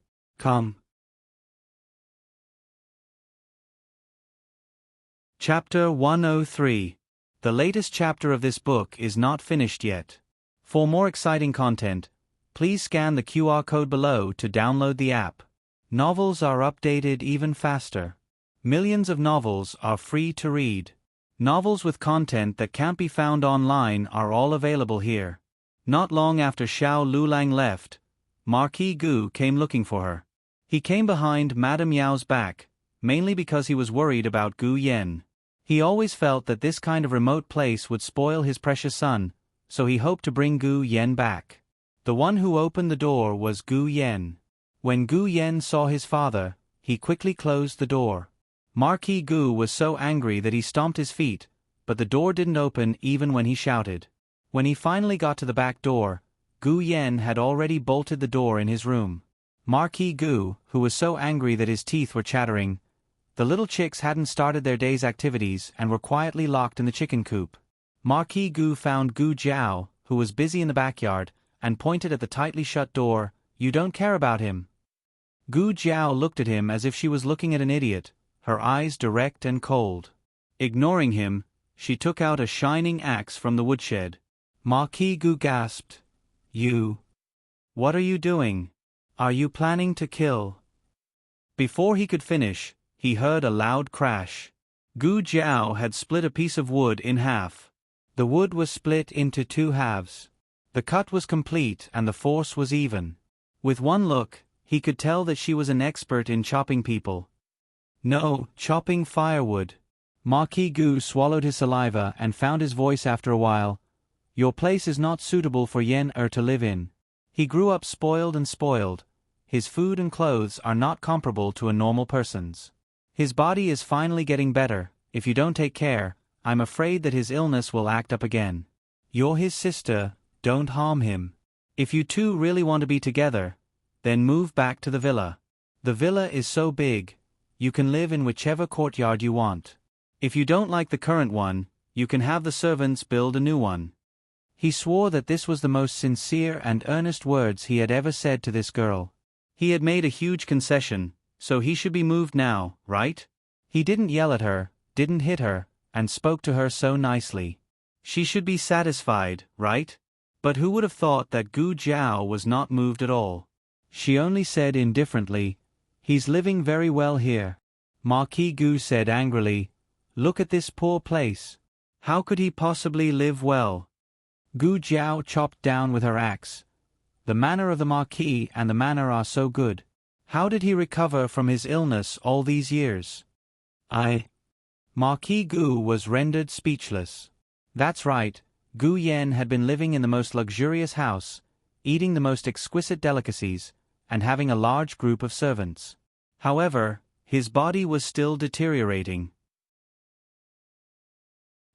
Chapter 103. The latest chapter of this book is not finished yet. For more exciting content, please scan the QR code below to download the app. Novels are updated even faster. Millions of novels are free to read. Novels with content that can't be found online are all available here. Not long after Xiao Lulang left, Marquis Gu came looking for her. He came behind Madame Yao's back, mainly because he was worried about Gu Yen. He always felt that this kind of remote place would spoil his precious son, so he hoped to bring Gu Yen back. The one who opened the door was Gu Yen. When Gu Yen saw his father, he quickly closed the door. Marquis Gu was so angry that he stomped his feet, but the door didn't open even when he shouted. When he finally got to the back door, Gu Yen had already bolted the door in his room. Marquis Gu, who was so angry that his teeth were chattering. The little chicks hadn't started their day's activities and were quietly locked in the chicken coop. Marquis Gu found Gu Jiao, who was busy in the backyard, and pointed at the tightly shut door. "You don't care about him." Gu Jiao looked at him as if she was looking at an idiot, her eyes direct and cold. Ignoring him, she took out a shining axe from the woodshed. Marquis Gu gasped. "You? What are you doing? Are you planning to kill?" Before he could finish, he heard a loud crash. Gu Jiao had split a piece of wood in half. The wood was split into 2 halves. The cut was complete and the force was even. With one look, he could tell that she was an expert in chopping people. No, chopping firewood. Marquis Gu swallowed his saliva and found his voice after a while. "Your place is not suitable for Yen-er to live in. He grew up spoiled and spoiled. His food and clothes are not comparable to a normal person's. His body is finally getting better. If you don't take care, I'm afraid that his illness will act up again. You're his sister, don't harm him. If you two really want to be together, then move back to the villa. The villa is so big, you can live in whichever courtyard you want. If you don't like the current one, you can have the servants build a new one." He swore that this was the most sincere and earnest words he had ever said to this girl. He had made a huge concession, so he should be moved now, right? He didn't yell at her, didn't hit her, and spoke to her so nicely. She should be satisfied, right? But who would have thought that Gu Jiao was not moved at all? She only said indifferently, "He's living very well here." Marquis Gu said angrily, "Look at this poor place. How could he possibly live well?" Gu Jiao chopped down with her axe. "The manner of the Marquis and the manner are so good. How did he recover from his illness all these years?" Marquis Gu was rendered speechless. That's right, Gu Yen had been living in the most luxurious house, eating the most exquisite delicacies, and having a large group of servants. However, his body was still deteriorating.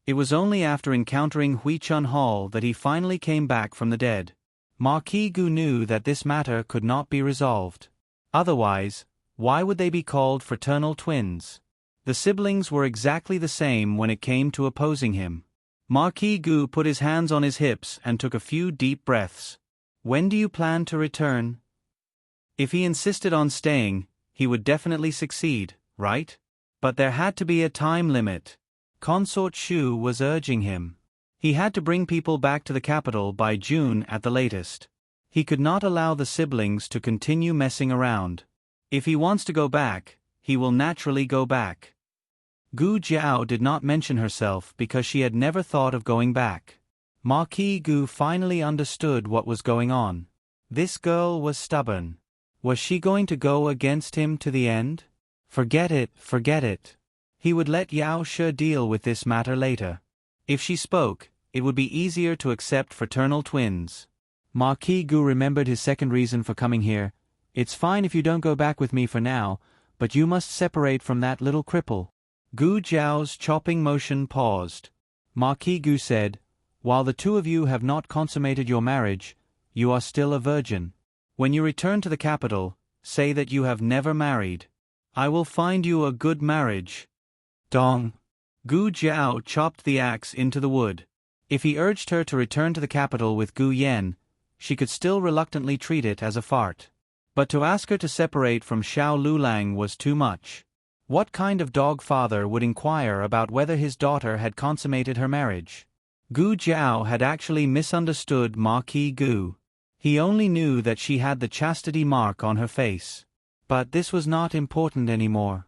It was only after encountering Huichun Hall that he finally came back from the dead. Marquis Gu knew that this matter could not be resolved. Otherwise, why would they be called fraternal twins? The siblings were exactly the same when it came to opposing him. Marquis Gu put his hands on his hips and took a few deep breaths. "When do you plan to return?" If he insisted on staying, he would definitely succeed, right? But there had to be a time limit. Consort Shu was urging him. He had to bring people back to the capital by June at the latest. He could not allow the siblings to continue messing around. If he wants to go back, he will naturally go back. Gu Jiao did not mention herself because she had never thought of going back. Marquis Gu finally understood what was going on. This girl was stubborn. Was she going to go against him to the end? Forget it, forget it. He would let Yao She deal with this matter later. If she spoke, it would be easier to accept fraternal twins. Marquis Gu remembered his second reason for coming here. "It's fine if you don't go back with me for now, but you must separate from that little cripple." Gu Jiao's chopping motion paused. Marquis Gu said, "While the two of you have not consummated your marriage, you are still a virgin. When you return to the capital, say that you have never married. I will find you a good marriage." Dong. Gu Jiao chopped the axe into the wood. If he urged her to return to the capital with Gu Yen, she could still reluctantly treat it as a fart. But to ask her to separate from Xiao Lulang was too much. What kind of dog father would inquire about whether his daughter had consummated her marriage? Gu Jiao had actually misunderstood Marquis Gu. He only knew that she had the chastity mark on her face. But this was not important anymore.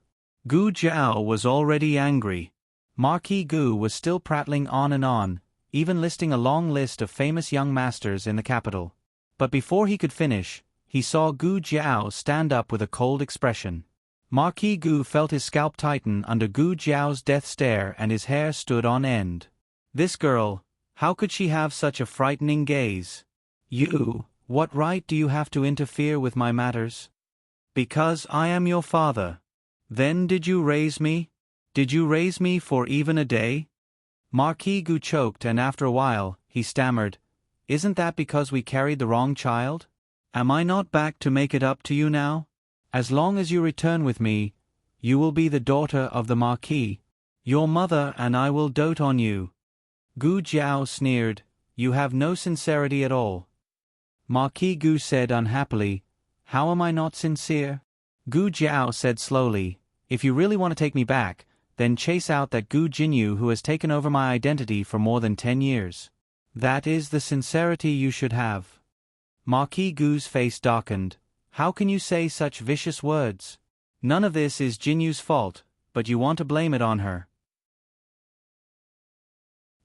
Gu Jiao was already angry. Marquis Gu was still prattling on and on, even listing a long list of famous young masters in the capital. But before he could finish, he saw Gu Jiao stand up with a cold expression. Marquis Gu felt his scalp tighten under Gu Jiao's death stare and his hair stood on end. This girl, how could she have such a frightening gaze? "You, what right do you have to interfere with my matters?" "Because I am your father." "Then did you raise me? Did you raise me for even a day?" Marquis Gu choked and after a while, he stammered, "Isn't that because we carried the wrong child?" Am I not back to make it up to you now? As long as you return with me, you will be the daughter of the Marquis. Your mother and I will dote on you." Gu Jiao sneered, "You have no sincerity at all." Marquis Gu said unhappily, "How am I not sincere?" Gu Jiao said slowly, "If you really want to take me back, then chase out that Gu Jinyu who has taken over my identity for more than 10 years. That is the sincerity you should have." Marquis Gu's face darkened. "How can you say such vicious words? None of this is Jinyu's fault, but you want to blame it on her.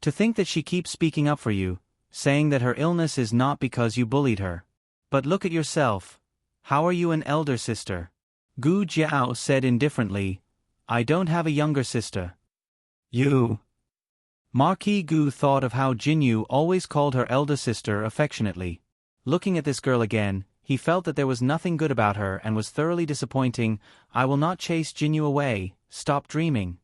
To think that she keeps speaking up for you, saying that her illness is not because you bullied her. But look at yourself. How are you an elder sister?" Gu Jiao said indifferently, "I don't have a younger sister." "You." Marquis Gu thought of how Jinyu always called her elder sister affectionately. Looking at this girl again, he felt that there was nothing good about her and was thoroughly disappointing. "I will not chase Jinyu away, stop dreaming."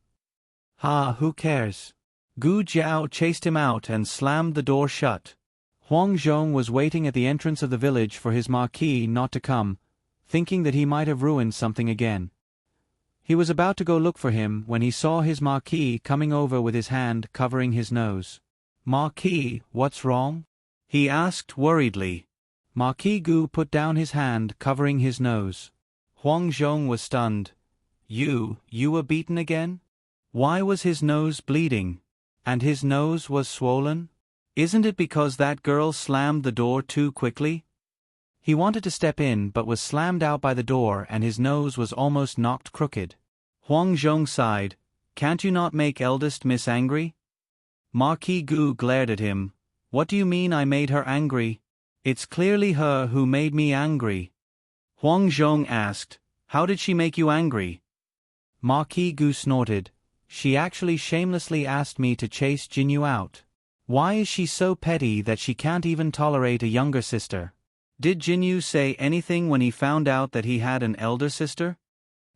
Who cares?" Gu Jiao chased him out and slammed the door shut. Huang Zhong was waiting at the entrance of the village for his marquis not to come, thinking that he might have ruined something again. He was about to go look for him when he saw his marquis coming over with his hand covering his nose. "Marquis, what's wrong?" he asked worriedly. Marquis Gu put down his hand covering his nose. Huang Zhong was stunned. You were beaten again? Why was his nose bleeding? And his nose was swollen? Isn't it because that girl slammed the door too quickly?" He wanted to step in but was slammed out by the door and his nose was almost knocked crooked. Huang Zhong sighed. "Can't you not make eldest miss angry?" Marquis Gu glared at him. "What do you mean I made her angry? It's clearly her who made me angry." Huang Zhong asked, "How did she make you angry?" Marquis Gu snorted. "She actually shamelessly asked me to chase Jinyu out. Why is she so petty that she can't even tolerate a younger sister? Did Jinyu say anything when he found out that he had an elder sister?"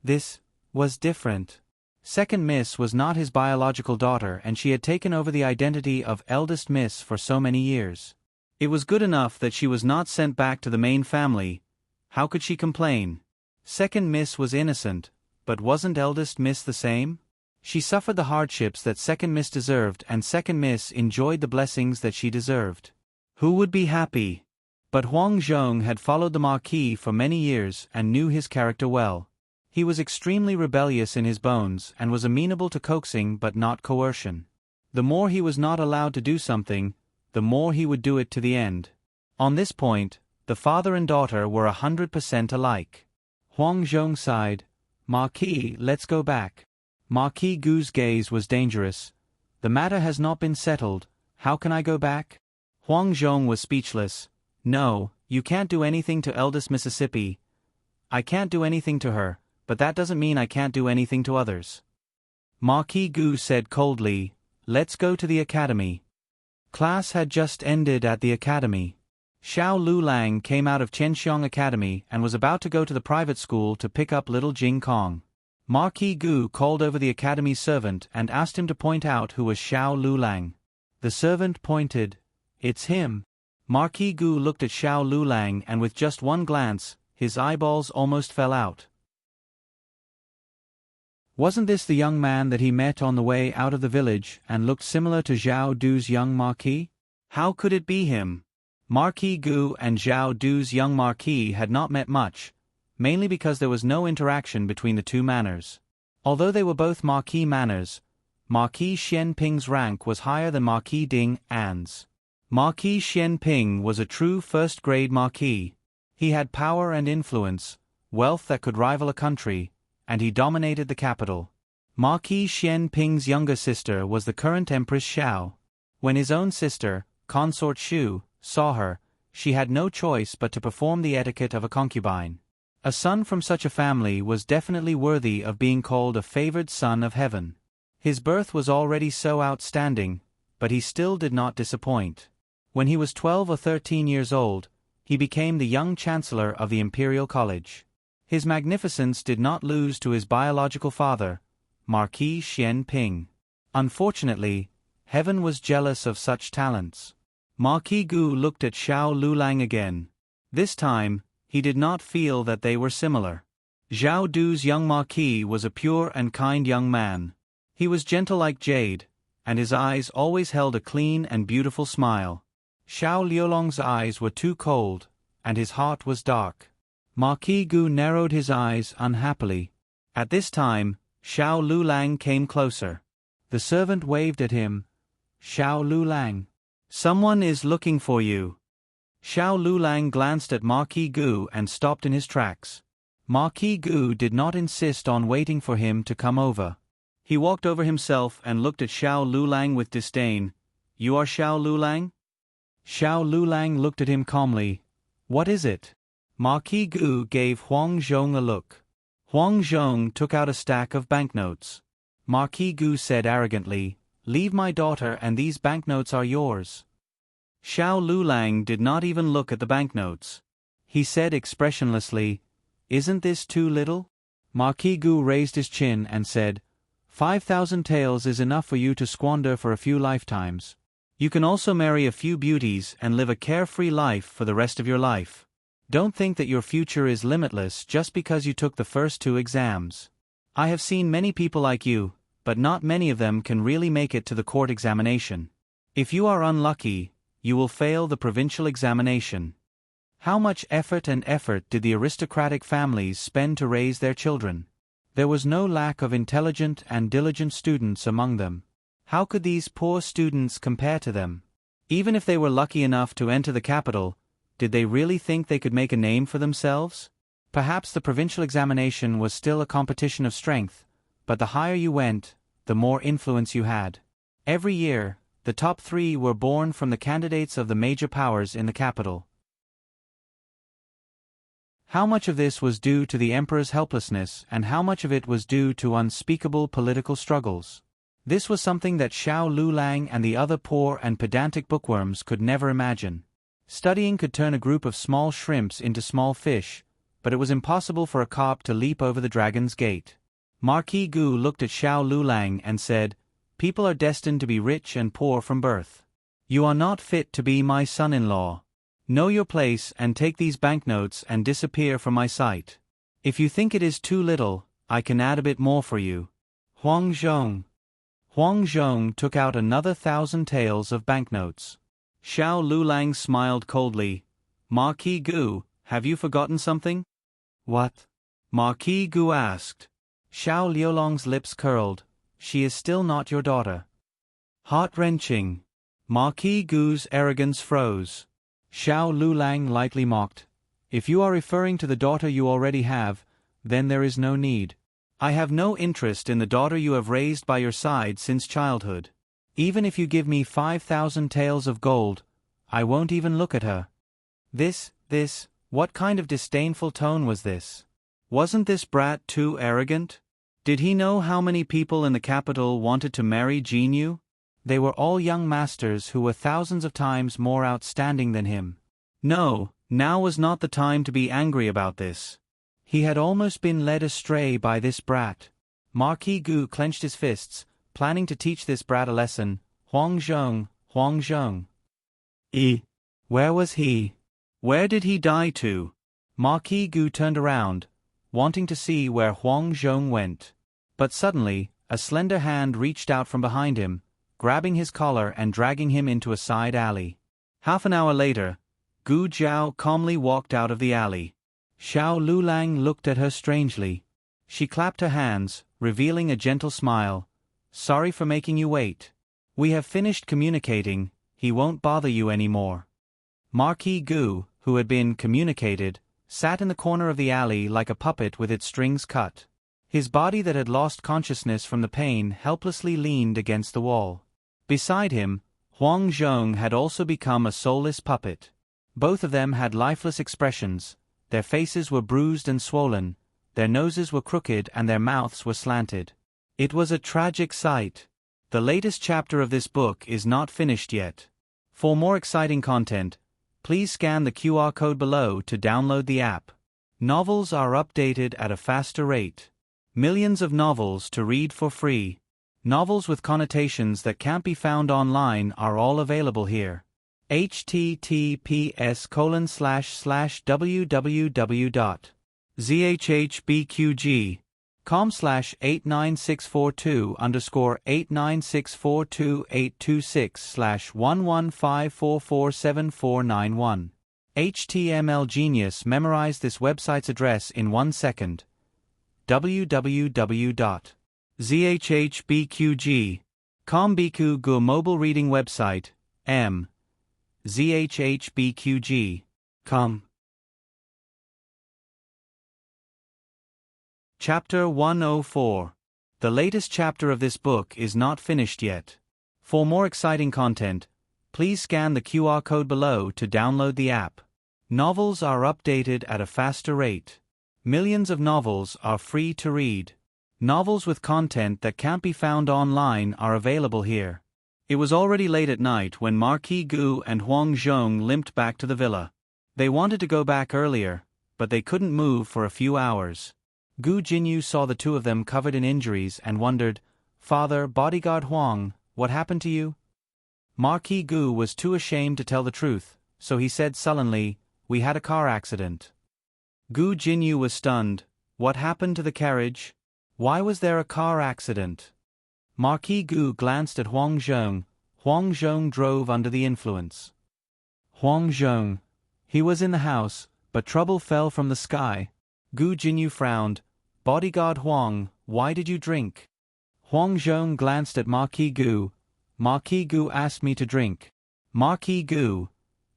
This was different. Second Miss was not his biological daughter and she had taken over the identity of eldest Miss for so many years. It was good enough that she was not sent back to the main family. How could she complain? Second Miss was innocent, but wasn't eldest Miss the same? She suffered the hardships that Second Miss deserved and Second Miss enjoyed the blessings that she deserved. Who would be happy? But Huang Zhong had followed the Marquis for many years and knew his character well. He was extremely rebellious in his bones and was amenable to coaxing but not coercion. The more he was not allowed to do something, the more he would do it to the end. On this point, the father and daughter were 100% alike. Huang Zhong sighed. "Marquis, let's go back." Marquis Gu's gaze was dangerous. "The matter has not been settled, how can I go back?" Huang Zhong was speechless. "No, you can't do anything to eldest Mississippi. I can't do anything to her, but that doesn't mean I can't do anything to others." Marquis Gu said coldly, "Let's go to the academy." Class had just ended at the academy. Xiao Lulang came out of Chenxiong Academy and was about to go to the private school to pick up little Jing Kong. Marquis Gu called over the academy's servant and asked him to point out who was Xiao Lulang. The servant pointed. "It's him." Marquis Gu looked at Xiao Lulang and with just one glance, his eyeballs almost fell out. Wasn't this the young man that he met on the way out of the village and looked similar to Zhao Du's young marquis? How could it be him? Marquis Gu and Zhao Du's young marquis had not met much, mainly because there was no interaction between the two manors. Although they were both Marquis manors, Marquis Xianping's rank was higher than Marquis Ding An's. Marquis Xianping was a true first-grade marquis. He had power and influence, wealth that could rival a country, and he dominated the capital. Marquis Xianping's younger sister was the current Empress Xiao. When his own sister, Consort Xu, saw her, she had no choice but to perform the etiquette of a concubine. A son from such a family was definitely worthy of being called a favored son of heaven. His birth was already so outstanding, but he still did not disappoint. When he was 12 or 13 years old, he became the young chancellor of the Imperial College. His magnificence did not lose to his biological father, Marquis Xianping. Unfortunately, heaven was jealous of such talents. Marquis Gu looked at Xiao Lulang again. This time, he did not feel that they were similar. Zhao Du's young marquis was a pure and kind young man. He was gentle like jade, and his eyes always held a clean and beautiful smile. Xiao Liulong's eyes were too cold, and his heart was dark. Marquis Gu narrowed his eyes unhappily. At this time, Xiao Lulang came closer. The servant waved at him. Xiao Lulang. Someone is looking for you. Xiao Lulang glanced at Marquis Gu and stopped in his tracks. Marquis Gu did not insist on waiting for him to come over. He walked over himself and looked at Xiao Lulang with disdain. You are Xiao Lulang? Xiao Lulang looked at him calmly. What is it? Marquis Gu gave Huang Zhong a look. Huang Zhong took out a stack of banknotes. Marquis Gu said arrogantly, Leave my daughter and these banknotes are yours. Xiao Lulang did not even look at the banknotes. He said expressionlessly, Isn't this too little? Marquis Gu raised his chin and said, 5,000 taels is enough for you to squander for a few lifetimes. You can also marry a few beauties and live a carefree life for the rest of your life. Don't think that your future is limitless just because you took the first 2 exams. I have seen many people like you, but not many of them can really make it to the court examination. If you are unlucky, you will fail the provincial examination. How much effort did the aristocratic families spend to raise their children? There was no lack of intelligent and diligent students among them. How could these poor students compare to them? Even if they were lucky enough to enter the capital, did they really think they could make a name for themselves? Perhaps the provincial examination was still a competition of strength, but the higher you went, the more influence you had. Every year, the top 3 were born from the candidates of the major powers in the capital. How much of this was due to the emperor's helplessness and how much of it was due to unspeakable political struggles? This was something that Xiao Lulang and the other poor and pedantic bookworms could never imagine. Studying could turn a group of small shrimps into small fish, but it was impossible for a carp to leap over the dragon's gate. Marquis Gu looked at Xiao Lulang and said, People are destined to be rich and poor from birth. You are not fit to be my son-in-law. Know your place and take these banknotes and disappear from my sight. If you think it is too little, I can add a bit more for you. Huang Zhong. Huang Zhong took out another 1,000 taels of banknotes. Xiao Lulang smiled coldly. Marquis Gu, have you forgotten something? What? Marquis Gu asked. Xiao Liulong's lips curled. She is still not your daughter. Heart-wrenching. Marquis Gu's arrogance froze. Xiao Lulang lightly mocked. If you are referring to the daughter you already have, then there is no need. I have no interest in the daughter you have raised by your side since childhood. Even if you give me 5,000 taels of gold, I won't even look at her. What kind of disdainful tone was this? Wasn't this brat too arrogant? Did he know how many people in the capital wanted to marry Jinyu? They were all young masters who were thousands of times more outstanding than him. No, now was not the time to be angry about this. He had almost been led astray by this brat. Marquis Gu clenched his fists, planning to teach this brat a lesson. Huang Zhong, Huang Zhong. Where was he? Where did he die to? Marquis Gu turned around, wanting to see where Huang Zhong went. But suddenly, a slender hand reached out from behind him, grabbing his collar and dragging him into a side alley. Half an hour later, Gu Jiao calmly walked out of the alley. Xiao Lulang looked at her strangely. She clapped her hands, revealing a gentle smile. Sorry for making you wait. We have finished communicating, he won't bother you anymore. Marquis Gu, who had been communicated, sat in the corner of the alley like a puppet with its strings cut. His body that had lost consciousness from the pain helplessly leaned against the wall. Beside him, Huang Zhong had also become a soulless puppet. Both of them had lifeless expressions. Their faces were bruised and swollen, their noses were crooked and their mouths were slanted. It was a tragic sight. The latest chapter of this book is not finished yet. For more exciting content, please scan the QR code below to download the app. Novels are updated at a faster rate. Millions of novels to read for free. Novels with connotations that can't be found online are all available here. https://www.zhbqg.com/89642_89642826/115447491. HTML Genius memorized this website's address in 1 second. www.zhbqg.com Biku Gu mobile reading website, m. zhbqg.com. Chapter 104. The latest chapter of this book is not finished yet. For more exciting content, please scan the QR code below to download the app. Novels are updated at a faster rate. Millions of novels are free to read. Novels with content that can't be found online are available here. It was already late at night when Marquis Gu and Huang Zhong limped back to the villa. They wanted to go back earlier, but they couldn't move for a few hours. Gu Jinyu saw the two of them covered in injuries and wondered, "Father, bodyguard Huang, what happened to you?" Marquis Gu was too ashamed to tell the truth, so he said sullenly, "We had a car accident." Gu Jinyu was stunned. What happened to the carriage? Why was there a car accident? Marquis Gu glanced at Huang Zhong. Huang Zhong drove under the influence. Huang Zhong. He was in the house, but trouble fell from the sky. Gu Jinyu frowned. "Bodyguard Huang, why did you drink?" Huang Zhong glanced at Marquis Gu. "Marquis Gu asked me to drink." Marquis Gu.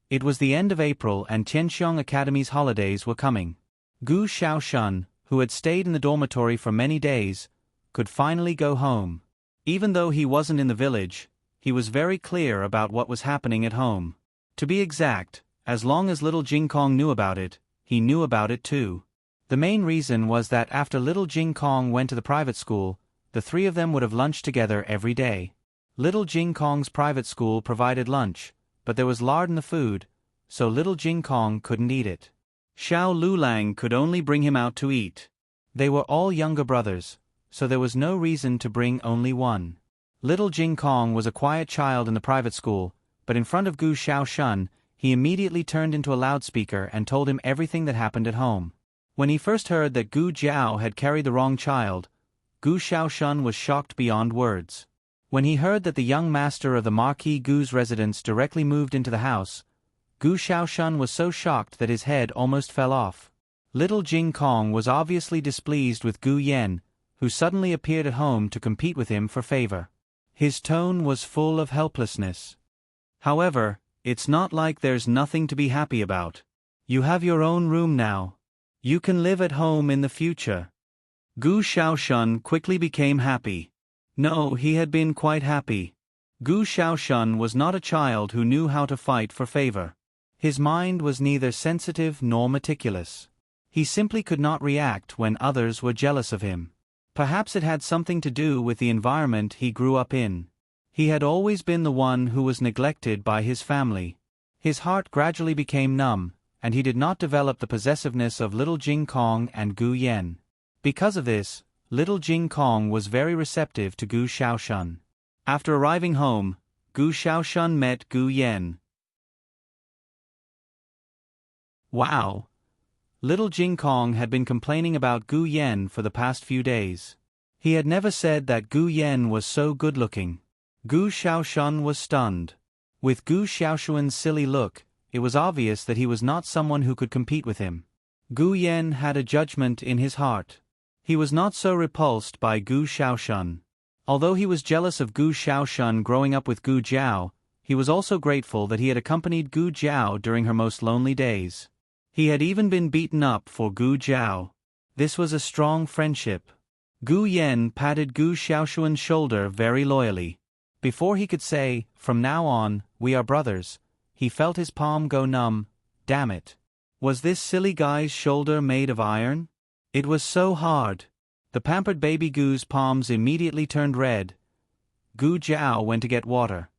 It was the end of April and Tianxiong Academy's holidays were coming. Gu Xiaoshun, who had stayed in the dormitory for many days, could finally go home. Even though he wasn't in the village, he was very clear about what was happening at home. To be exact, as long as little Jing Kong knew about it, he knew about it too. The main reason was that after little Jing Kong went to the private school, the three of them would have lunched together every day. Little Jing Kong's private school provided lunch, but there was lard in the food, so little Jing Kong couldn't eat it. Xiao Lulang could only bring him out to eat. They were all younger brothers, so there was no reason to bring only one. Little Jing Kong was a quiet child in the private school, but in front of Gu Xiaoshun, he immediately turned into a loudspeaker and told him everything that happened at home. When he first heard that Gu Jiao had carried the wrong child, Gu Xiaoshun was shocked beyond words. When he heard that the young master of the Marquis Gu's residence directly moved into the house, Gu Xiaoshun was so shocked that his head almost fell off. Little Jing Kong was obviously displeased with Gu Yen, who suddenly appeared at home to compete with him for favor. His tone was full of helplessness. "However, it's not like there's nothing to be happy about. You have your own room now. You can live at home in the future." Gu Xiaoshun quickly became happy. No, he had been quite happy. Gu Xiaoshun was not a child who knew how to fight for favor. His mind was neither sensitive nor meticulous. He simply could not react when others were jealous of him. Perhaps it had something to do with the environment he grew up in. He had always been the one who was neglected by his family. His heart gradually became numb, and he did not develop the possessiveness of little Jing Kong and Gu Yen. Because of this, little Jing Kong was very receptive to Gu Xiaoshun. After arriving home, Gu Xiaoshun met Gu Yen. Wow! Little Jing Kong had been complaining about Gu Yen for the past few days. He had never said that Gu Yen was so good-looking. Gu Xiaoshun was stunned. With Gu Xiaoshun's silly look, it was obvious that he was not someone who could compete with him. Gu Yen had a judgment in his heart. He was not so repulsed by Gu Xiaoshun. Although he was jealous of Gu Xiaoshun growing up with Gu Jiao, he was also grateful that he had accompanied Gu Jiao during her most lonely days. He had even been beaten up for Gu Jiao. This was a strong friendship. Gu Yen patted Gu Xiaoshun's shoulder very loyally. Before he could say, "From now on, we are brothers," he felt his palm go numb. Damn it. Was this silly guy's shoulder made of iron? It was so hard. The pampered baby Gu's palms immediately turned red. Gu Jiao went to get water.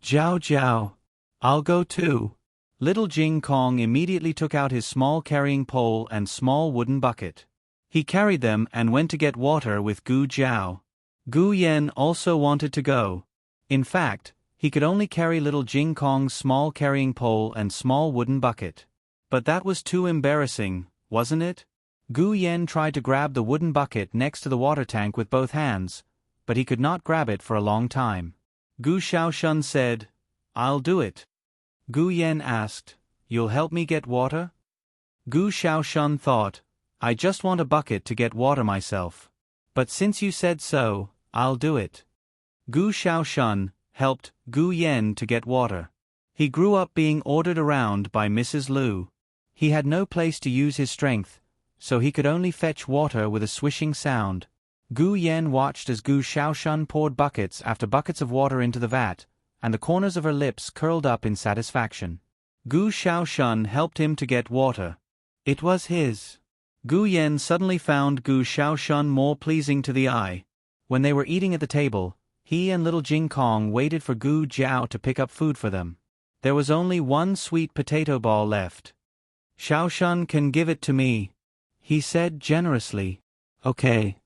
"Jiao Jiao. I'll go too." Little Jing Kong immediately took out his small carrying pole and small wooden bucket. He carried them and went to get water with Gu Jiao. Gu Yen also wanted to go. In fact, he He could only carry little Jing Kong's small carrying pole and small wooden bucket. But that was too embarrassing, wasn't it? Gu Yen tried to grab the wooden bucket next to the water tank with both hands, but he could not grab it for a long time. Gu Xiaoshun said, "I'll do it." Gu Yen asked, "You'll help me get water?" Gu Xiaoshun thought, "I just want a bucket to get water myself. But since you said so, I'll do it." Gu Xiaoshun helped Gu Yen to get water. He grew up being ordered around by Mrs. Lu. He had no place to use his strength, so he could only fetch water with a swishing sound. Gu Yen watched as Gu Xiaoshun poured buckets after buckets of water into the vat, and the corners of her lips curled up in satisfaction. Gu Xiaoshun helped him to get water. It was his. Gu Yen suddenly found Gu Xiaoshun more pleasing to the eye. When they were eating at the table, he and little Jing Kong waited for Gu Jiao to pick up food for them. There was only one sweet potato ball left. "Xiaoshun can give it to me," he said generously. "Okay."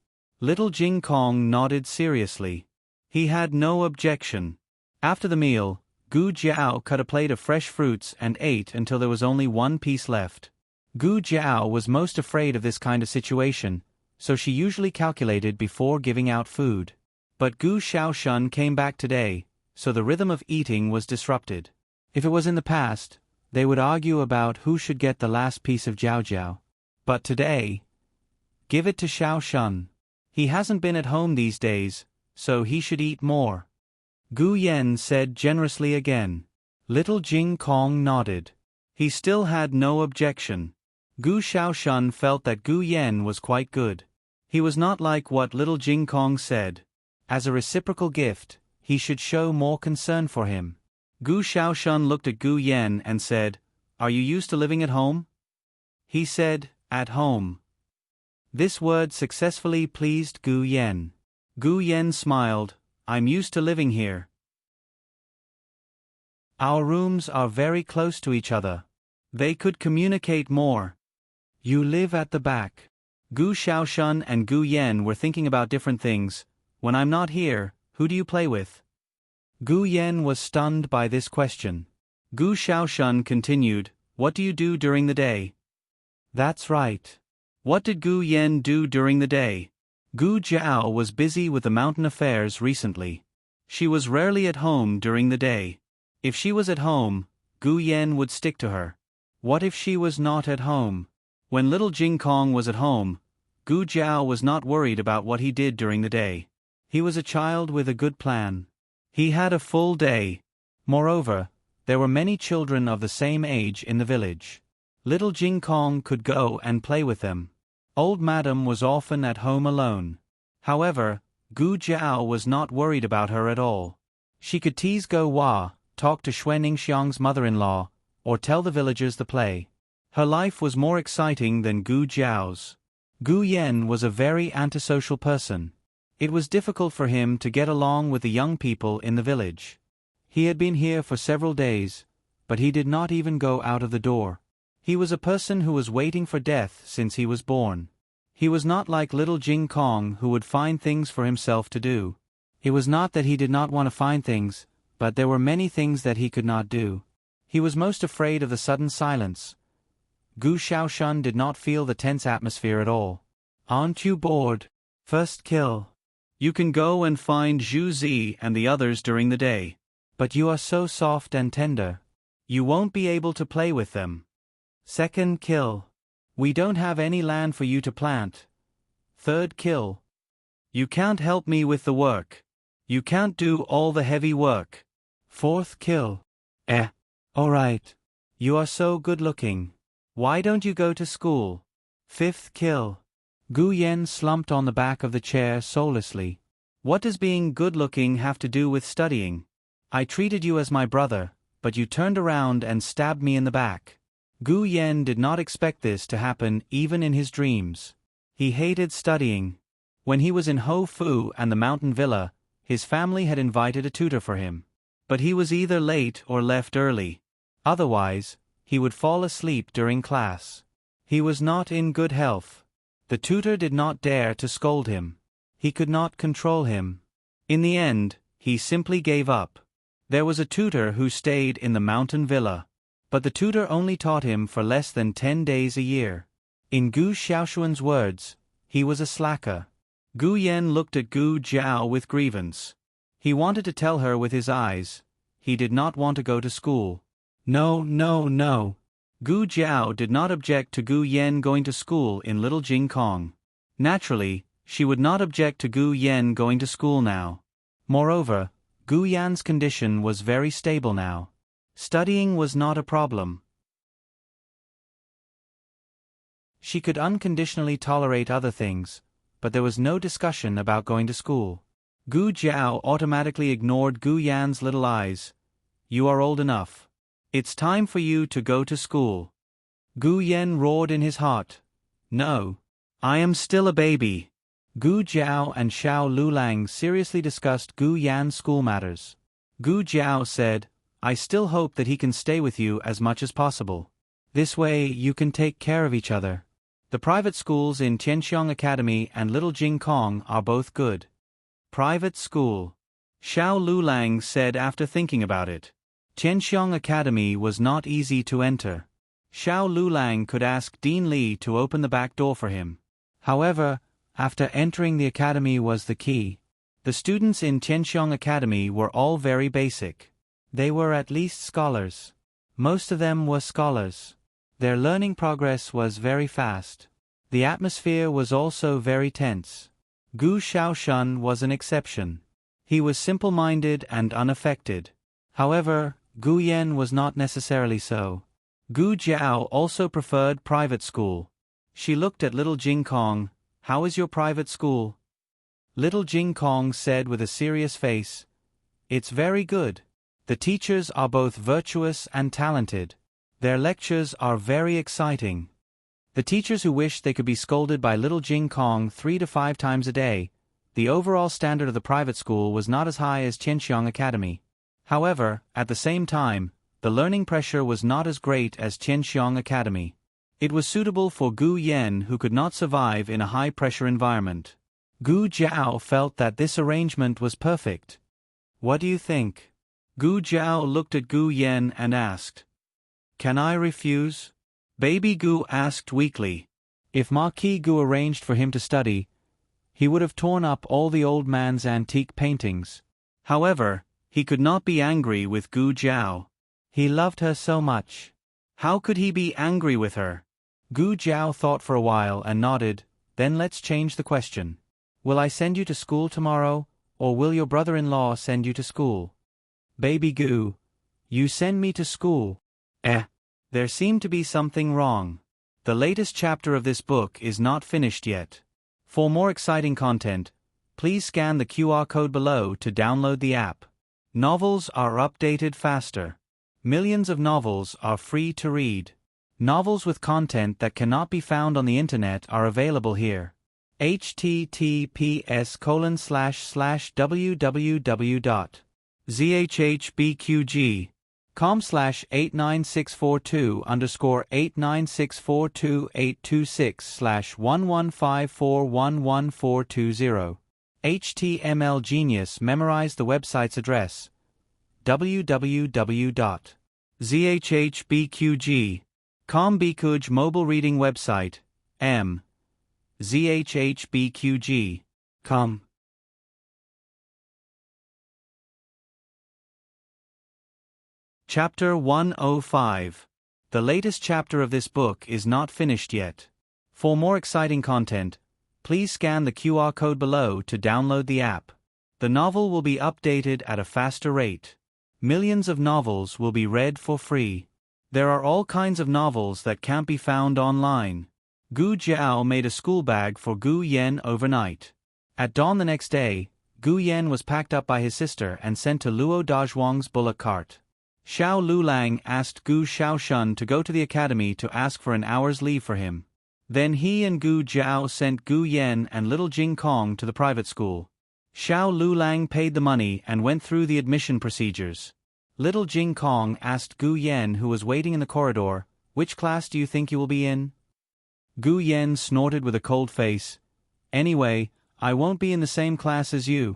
Little Jing Kong nodded seriously. He had no objection. After the meal, Gu Jiao cut a plate of fresh fruits and ate until there was only one piece left. Gu Jiao was most afraid of this kind of situation, so she usually calculated before giving out food. But Gu Xiaoshun came back today, so the rhythm of eating was disrupted. If it was in the past, they would argue about who should get the last piece of Jiao Jiao. But today, give it to Xiaoshun. He hasn't been at home these days, so he should eat more. Gu Yen said generously again. Little Jing Kong nodded. He still had no objection. Gu Xiaoshun felt that Gu Yen was quite good. He was not like what little Jing Kong said. As a reciprocal gift, he should show more concern for him. Gu Xiaoshun looked at Gu Yen and said, "Are you used to living at home?" He said, "At home." This word successfully pleased Gu Yen. Gu Yen smiled, "I'm used to living here. Our rooms are very close to each other. They could communicate more." "You live at the back." Gu Xiaoshun and Gu Yen were thinking about different things. "When I'm not here, who do you play with?" Gu Yen was stunned by this question. Gu Xiaoshun continued, "What do you do during the day?" "That's right." What did Gu Yen do during the day? Gu Jiao was busy with the mountain affairs recently. She was rarely at home during the day. If she was at home, Gu Yen would stick to her. What if she was not at home? When little Jing Kong was at home, Gu Jiao was not worried about what he did during the day. He was a child with a good plan. He had a full day. Moreover, there were many children of the same age in the village. Little Jing Kong could go and play with them. Old Madam was often at home alone. However, Gu Jiao was not worried about her at all. She could tease Go Hua, talk to Xue Ningxiang's mother-in-law, or tell the villagers the play. Her life was more exciting than Gu Jiao's. Gu Yen was a very antisocial person. It was difficult for him to get along with the young people in the village. He had been here for several days, but he did not even go out of the door. He was a person who was waiting for death since he was born. He was not like little Jing Kong who would find things for himself to do. It was not that he did not want to find things, but there were many things that he could not do. He was most afraid of the sudden silence. Gu Xiaoshun did not feel the tense atmosphere at all. "Aren't you bored?" "First kill." "You can go and find Zhu Zi and the others during the day." "But you are so soft and tender. You won't be able to play with them." "Second kill." "We don't have any land for you to plant." "Third kill." "You can't help me with the work. You can't do all the heavy work." "Fourth kill." All right. You are so good-looking. Why don't you go to school?" "Fifth kill." Gu Yen slumped on the back of the chair soullessly. "What does being good-looking have to do with studying? I treated you as my brother, but you turned around and stabbed me in the back." Gu Yen did not expect this to happen even in his dreams. He hated studying. When he was in Ho Fu and the mountain villa, his family had invited a tutor for him. But he was either late or left early. Otherwise, he would fall asleep during class. He was not in good health. The tutor did not dare to scold him. He could not control him. In the end, he simply gave up. There was a tutor who stayed in the mountain villa. But the tutor only taught him for less than 10 days a year. In Gu Xiaoshuan's words, he was a slacker. Gu Yan looked at Gu Jiao with grievance. He wanted to tell her with his eyes. He did not want to go to school. No, no, no. Gu Jiao did not object to Gu Yan going to school in Little Jingkong. Naturally, she would not object to Gu Yan going to school now. Moreover, Gu Yan's condition was very stable now. Studying was not a problem. She could unconditionally tolerate other things, but there was no discussion about going to school. Gu Jiao automatically ignored Gu Yan's little eyes. You are old enough. It's time for you to go to school. Gu Yan roared in his heart. No. I am still a baby. Gu Jiao and Xiao Lulang seriously discussed Gu Yan's school matters. Gu Jiao said, I still hope that he can stay with you as much as possible. This way you can take care of each other. The private schools in Tianxiong Academy and Little Jingkong are both good. Private school. Xiao Lulang said after thinking about it. Tianxiong Academy was not easy to enter. Xiao Lulang could ask Dean Li to open the back door for him. However, after entering the academy was the key. The students in Tianxiong Academy were all very basic. They were at least scholars. Most of them were scholars. Their learning progress was very fast. The atmosphere was also very tense. Gu Xiaoshan was an exception. He was simple-minded and unaffected. However, Gu Yan was not necessarily so. Gu Jiao also preferred private school. She looked at Little Jingkong. How is your private school? Little Jingkong said with a serious face. It's very good. The teachers are both virtuous and talented. Their lectures are very exciting. The teachers who wished they could be scolded by Little Jingkong 3 to 5 times a day. The overall standard of the private school was not as high as Tianxiong Academy. However, at the same time, the learning pressure was not as great as Tianxiong Academy. It was suitable for Gu Yan who could not survive in a high-pressure environment. Gu Jiao felt that this arrangement was perfect. What do you think? Gu Jiao looked at Gu Yan and asked. Can I refuse? Baby Gu asked weakly. If Marquis Gu arranged for him to study, he would have torn up all the old man's antique paintings. However, he could not be angry with Gu Jiao. He loved her so much. How could he be angry with her? Gu Jiao thought for a while and nodded. Then let's change the question. Will I send you to school tomorrow, or will your brother-in-law send you to school? Baby Gu, you send me to school. There seemed to be something wrong. The latest chapter of this book is not finished yet. For more exciting content, please scan the QR code below to download the app. Novels are updated faster. Millions of novels are free to read. Novels with content that cannot be found on the internet are available here. https://www.zhbqg.com/89642_8964411541140. HTML Genius memorized the website's address. www.zhbqg.com Bikuj mobile reading website. zhbqg.com. Chapter 105. The latest chapter of this book is not finished yet. For more exciting content, please scan the QR code below to download the app. The novel will be updated at a faster rate. Millions of novels will be read for free. There are all kinds of novels that can't be found online. Gu Jiao made a school bag for Gu Yan overnight. At dawn the next day, Gu Yan was packed up by his sister and sent to Luo Dazhuang's bullock cart. Xiao Lulang asked Gu Xiaoshan to go to the academy to ask for an hour's leave for him. Then he and Gu Jiao sent Gu Yan and Little Jingkong to the private school. Xiao Lulang paid the money and went through the admission procedures. Little Jingkong asked Gu Yan, who was waiting in the corridor, "Which class do you think you will be in?" Gu Yan snorted with a cold face. "Anyway, I won't be in the same class as you."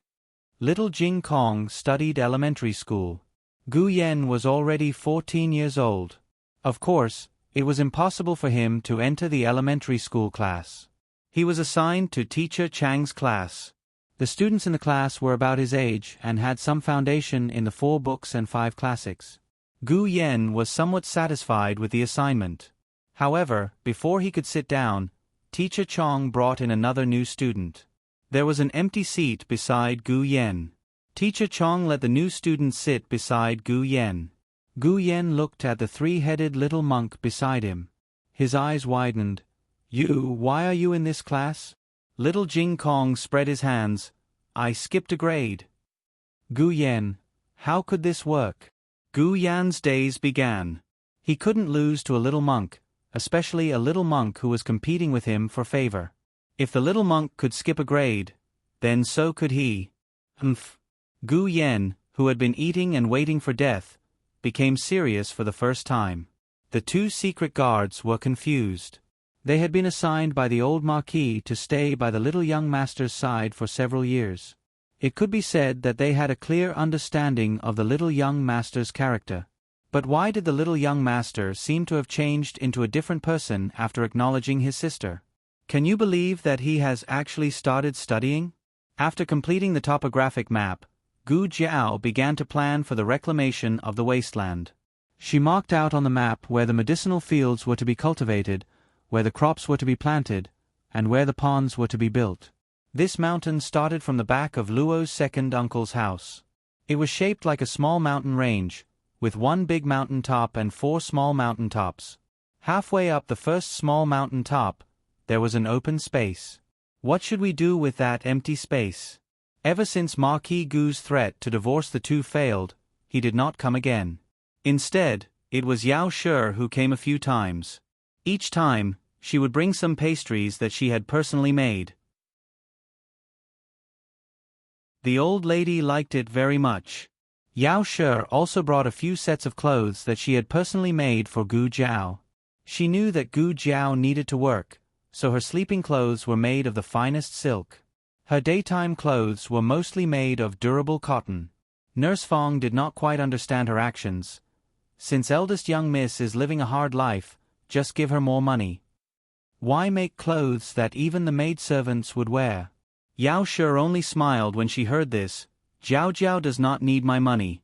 Little Jingkong studied elementary school. Gu Yen was already 14 years old. Of course, it was impossible for him to enter the elementary school class. He was assigned to teacher Chang's class. The students in the class were about his age and had some foundation in the 4 books and 5 classics. Gu Yen was somewhat satisfied with the assignment. However, before he could sit down, Teacher Chong brought in another new student. There was an empty seat beside Gu Yen. Teacher Chong let the new student sit beside Gu Yen. Gu Yen looked at the 3-headed little monk beside him. His eyes widened. Why are you in this class? Little Jing Kong spread his hands. I skipped a grade. Gu Yen, how could this work? Gu Yan's days began. He couldn't lose to a little monk, especially a little monk who was competing with him for favor. If the little monk could skip a grade, then so could he. Gu Yen, who had been eating and waiting for death, became serious for the first time. The 2 secret guards were confused. They had been assigned by the old Marquis to stay by the little young master's side for several years. It could be said that they had a clear understanding of the little young master's character. But why did the little young master seem to have changed into a different person after acknowledging his sister? Can you believe that he has actually started studying? After completing the topographic map, Gu Jiao began to plan for the reclamation of the wasteland. She marked out on the map where the medicinal fields were to be cultivated, where the crops were to be planted, and where the ponds were to be built. This mountain started from the back of Luo's second uncle's house. It was shaped like a small mountain range, with 1 big mountain top and 4 small mountain tops. Halfway up the first small mountain top, there was an open space. What should we do with that empty space? Ever since Marquis Gu's threat to divorce the 2 failed, he did not come again. Instead, it was Yao Shi who came a few times. Each time, she would bring some pastries that she had personally made. The old lady liked it very much. Yao Shi also brought a few sets of clothes that she had personally made for Gu Jiao. She knew that Gu Jiao needed to work, so her sleeping clothes were made of the finest silk. Her daytime clothes were mostly made of durable cotton. Nurse Fong did not quite understand her actions. Since eldest young miss is living a hard life, just give her more money. Why make clothes that even the maidservants would wear? Yao Shi only smiled when she heard this. Jiao Jiao does not need my money.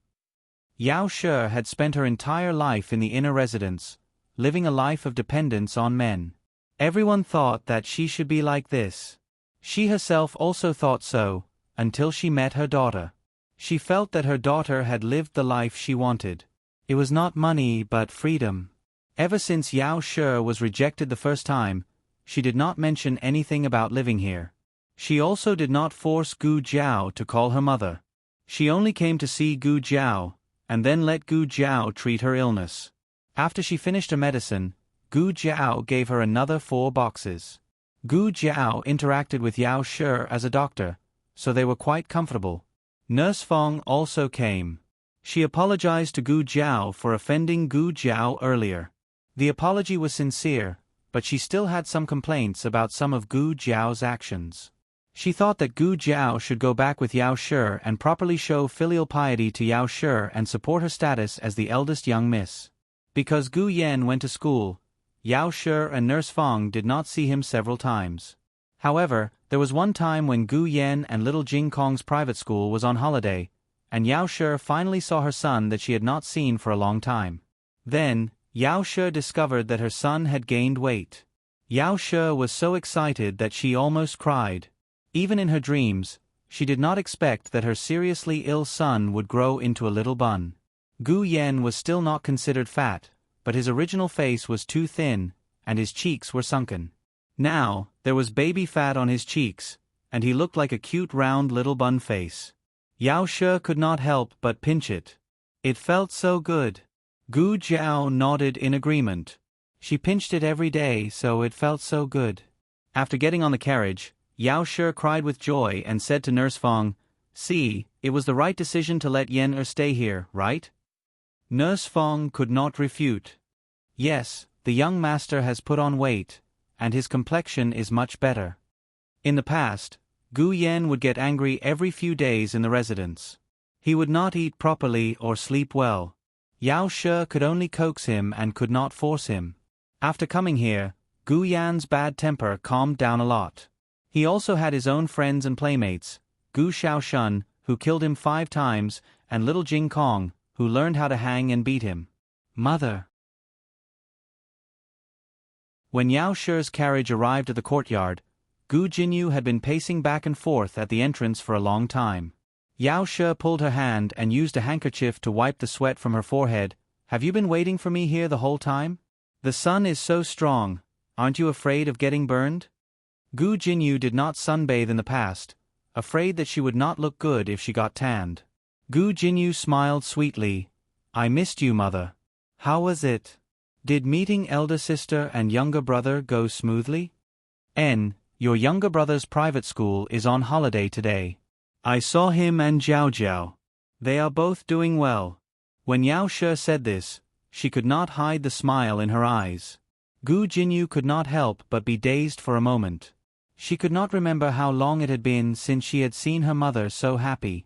Yao Shi had spent her entire life in the inner residence, living a life of dependence on men. Everyone thought that she should be like this. She herself also thought so, until she met her daughter. She felt that her daughter had lived the life she wanted. It was not money but freedom. Ever since Yao Shi was rejected the first time, she did not mention anything about living here. She also did not force Gu Jiao to call her mother. She only came to see Gu Jiao, and then let Gu Jiao treat her illness. After she finished her medicine, Gu Jiao gave her another 4 boxes. Gu Jiao interacted with Yao Shi as a doctor, so they were quite comfortable. Nurse Fong also came. She apologized to Gu Jiao for offending Gu Jiao earlier. The apology was sincere, but she still had some complaints about some of Gu Jiao's actions. She thought that Gu Jiao should go back with Yao Shi and properly show filial piety to Yao Shi and support her status as the eldest young miss. Because Gu Yen went to school, Yao Shi and Nurse Fong did not see him several times. However, there was one time when Gu Yen and little Jing Kong's private school was on holiday, and Yao Shi finally saw her son that she had not seen for a long time. Then, Yao Shi discovered that her son had gained weight. Yao Shi was so excited that she almost cried. Even in her dreams, she did not expect that her seriously ill son would grow into a little bun. Gu Yen was still not considered fat, but his original face was too thin, and his cheeks were sunken. Now, there was baby fat on his cheeks, and he looked like a cute round little bun face. Yao Shi could not help but pinch it. It felt so good. Gu Jiao nodded in agreement. She pinched it every day, so it felt so good. After getting on the carriage, Yao Shi cried with joy and said to Nurse Fong, "See, it was the right decision to let Yen stay here, right?" Nurse Fong could not refute. Yes, the young master has put on weight, and his complexion is much better. In the past, Gu Yen would get angry every few days in the residence. He would not eat properly or sleep well. Yao Shi could only coax him and could not force him. After coming here, Gu Yan's bad temper calmed down a lot. He also had his own friends and playmates, Gu Xiaoshan, who killed him 5 times, and little Jing Kong, who learned how to hang and beat him. Mother. When Yao Shi's carriage arrived at the courtyard, Gu Jinyu had been pacing back and forth at the entrance for a long time. Yao Shi pulled her hand and used a handkerchief to wipe the sweat from her forehead. Have you been waiting for me here the whole time? The sun is so strong, aren't you afraid of getting burned? Gu Jinyu did not sunbathe in the past, afraid that she would not look good if she got tanned. Gu Jinyu smiled sweetly. I missed you, mother. How was it? Did meeting elder sister and younger brother go smoothly? Your younger brother's private school is on holiday today. I saw him and Jiao Jiao. They are both doing well. When Yao Shi said this, she could not hide the smile in her eyes. Gu Jinyu could not help but be dazed for a moment. She could not remember how long it had been since she had seen her mother so happy.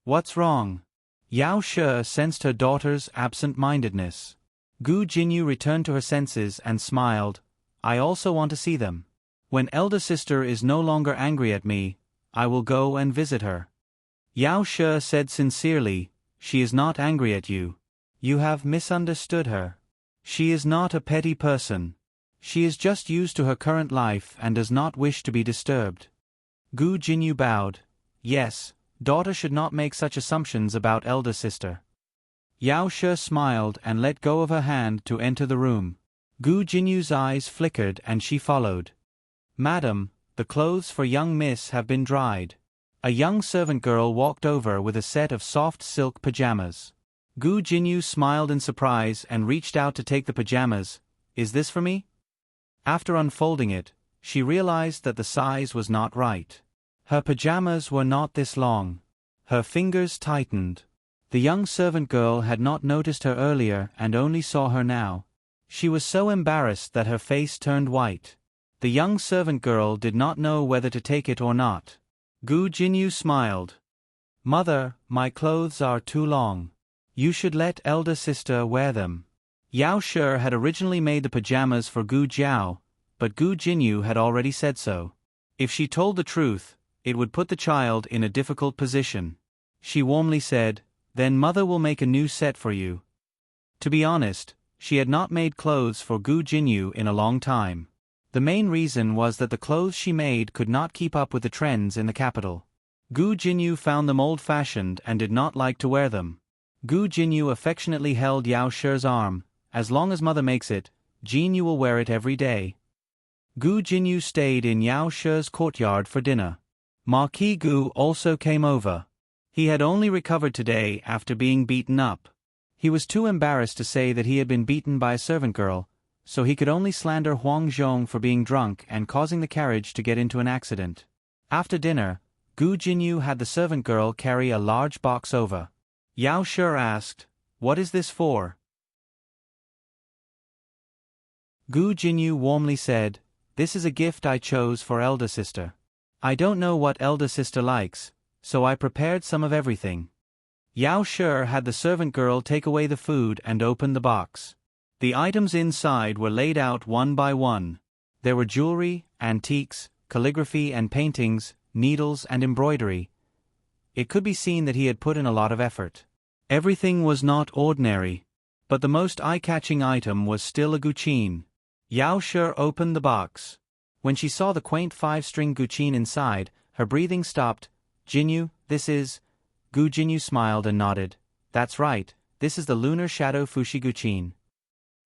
What's wrong? Yao Shi sensed her daughter's absent-mindedness. Gu Jinyu returned to her senses and smiled. I also want to see them. When elder sister is no longer angry at me, I will go and visit her. Yao Shi said sincerely, she is not angry at you. You have misunderstood her. She is not a petty person. She is just used to her current life and does not wish to be disturbed. Gu Jinyu bowed. Yes, daughter should not make such assumptions about elder sister. Yao Shi smiled and let go of her hand to enter the room. Gu Jinyu's eyes flickered and she followed. Madam, the clothes for young miss have been dried. A young servant girl walked over with a set of soft silk pajamas. Gu Jinyu smiled in surprise and reached out to take the pajamas. Is this for me? After unfolding it, she realized that the size was not right. Her pajamas were not this long. Her fingers tightened. The young servant girl had not noticed her earlier and only saw her now. She was so embarrassed that her face turned white. The young servant girl did not know whether to take it or not. Gu Jinyu smiled. Mother, my clothes are too long. You should let elder sister wear them. Yao Shi had originally made the pajamas for Gu Jiao, but Gu Jinyu had already said so. If she told the truth, it would put the child in a difficult position. She warmly said, Then mother will make a new set for you. To be honest, she had not made clothes for Gu Jinyu in a long time. The main reason was that the clothes she made could not keep up with the trends in the capital. Gu Jinyu found them old-fashioned and did not like to wear them. Gu Jinyu affectionately held Yao Shi's arm. As long as mother makes it, Jinyu will wear it every day. Gu Jinyu stayed in Yao Shi's courtyard for dinner. Marquis Gu also came over. He had only recovered today after being beaten up. He was too embarrassed to say that he had been beaten by a servant girl, so he could only slander Huang Zhong for being drunk and causing the carriage to get into an accident. After dinner, Gu Jinyu had the servant girl carry a large box over. Yao Shi asked, What is this for? Gu Jinyu warmly said, This is a gift I chose for elder sister. I don't know what elder sister likes, so I prepared some of everything. Yao Shi had the servant girl take away the food and open the box. The items inside were laid out one by one. There were jewelry, antiques, calligraphy and paintings, needles and embroidery. It could be seen that he had put in a lot of effort. Everything was not ordinary, but the most eye-catching item was still a guqin. Yao Shi opened the box. When she saw the quaint 5-string guqin inside, her breathing stopped. Jinyu, this is... Gu Jinyu smiled and nodded. That's right, this is the Lunar Shadow Fushi guqin.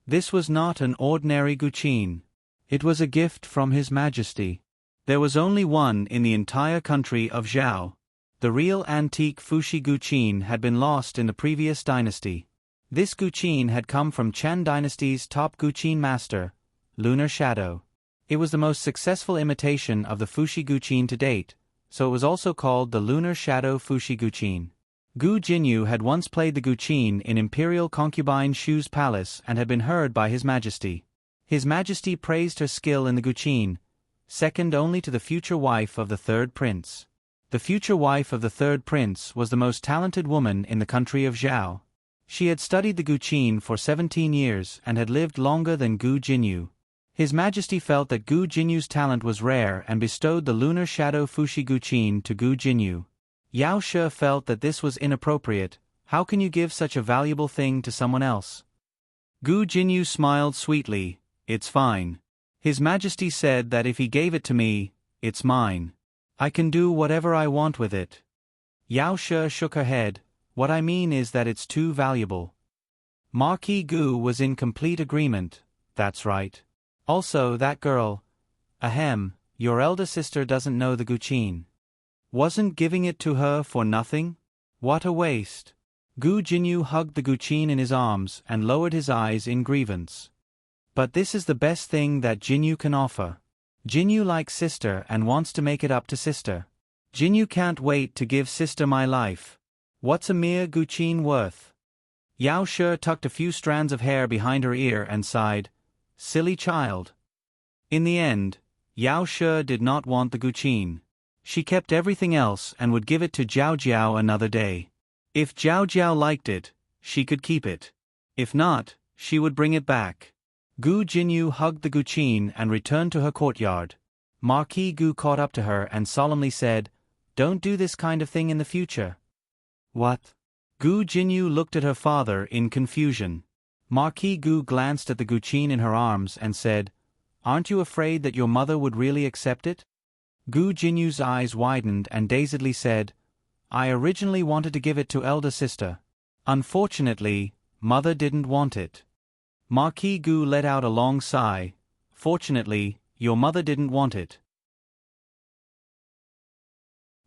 This was not an ordinary guqin. It was a gift from His Majesty. There was only one in the entire country of Zhao. The real antique Fushi guqin had been lost in the previous dynasty. This guqin had come from Chen dynasty's top guqin master, Lunar Shadow. It was the most successful imitation of the Fushi guqin to date, so it was also called the Lunar Shadow Fushi guqin. Gu Jinyu had once played the guqin in Imperial Concubine Shu's palace and had been heard by His Majesty. His Majesty praised her skill in the guqin, second only to the future wife of the third prince. The future wife of the third prince was the most talented woman in the country of Zhao. She had studied the Guqin for 17 years and had lived longer than Gu Jinyu. His Majesty felt that Gu Jinyu's talent was rare and bestowed the lunar shadow Fushi Guqin to Gu Jinyu. Yao She felt that this was inappropriate. How can you give such a valuable thing to someone else? Gu Jinyu smiled sweetly. It's fine. His Majesty said that if he gave it to me, it's mine. I can do whatever I want with it. Yao She shook her head. What I mean is that it's too valuable. Marquis Gu was in complete agreement. That's right. Also, that girl. Ahem, your elder sister doesn't know the Guqin. Wasn't giving it to her for nothing? What a waste. Gu Jinyu hugged the Guqin in his arms and lowered his eyes in grievance. But this is the best thing that Jinyu can offer. Jinyu likes sister and wants to make it up to sister. Jinyu can't wait to give sister my life. What's a mere Guqin worth? Yao She tucked a few strands of hair behind her ear and sighed. Silly child. In the end, Yao She did not want the Guqin. She kept everything else and would give it to Jiao Jiao another day. If Jiao Jiao liked it, she could keep it. If not, she would bring it back. Gu Jinyu hugged the Guqin and returned to her courtyard. Marquis Gu caught up to her and solemnly said, "Don't do this kind of thing in the future." What? Gu Jinyu looked at her father in confusion. Marquis Gu glanced at the Guqin in her arms and said, "Aren't you afraid that your mother would really accept it?" Gu Jinyu's eyes widened and dazedly said, "I originally wanted to give it to elder sister. Unfortunately, mother didn't want it." Marquis Gu let out a long sigh. "Fortunately, your mother didn't want it.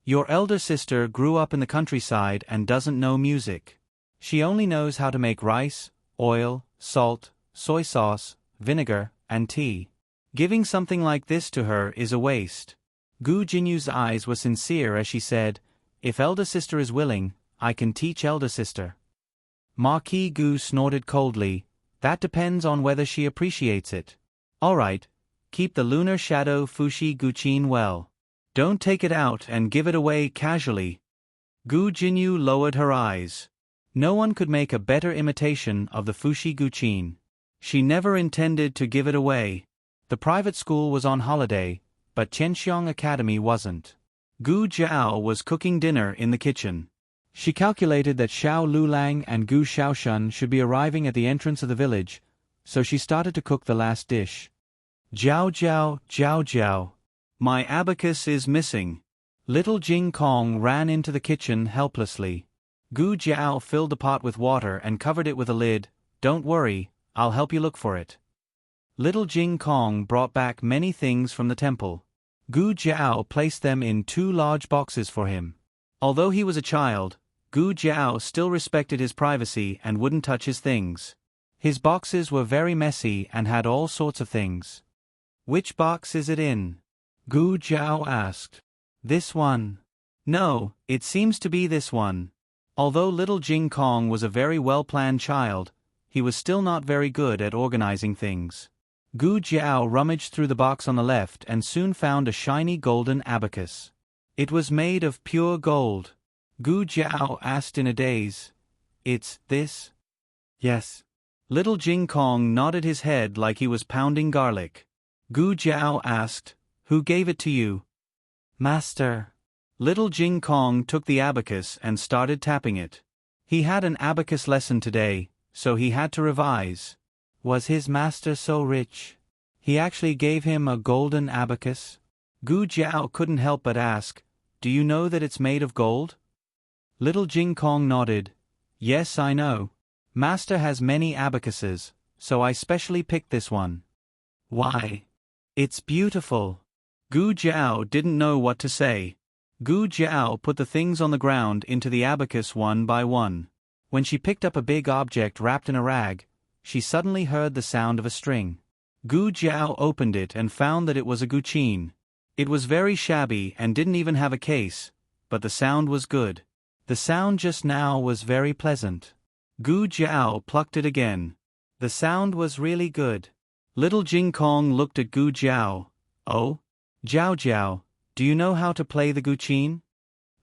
Your elder sister grew up in the countryside and doesn't know music. She only knows how to make rice, oil, salt, soy sauce, vinegar, and tea. Giving something like this to her is a waste." Gu Jinyu's eyes were sincere as she said, "If elder sister is willing, I can teach elder sister." Marquis Gu snorted coldly. "That depends on whether she appreciates it. All right, keep the lunar shadow Fushi Guqin well. Don't take it out and give it away casually." Gu Jinyu lowered her eyes. No one could make a better imitation of the Fushi Guqin. She never intended to give it away. The private school was on holiday, but Qianxiang Academy wasn't. Gu Jiao was cooking dinner in the kitchen. She calculated that Xiao Lulang and Gu Xiaoshun should be arriving at the entrance of the village, so she started to cook the last dish. "Jiao Jiao, Jiao Jiao. My abacus is missing." Little Jing Kong ran into the kitchen helplessly. Gu Jiao filled the pot with water and covered it with a lid. "Don't worry, I'll help you look for it." Little Jing Kong brought back many things from the temple. Gu Jiao placed them in 2 large boxes for him. Although he was a child, Gu Jiao still respected his privacy and wouldn't touch his things. His boxes were very messy and had all sorts of things. "Which box is it in?" Gu Jiao asked. "This one." "No, it seems to be this one." Although little Jing Kong was a very well-planned child, he was still not very good at organizing things. Gu Jiao rummaged through the box on the left and soon found a shiny golden abacus. It was made of pure gold. Gu Jiao asked in a daze, "It's this?" "Yes." Little Jing Kong nodded his head like he was pounding garlic. Gu Jiao asked, "Who gave it to you?" "Master." Little Jing Kong took the abacus and started tapping it. He had an abacus lesson today, so he had to revise. Was his master so rich? He actually gave him a golden abacus? Gu Jiao couldn't help but ask, "Do you know that it's made of gold?" Little Jing Kong nodded. "Yes, I know. Master has many abacuses, so I specially picked this one." "Why? It's beautiful." Gu Jiao didn't know what to say. Gu Jiao put the things on the ground into the abacus one by one. When she picked up a big object wrapped in a rag, she suddenly heard the sound of a string. Gu Jiao opened it and found that it was a guqin. It was very shabby and didn't even have a case, but the sound was good. The sound just now was very pleasant. Gu Jiao plucked it again. The sound was really good. Little Jing Kong looked at Gu Jiao. "Oh? Jiao Jiao, do you know how to play the guqin?"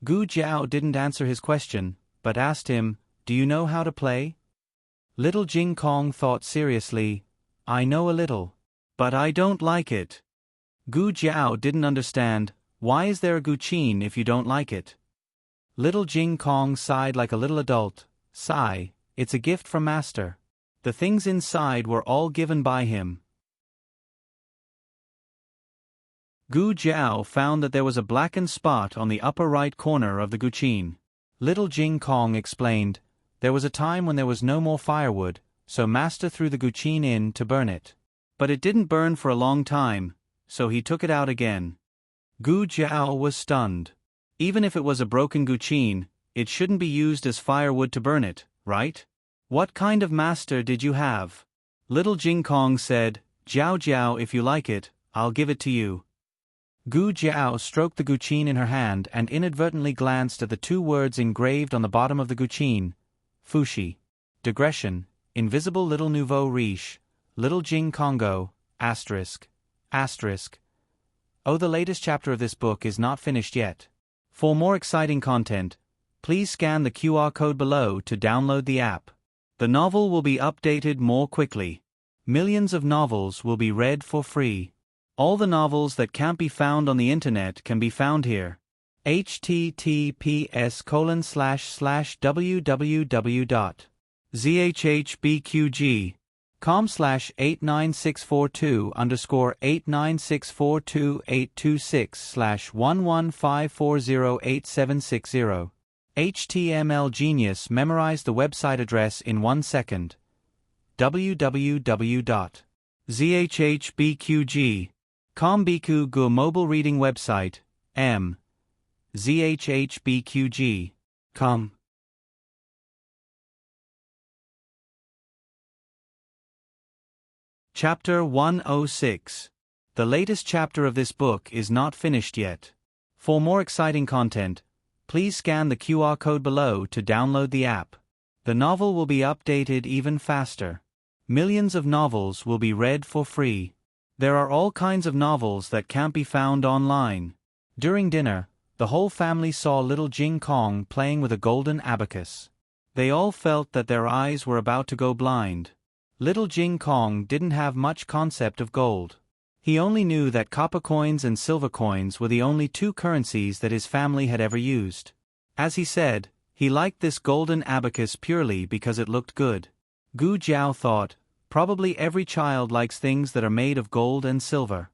Gu Jiao didn't answer his question, but asked him, "Do you know how to play?" Little Jing Kong thought seriously, "I know a little. But I don't like it." Gu Jiao didn't understand, "Why is there a guqin if you don't like it?" Little Jing Kong sighed like a little adult, "Sigh, it's a gift from Master. The things inside were all given by him." Gu Jiao found that there was a blackened spot on the upper right corner of the guqin. Little Jing Kong explained, "There was a time when there was no more firewood, so Master threw the guqin in to burn it. But it didn't burn for a long time, so he took it out again." Gu Jiao was stunned. Even if it was a broken guqin, it shouldn't be used as firewood to burn it, right? "What kind of master did you have?" Little Jing Kong said, "Jiao Jiao, if you like it, I'll give it to you." Gu Jiao stroked the guqin in her hand and inadvertently glanced at the two words engraved on the bottom of the guqin: Fushi. Digression, invisible little nouveau riche, little Jing Kongo, asterisk, asterisk. Oh, the latest chapter of this book is not finished yet. For more exciting content, please scan the QR code below to download the app. The novel will be updated more quickly. Millions of novels will be read for free. All the novels that can't be found on the internet can be found here. https://www.zhbqg.com/89642-826/115408760. HTML Genius memorized the website address in 1 second. www.zhbqg.com Kombiku Gu mobile reading website, zhbqg.com. Chapter 106. The latest chapter of this book is not finished yet. For more exciting content, please scan the QR code below to download the app. The novel will be updated even faster. Millions of novels will be read for free. There are all kinds of novels that can't be found online. During dinner, the whole family saw little Jing Kong playing with a golden abacus. They all felt that their eyes were about to go blind. Little Jing Kong didn't have much concept of gold. He only knew that copper coins and silver coins were the only two currencies that his family had ever used. As he said, he liked this golden abacus purely because it looked good. Gu Jiao thought, probably every child likes things that are made of gold and silver.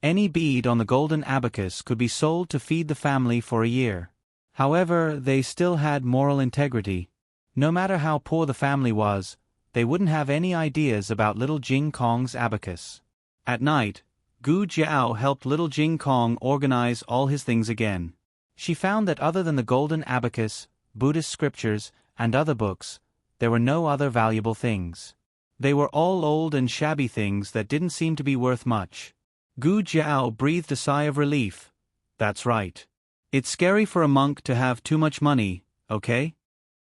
Any bead on the golden abacus could be sold to feed the family for a year. However, they still had moral integrity. No matter how poor the family was, they wouldn't have any ideas about little Jing Kong's abacus. At night, Gu Jiao helped little Jing Kong organize all his things again. She found that other than the golden abacus, Buddhist scriptures, and other books, there were no other valuable things. They were all old and shabby things that didn't seem to be worth much. Gu Jiao breathed a sigh of relief. That's right. It's scary for a monk to have too much money, okay?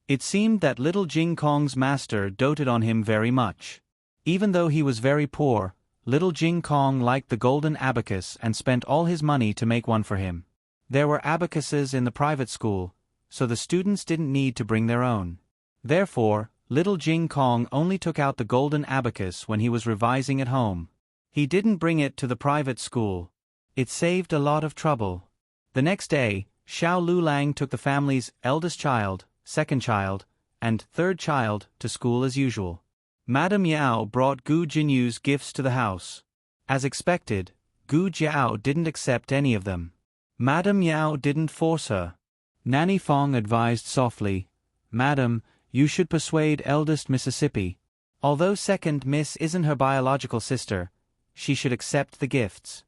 It seemed that little Jing Kong's master doted on him very much. Even though he was very poor, little Jing Kong liked the golden abacus and spent all his money to make one for him. There were abacuses in the private school, so the students didn't need to bring their own. Therefore, little Jing Kong only took out the golden abacus when he was revising at home. He didn't bring it to the private school. It saved a lot of trouble. The next day, Xiao Lulang took the family's eldest child, second child, and third child to school as usual. Madame Yao brought Gu Jinyu's gifts to the house. As expected, Gu Jiao didn't accept any of them. Madame Yao didn't force her. Nanny Fong advised softly, "Madam, you should persuade eldest Mississippi. Although second Miss isn't her biological sister, she should accept the gifts."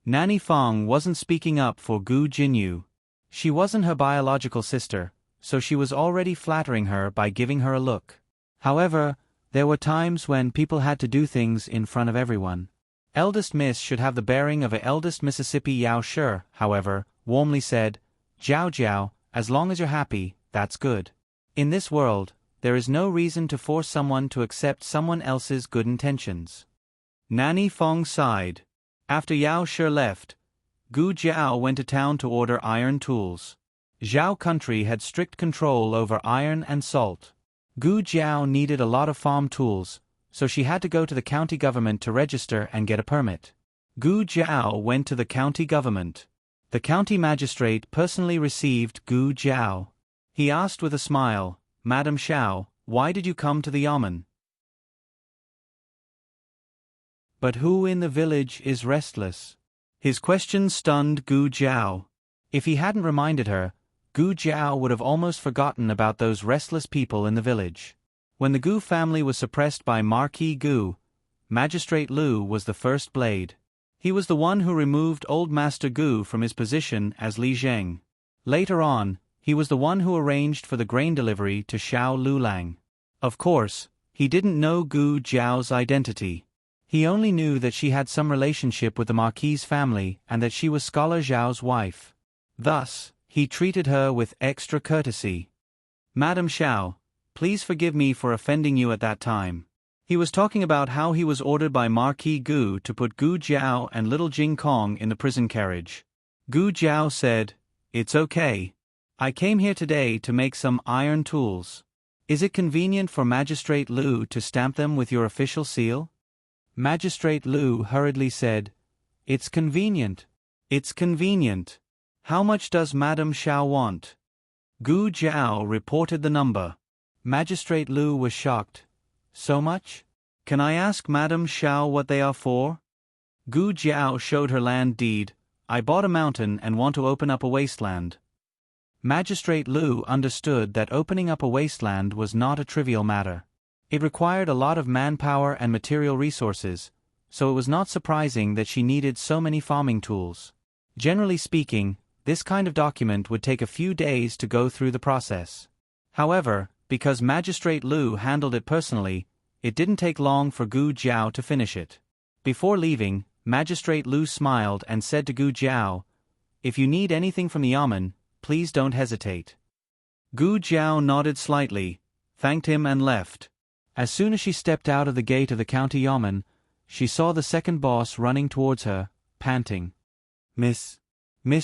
Nanny Fong wasn't speaking up for Gu Jinyu. She wasn't her biological sister, so she was already flattering her by giving her a look. However, there were times when people had to do things in front of everyone. Eldest Miss should have the bearing of a eldest Mississippi. Yao Shi, however, warmly said, "Jiao Jiao, as long as you're happy, that's good. In this world, there is no reason to force someone to accept someone else's good intentions." Nanny Fong sighed. After Yao Shi left, Gu Jiao went to town to order iron tools. Zhao country had strict control over iron and salt. Gu Jiao needed a lot of farm tools, so she had to go to the county government to register and get a permit. Gu Jiao went to the county government. The county magistrate personally received Gu Jiao. He asked with a smile, "Madam Xiao, why did you come to the yamen?" But who in the village is restless? His question stunned Gu Jiao. If he hadn't reminded her, Gu Jiao would have almost forgotten about those restless people in the village. When the Gu family was suppressed by Marquis Gu, Magistrate Lu was the first blade. He was the one who removed Old Master Gu from his position as Li Zheng. Later on, he was the one who arranged for the grain delivery to Xiao Lulang. Of course, he didn't know Gu Jiao's identity. He only knew that she had some relationship with the Marquis family and that she was Scholar Zhao's wife. Thus, he treated her with extra courtesy. "Madam Xiao, please forgive me for offending you at that time." He was talking about how he was ordered by Marquis Gu to put Gu Jiao and little Jing Kong in the prison carriage. Gu Jiao said, "It's okay. I came here today to make some iron tools. Is it convenient for Magistrate Lu to stamp them with your official seal?" Magistrate Lu hurriedly said, "It's convenient. It's convenient. How much does Madam Xiao want?" Gu Jiao reported the number. Magistrate Lu was shocked. "So much? Can I ask Madam Xiao what they are for?" Gu Jiao showed her land deed. "I bought a mountain and want to open up a wasteland." Magistrate Lu understood that opening up a wasteland was not a trivial matter. It required a lot of manpower and material resources, so it was not surprising that she needed so many farming tools. Generally speaking, this kind of document would take a few days to go through the process. However, because Magistrate Lu handled it personally, it didn't take long for Gu Jiao to finish it. Before leaving, Magistrate Lu smiled and said to Gu Jiao, "If you need anything from the yamen, please don't hesitate." Gu Jiao nodded slightly, thanked him and left. As soon as she stepped out of the gate of the county yamen, she saw the second boss running towards her, panting. Miss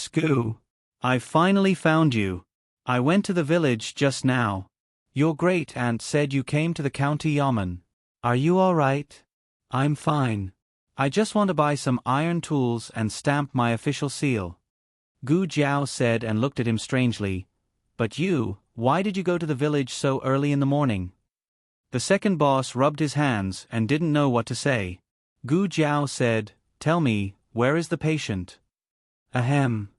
Gu, I finally found you. I went to the village just now. Your great-aunt said you came to the county yamen. Are you all right?" "I'm fine. I just want to buy some iron tools and stamp my official seal." Gu Jiao said and looked at him strangely. "But you, why did you go to the village so early in the morning?" The second boss rubbed his hands and didn't know what to say. Gu Jiao said, "Tell me, where is the patient?" "Ahem."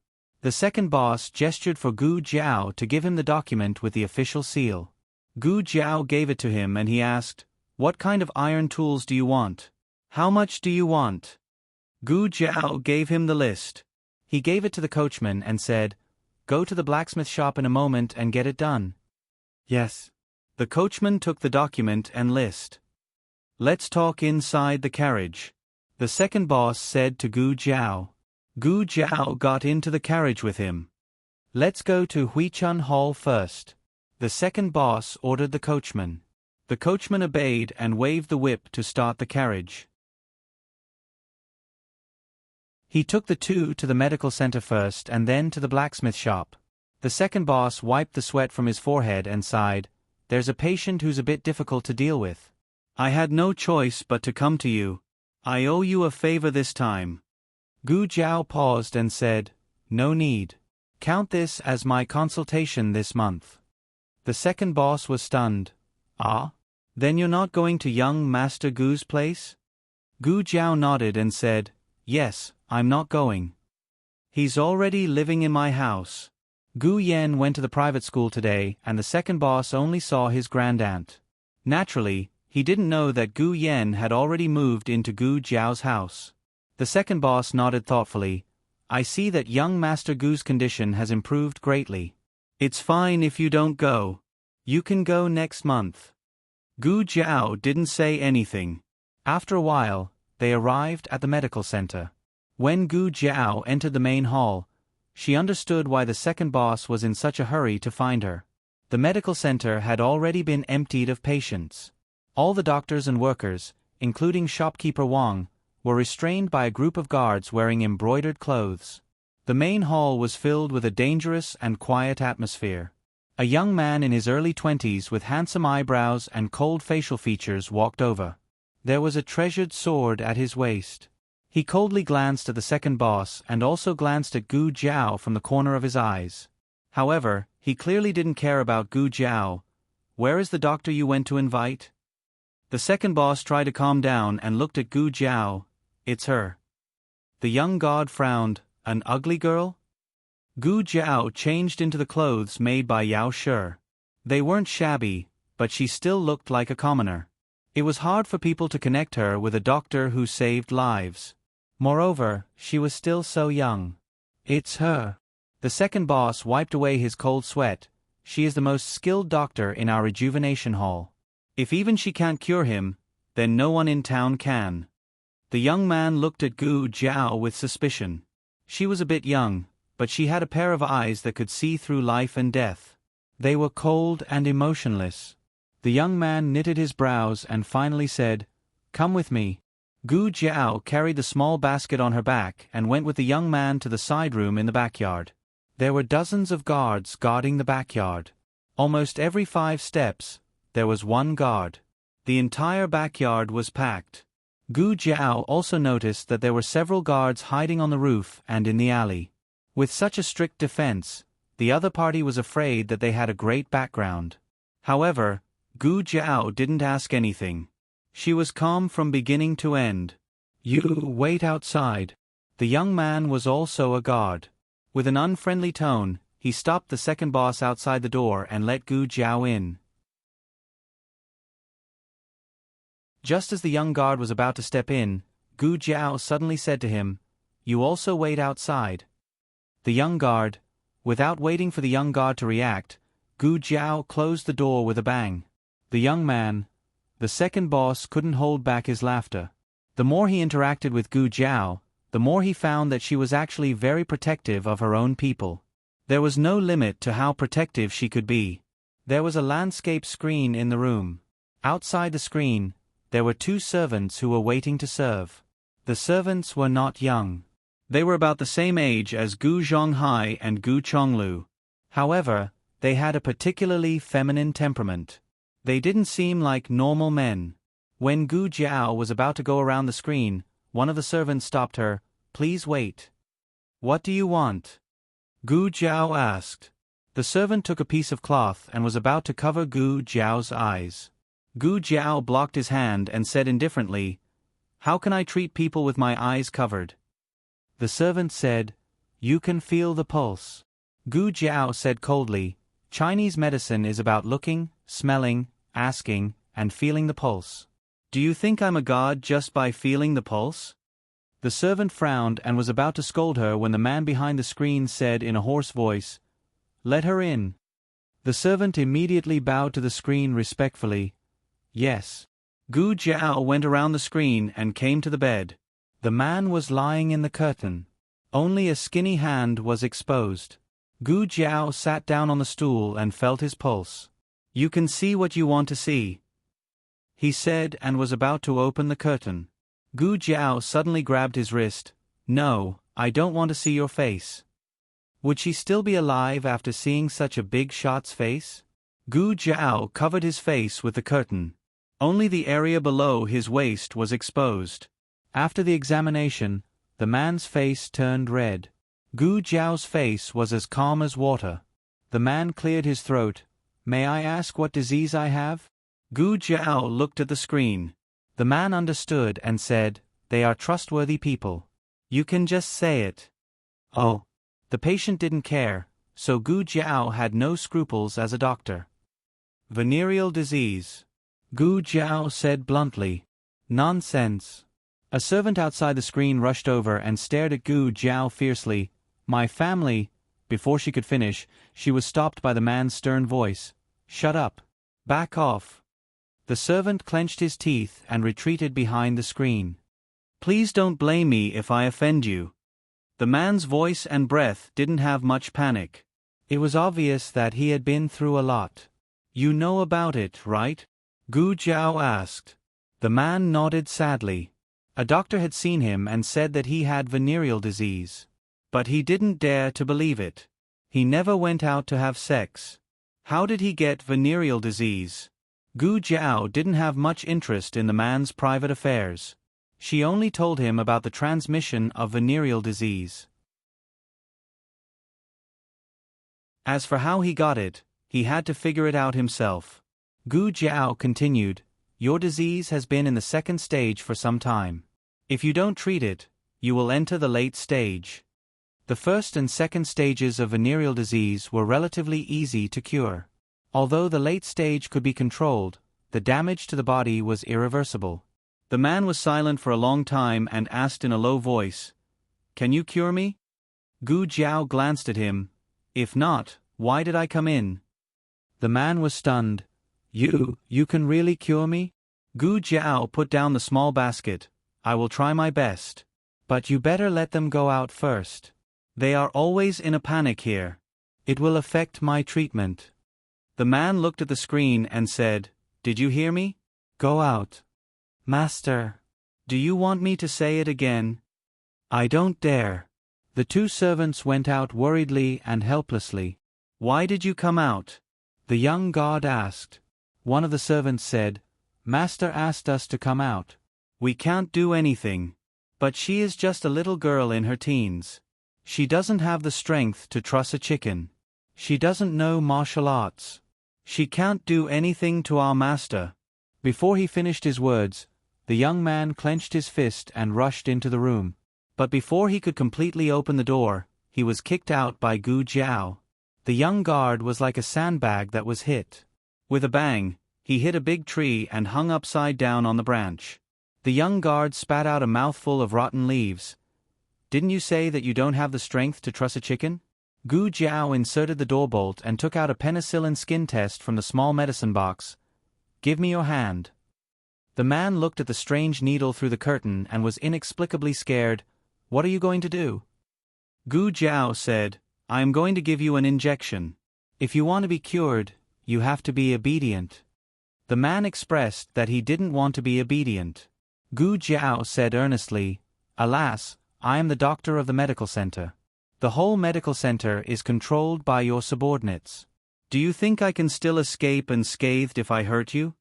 The second boss gestured for Gu Jiao to give him the document with the official seal. Gu Jiao gave it to him and he asked, "What kind of iron tools do you want? How much do you want?" Gu Jiao gave him the list. He gave it to the coachman and said, "Go to the blacksmith shop in a moment and get it done." "Yes." The coachman took the document and list. "Let's talk inside the carriage," the second boss said to Gu Jiao. Gu Jiao got into the carriage with him. "Let's go to Huichun Hall first," the second boss ordered the coachman. The coachman obeyed and waved the whip to start the carriage. He took the two to the medical center first and then to the blacksmith shop. The second boss wiped the sweat from his forehead and sighed, "There's a patient who's a bit difficult to deal with. I had no choice but to come to you. I owe you a favor this time." Gu Jiao paused and said, "No need. Count this as my consultation this month." The second boss was stunned. "Ah? Then you're not going to young Master Gu's place?" Gu Jiao nodded and said, "Yes, I'm not going. He's already living in my house." Gu Yan went to the private school today and the second boss only saw his grandaunt. Naturally, he didn't know that Gu Yan had already moved into Gu Jiao's house. The second boss nodded thoughtfully. "I see that young Master Gu's condition has improved greatly. It's fine if you don't go. You can go next month." Gu Jiao didn't say anything. After a while, they arrived at the medical center. When Gu Jiao entered the main hall, she understood why the second boss was in such a hurry to find her. The medical center had already been emptied of patients. All the doctors and workers, including shopkeeper Wang, were restrained by a group of guards wearing embroidered clothes. The main hall was filled with a dangerous and quiet atmosphere. A young man in his early 20s with handsome eyebrows and cold facial features walked over. There was a treasured sword at his waist. He coldly glanced at the second boss and also glanced at Gu Jiao from the corner of his eyes. However, he clearly didn't care about Gu Jiao. "Where is the doctor you went to invite?" The second boss tried to calm down and looked at Gu Jiao. "It's her." The young god frowned. "An ugly girl?" Gu Jiao changed into the clothes made by Yao Shi. They weren't shabby, but she still looked like a commoner. It was hard for people to connect her with a doctor who saved lives. Moreover, she was still so young. "It's her." The second boss wiped away his cold sweat. "She is the most skilled doctor in our rejuvenation hall. If even she can't cure him, then no one in town can." The young man looked at Gu Jiao with suspicion. She was a bit young, but she had a pair of eyes that could see through life and death. They were cold and emotionless. The young man knitted his brows and finally said, "Come with me." Gu Jiao carried the small basket on her back and went with the young man to the side room in the backyard. There were dozens of guards guarding the backyard. Almost every 5 steps, there was one guard. The entire backyard was packed. Gu Jiao also noticed that there were several guards hiding on the roof and in the alley. With such a strict defense, the other party was afraid that they had a great background. However, Gu Jiao didn't ask anything. She was calm from beginning to end. "You wait outside." The young man was also a guard. With an unfriendly tone, he stopped the second boss outside the door and let Gu Jiao in. Just as the young guard was about to step in, Gu Jiao suddenly said to him, "You also wait outside." The young guard, without waiting for the young guard to react, Gu Jiao closed the door with a bang. The young man, the second boss, couldn't hold back his laughter. The more he interacted with Gu Jiao, the more he found that she was actually very protective of her own people. There was no limit to how protective she could be. There was a landscape screen in the room. Outside the screen, there were 2 servants who were waiting to serve. The servants were not young. They were about the same age as Gu Zhonghai and Gu Chonglu. However, they had a particularly feminine temperament. They didn't seem like normal men. When Gu Jiao was about to go around the screen, one of the servants stopped her. "Please wait." "What do you want?" Gu Jiao asked. The servant took a piece of cloth and was about to cover Gu Jiao's eyes. Gu Jiao blocked his hand and said indifferently, "How can I treat people with my eyes covered?" The servant said, "You can feel the pulse." Gu Jiao said coldly, "Chinese medicine is about looking, smelling, asking, and feeling the pulse. Do you think I'm a god just by feeling the pulse?" The servant frowned and was about to scold her when the man behind the screen said in a hoarse voice, "Let her in." The servant immediately bowed to the screen respectfully. "Yes." Gu Jiao went around the screen and came to the bed. The man was lying in the curtain. Only a skinny hand was exposed. Gu Jiao sat down on the stool and felt his pulse. "You can see what you want to see," he said, and was about to open the curtain. Gu Jiao suddenly grabbed his wrist. "No, I don't want to see your face." Would she still be alive after seeing such a big shot's face? Gu Jiao covered his face with the curtain. Only the area below his waist was exposed. After the examination, the man's face turned red. Gu Jiao's face was as calm as water. The man cleared his throat. "May I ask what disease I have?" Gu Jiao looked at the screen. The man understood and said, "They are trustworthy people. You can just say it." Oh. The patient didn't care, so Gu Jiao had no scruples as a doctor. "Venereal disease," Gu Jiao said bluntly. "Nonsense." A servant outside the screen rushed over and stared at Gu Jiao fiercely. "My family—" Before she could finish, she was stopped by the man's stern voice. "Shut up. Back off." The servant clenched his teeth and retreated behind the screen. "Please don't blame me if I offend you." The man's voice and breath didn't have much panic. It was obvious that he had been through a lot. "You know about it, right?" Gu Jiao asked. The man nodded sadly. A doctor had seen him and said that he had venereal disease. But he didn't dare to believe it. He never went out to have sex. How did he get venereal disease? Gu Jiao didn't have much interest in the man's private affairs. She only told him about the transmission of venereal disease. As for how he got it, he had to figure it out himself. Gu Jiao continued, "Your disease has been in the second stage for some time. If you don't treat it, you will enter the late stage." The first and second stages of venereal disease were relatively easy to cure. Although the late stage could be controlled, the damage to the body was irreversible. The man was silent for a long time and asked in a low voice, "Can you cure me?" Gu Jiao glanced at him. "If not, why did I come in?" The man was stunned. You can really cure me?" Gu Jiao put down the small basket. "I will try my best. But you better let them go out first. They are always in a panic here. It will affect my treatment." The man looked at the screen and said, "Did you hear me? Go out." "Master, do you want me to say it again?" "I don't dare." The two servants went out worriedly and helplessly. "Why did you come out?" the young guard asked. One of the servants said, "Master asked us to come out. We can't do anything. But she is just a little girl in her teens. She doesn't have the strength to truss a chicken. She doesn't know martial arts. She can't do anything to our master." Before he finished his words, the young man clenched his fist and rushed into the room. But before he could completely open the door, he was kicked out by Gu Jiao. The young guard was like a sandbag that was hit. With a bang, he hit a big tree and hung upside down on the branch. The young guard spat out a mouthful of rotten leaves. "Didn't you say that you don't have the strength to truss a chicken?" Gu Jiao inserted the door bolt and took out a penicillin skin test from the small medicine box. "Give me your hand." The man looked at the strange needle through the curtain and was inexplicably scared. "What are you going to do?" Gu Jiao said, "I am going to give you an injection. If you want to be cured, you have to be obedient." The man expressed that he didn't want to be obedient. Gu Jiao said earnestly, "Alas, I am the doctor of the medical center. The whole medical center is controlled by your subordinates. Do you think I can still escape unscathed if I hurt you?"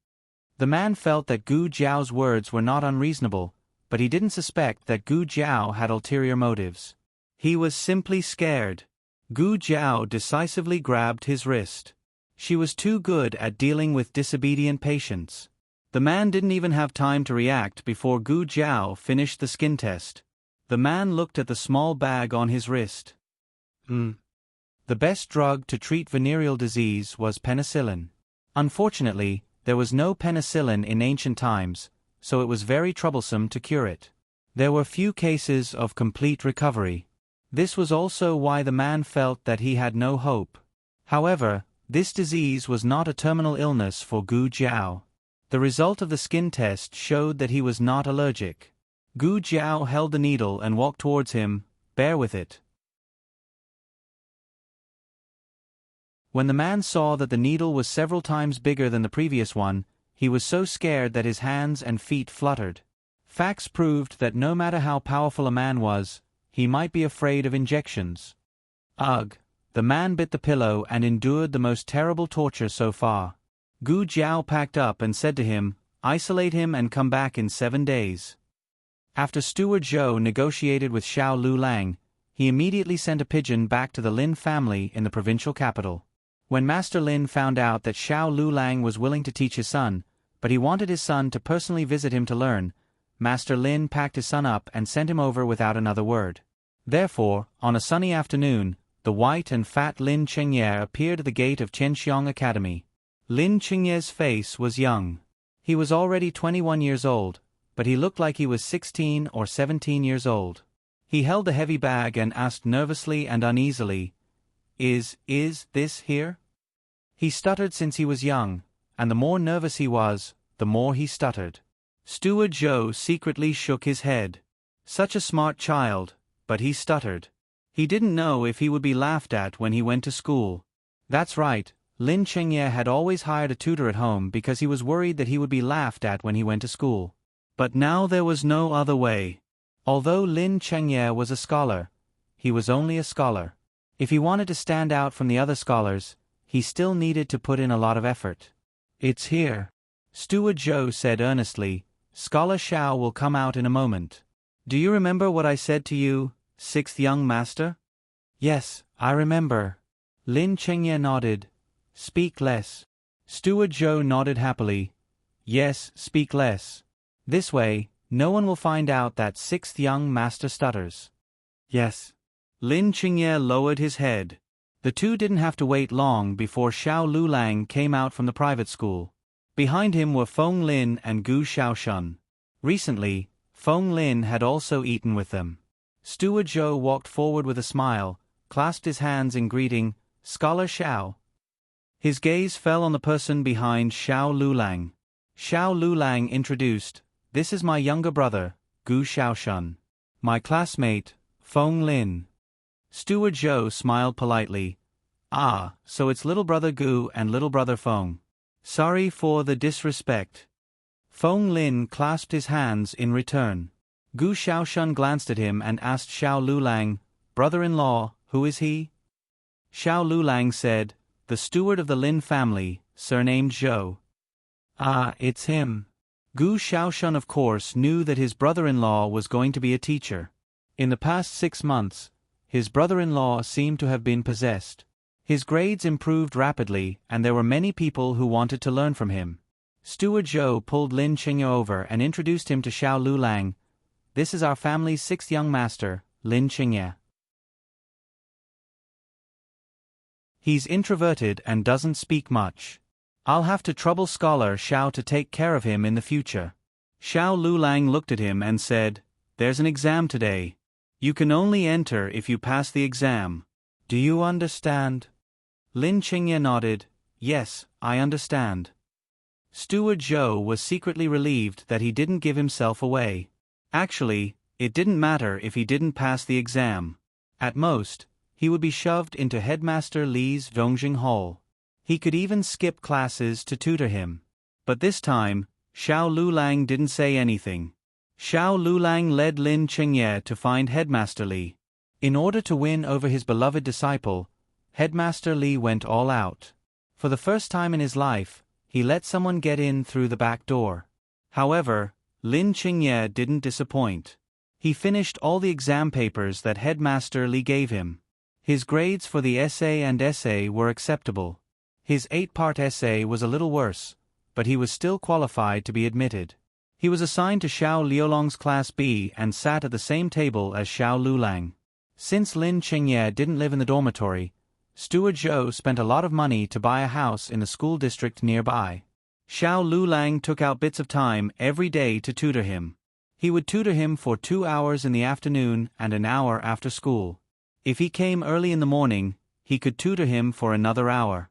The man felt that Gu Jiao's words were not unreasonable, but he didn't suspect that Gu Jiao had ulterior motives. He was simply scared. Gu Jiao decisively grabbed his wrist. She was too good at dealing with disobedient patients. The man didn't even have time to react before Gu Jiao finished the skin test. The man looked at the small bag on his wrist. The best drug to treat venereal disease was penicillin. Unfortunately, there was no penicillin in ancient times, so it was very troublesome to cure it. There were few cases of complete recovery. This was also why the man felt that he had no hope. However, this disease was not a terminal illness for Gu Jiao. The result of the skin test showed that he was not allergic. Gu Jiao held the needle and walked towards him. "Bear with it." When the man saw that the needle was several times bigger than the previous one, he was so scared that his hands and feet fluttered. Facts proved that no matter how powerful a man was, he might be afraid of injections. Ugh! The man bit the pillow and endured the most terrible torture so far. Gu Jiao packed up and said to him, "Isolate him and come back in 7 days." After Steward Zhou negotiated with Xiao Lu Lang, he immediately sent a pigeon back to the Lin family in the provincial capital. When Master Lin found out that Xiao Lu Lang was willing to teach his son, but he wanted his son to personally visit him to learn, Master Lin packed his son up and sent him over without another word. Therefore, on a sunny afternoon, the white and fat Lin Chengye appeared at the gate of Qianxiang Academy. Lin Chengye's face was young. He was already 21 years old, but he looked like he was 16 or 17 years old. He held the heavy bag and asked nervously and uneasily, Is this here?" He stuttered since he was young, and the more nervous he was, the more he stuttered. Steward Zhou secretly shook his head. Such a smart child, but he stuttered. He didn't know if he would be laughed at when he went to school. That's right, Lin Chengye had always hired a tutor at home because he was worried that he would be laughed at when he went to school. But now there was no other way. Although Lin Chengye was a scholar, he was only a scholar. If he wanted to stand out from the other scholars, he still needed to put in a lot of effort. "It's here," Steward Joe said earnestly. "Scholar Shao will come out in a moment. Do you remember what I said to you, sixth young master?" "Yes, I remember." Lin Chengye nodded. "Speak less." Steward Joe nodded happily. "Yes, speak less. This way, no one will find out that sixth young master stutters." "Yes." Lin Chengye lowered his head. The two didn't have to wait long before Xiao Lulang came out from the private school. Behind him were Feng Lin and Gu Xiaoshun. Recently, Feng Lin had also eaten with them. Steward Joe walked forward with a smile, clasped his hands in greeting, "Scholar Xiao." His gaze fell on the person behind Xiao Lulang. Xiao Lulang introduced, "This is my younger brother, Gu Xiaoshun. My classmate, Feng Lin." Steward Joe smiled politely. "Ah, so it's little brother Gu and little brother Feng. Sorry for the disrespect." Feng Lin clasped his hands in return. Gu Xiaoshun glanced at him and asked Xiao Lulang, "Brother-in-law, who is he?" Xiao Lulang said, "The steward of the Lin family, surnamed Zhou." "Ah, it's him." Gu Xiaoshun of course knew that his brother-in-law was going to be a teacher. In the past 6 months, his brother-in-law seemed to have been possessed. His grades improved rapidly and there were many people who wanted to learn from him. Steward Zhou pulled Lin Chengye over and introduced him to Xiao Lulang. "This is our family's sixth young master, Lin Chengye. He's introverted and doesn't speak much. I'll have to trouble Scholar Xiao to take care of him in the future." Xiao Lulang looked at him and said, "There's an exam today. You can only enter if you pass the exam. Do you understand?" Lin Chengye nodded. "Yes, I understand." Steward Zhou was secretly relieved that he didn't give himself away. Actually, it didn't matter if he didn't pass the exam. At most, he would be shoved into Headmaster Li's Dongjing Hall. He could even skip classes to tutor him. But this time, Xiao Lulang didn't say anything. Xiao Lulang led Lin Chengye to find Headmaster Li. In order to win over his beloved disciple, Headmaster Li went all out. For the first time in his life, he let someone get in through the back door. However, Lin Chengye didn't disappoint. He finished all the exam papers that Headmaster Li gave him. His grades for the essay and essay were acceptable. His 8-part essay was a little worse, but he was still qualified to be admitted. He was assigned to Xiao Liolong's Class B and sat at the same table as Xiao Lulang. Since Lin Chengye didn't live in the dormitory, Steward Zhou spent a lot of money to buy a house in the school district nearby. Xiao Lulang took out bits of time every day to tutor him. He would tutor him for 2 hours in the afternoon and an hour after school. If he came early in the morning, he could tutor him for another hour.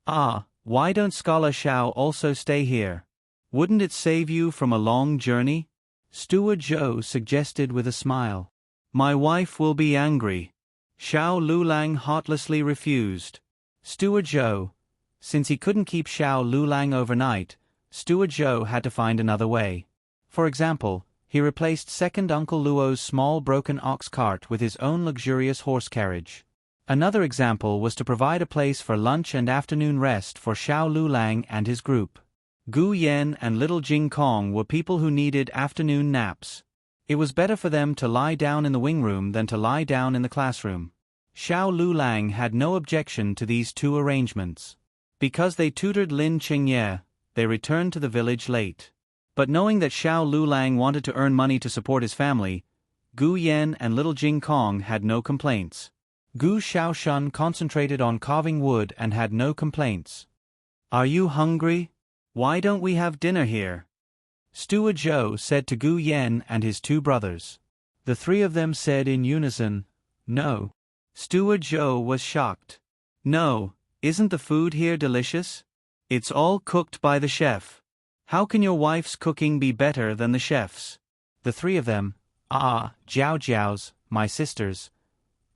"Ah, why don't Scholar Xiao also stay here? Wouldn't it save you from a long journey?" Steward Zhou suggested with a smile. "My wife will be angry." Xiao Lulang heartlessly refused. Steward Zhou. Since he couldn't keep Xiao Lulang overnight, Steward Zhou had to find another way. For example, he replaced second Uncle Luo's small broken ox cart with his own luxurious horse carriage. Another example was to provide a place for lunch and afternoon rest for Xiao Lulang and his group. Gu Yan and little Jing Kong were people who needed afternoon naps. It was better for them to lie down in the wing room than to lie down in the classroom. Xiao Lulang had no objection to these two arrangements. Because they tutored Lin Chengye, they returned to the village late. But knowing that Xiao Lulang wanted to earn money to support his family, Gu Yan and little Jing Kong had no complaints. Gu Xiaoshun concentrated on carving wood and had no complaints. "Are you hungry? Why don't we have dinner here?" Steward Zhou said to Gu Yan and his 2 brothers. The 3 of them said in unison, "No." Steward Zhou was shocked. "No, isn't the food here delicious? It's all cooked by the chef. How can your wife's cooking be better than the chef's?" The 3 of them, "Ah, Jiao Jiaos, my sisters.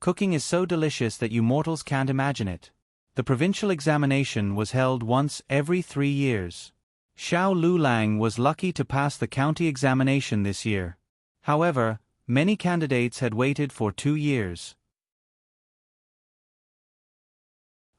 Cooking is so delicious that you mortals can't imagine it." The provincial examination was held once every 3 years. Xiao Lulang was lucky to pass the county examination this year. However, many candidates had waited for 2 years.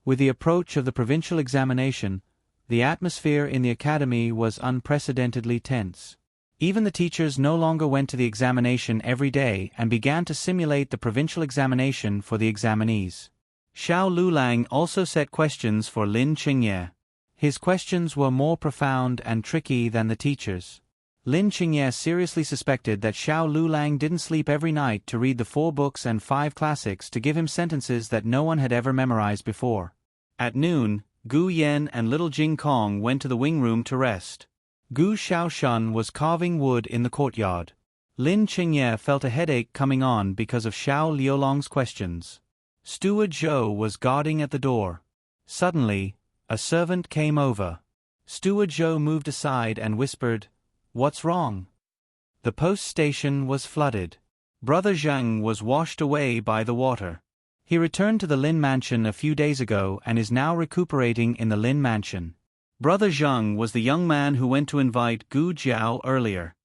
With the approach of the provincial examination, the atmosphere in the academy was unprecedentedly tense. Even the teachers no longer went to the examination every day and began to simulate the provincial examination for the examinees. Xiao Lulang also set questions for Lin Qingye. His questions were more profound and tricky than the teachers'. Lin Qingye seriously suspected that Xiao Lulang didn't sleep every night to read the 4 books and 5 classics to give him sentences that no one had ever memorized before. At noon, Gu Yan and little Jing Kong went to the wing room to rest. Gu Xiaoshun was carving wood in the courtyard. Lin Qingye felt a headache coming on because of Xiao Liulong's questions. Steward Zhou was guarding at the door. Suddenly, a servant came over. Steward Zhou moved aside and whispered, "What's wrong?" The post station was flooded. Brother Zhang was washed away by the water. He returned to the Lin mansion a few days ago and is now recuperating in the Lin mansion. Brother Zhang was the young man who went to invite Gu Jiao earlier.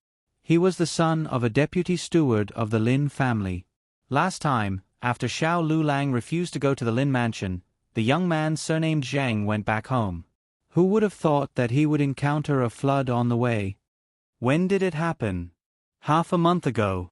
He was the son of a deputy steward of the Lin family. Last time, after Xiao Lulang refused to go to the Lin mansion, the young man surnamed Zhang went back home. Who would have thought that he would encounter a flood on the way? When did it happen? Half a month ago.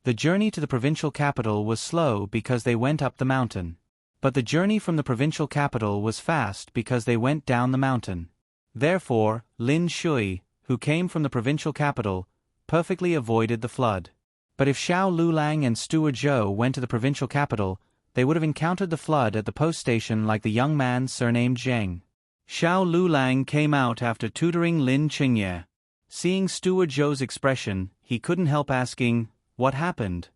The journey to the provincial capital was slow because they went up the mountain. But the journey from the provincial capital was fast because they went down the mountain. Therefore, Lin Shui, who came from the provincial capital, perfectly avoided the flood. But if Xiao Lulang and Steward Zhou went to the provincial capital, they would have encountered the flood at the post station like the young man surnamed Zheng. Xiao Lulang came out after tutoring Lin Qingye. Seeing Steward Zhou's expression, he couldn't help asking, "What happened?"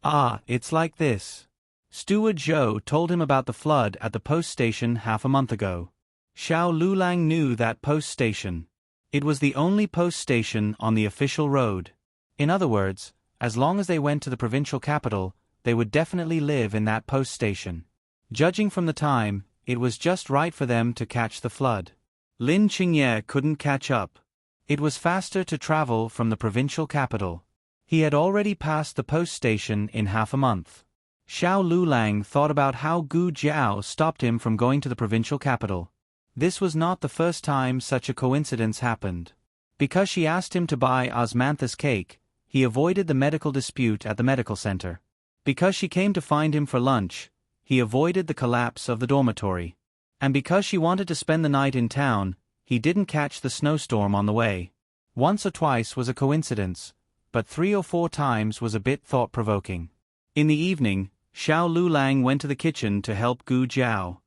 "Ah, it's like this." Steward Zhou told him about the flood at the post station half a month ago. Xiao Lulang knew that post station. It was the only post station on the official road. In other words, as long as they went to the provincial capital, they would definitely live in that post station. Judging from the time, it was just right for them to catch the flood. Lin Qingye couldn't catch up. It was faster to travel from the provincial capital. He had already passed the post station in half a month. Xiao Lulang thought about how Gu Jiao stopped him from going to the provincial capital. This was not the first time such a coincidence happened. Because she asked him to buy osmanthus cake, he avoided the medical dispute at the medical center. Because she came to find him for lunch, he avoided the collapse of the dormitory. And because she wanted to spend the night in town, he didn't catch the snowstorm on the way. Once or twice was a coincidence, but 3 or 4 times was a bit thought-provoking. In the evening, Xiao Lulang went to the kitchen to help Gu Jiao.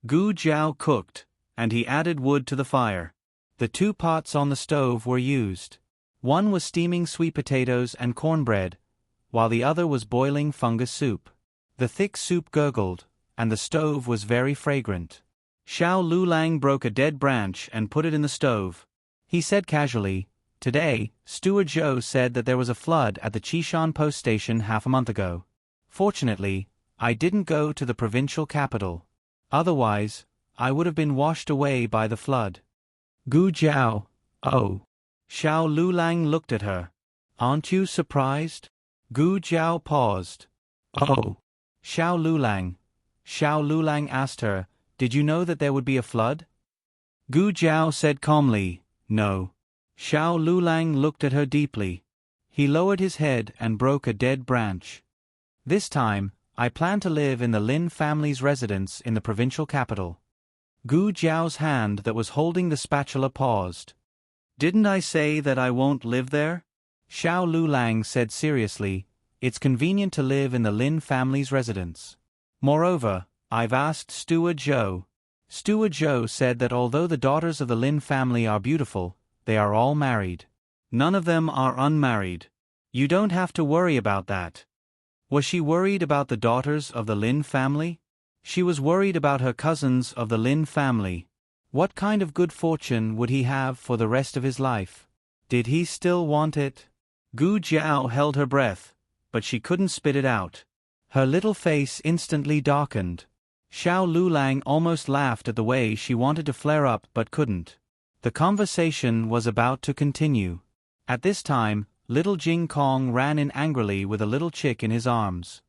Gu Jiao cooked, and he added wood to the fire. The 2 pots on the stove were used. One was steaming sweet potatoes and cornbread, while the other was boiling fungus soup. The thick soup gurgled, and the stove was very fragrant. Xiao Lulang broke a dead branch and put it in the stove. He said casually, "Today, Steward Zhou said that there was a flood at the Qishan post station half a month ago. Fortunately, I didn't go to the provincial capital. Otherwise, I would have been washed away by the flood." Gu Jiao, "Oh." Xiao Lulang looked at her. "Aren't you surprised?" Gu Jiao paused. "Oh." Xiao Lulang asked her, "Did you know that there would be a flood?" Gu Jiao said calmly, "No." Xiao Lulang looked at her deeply. He lowered his head and broke a dead branch. "This time, I plan to live in the Lin family's residence in the provincial capital." Gu Jiao's hand that was holding the spatula paused. "Didn't I say that I won't live there?" Xiao Lulang said seriously, "It's convenient to live in the Lin family's residence. Moreover, I've asked Steward Zhou. Steward Zhou said that although the daughters of the Lin family are beautiful, they are all married. None of them are unmarried. You don't have to worry about that." Was she worried about the daughters of the Lin family? She was worried about her cousins of the Lin family. What kind of good fortune would he have for the rest of his life? Did he still want it? Gu Jiao held her breath, but she couldn't spit it out. Her little face instantly darkened. Xiao Lulang almost laughed at the way she wanted to flare up but couldn't. The conversation was about to continue. At this time, little Jing Kong ran in angrily with a little chick in his arms.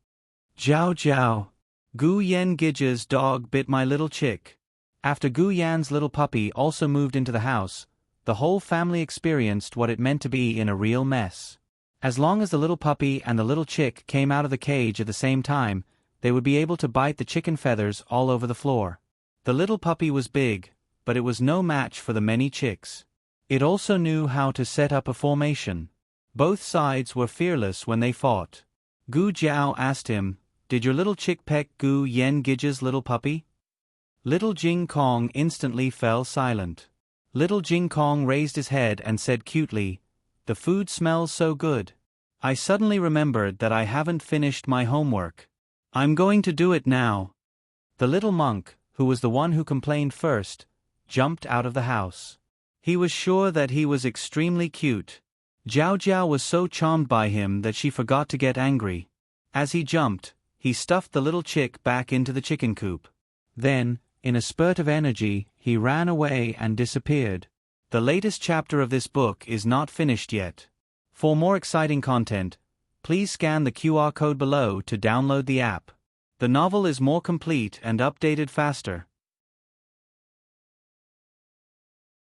Jiao Jiao. Gu Yan Gij's dog bit my little chick. After Gu Yan's little puppy also moved into the house, the whole family experienced what it meant to be in a real mess. As long as the little puppy and the little chick came out of the cage at the same time, they would be able to bite the chicken feathers all over the floor. The little puppy was big, but it was no match for the many chicks. It also knew how to set up a formation. Both sides were fearless when they fought. Gu Jiao asked him, "Did your little chick peck Gu Yan Gij's little puppy?" Little Jing Kong instantly fell silent. Little Jing Kong raised his head and said cutely, "The food smells so good. I suddenly remembered that I haven't finished my homework. I'm going to do it now." The little monk, who was the one who complained first, jumped out of the house. He was sure that he was extremely cute. Jiao Jiao was so charmed by him that she forgot to get angry. As he jumped, he stuffed the little chick back into the chicken coop. Then, in a spurt of energy, he ran away and disappeared. The latest chapter of this book is not finished yet. For more exciting content, please scan the QR code below to download the app. The novel is more complete and updated faster.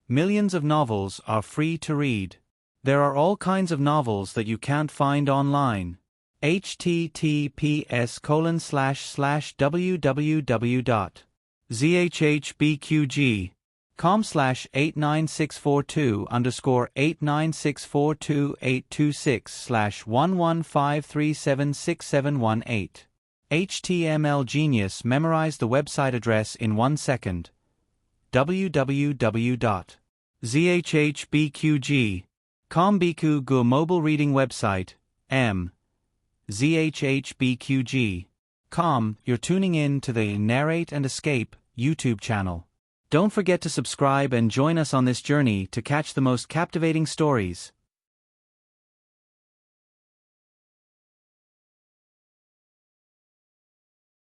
Millions of novels are free to read. There are all kinds of novels that you can't find online. https://www.zhbqg.com/896428266/115376718. HTML Genius memorized the website address in 1 second. www.zhbqg.com Biku Gu mobile reading website, zhbqg.com. You're tuning in to the Narrate and Escape YouTube channel. Don't forget to subscribe and join us on this journey to catch the most captivating stories.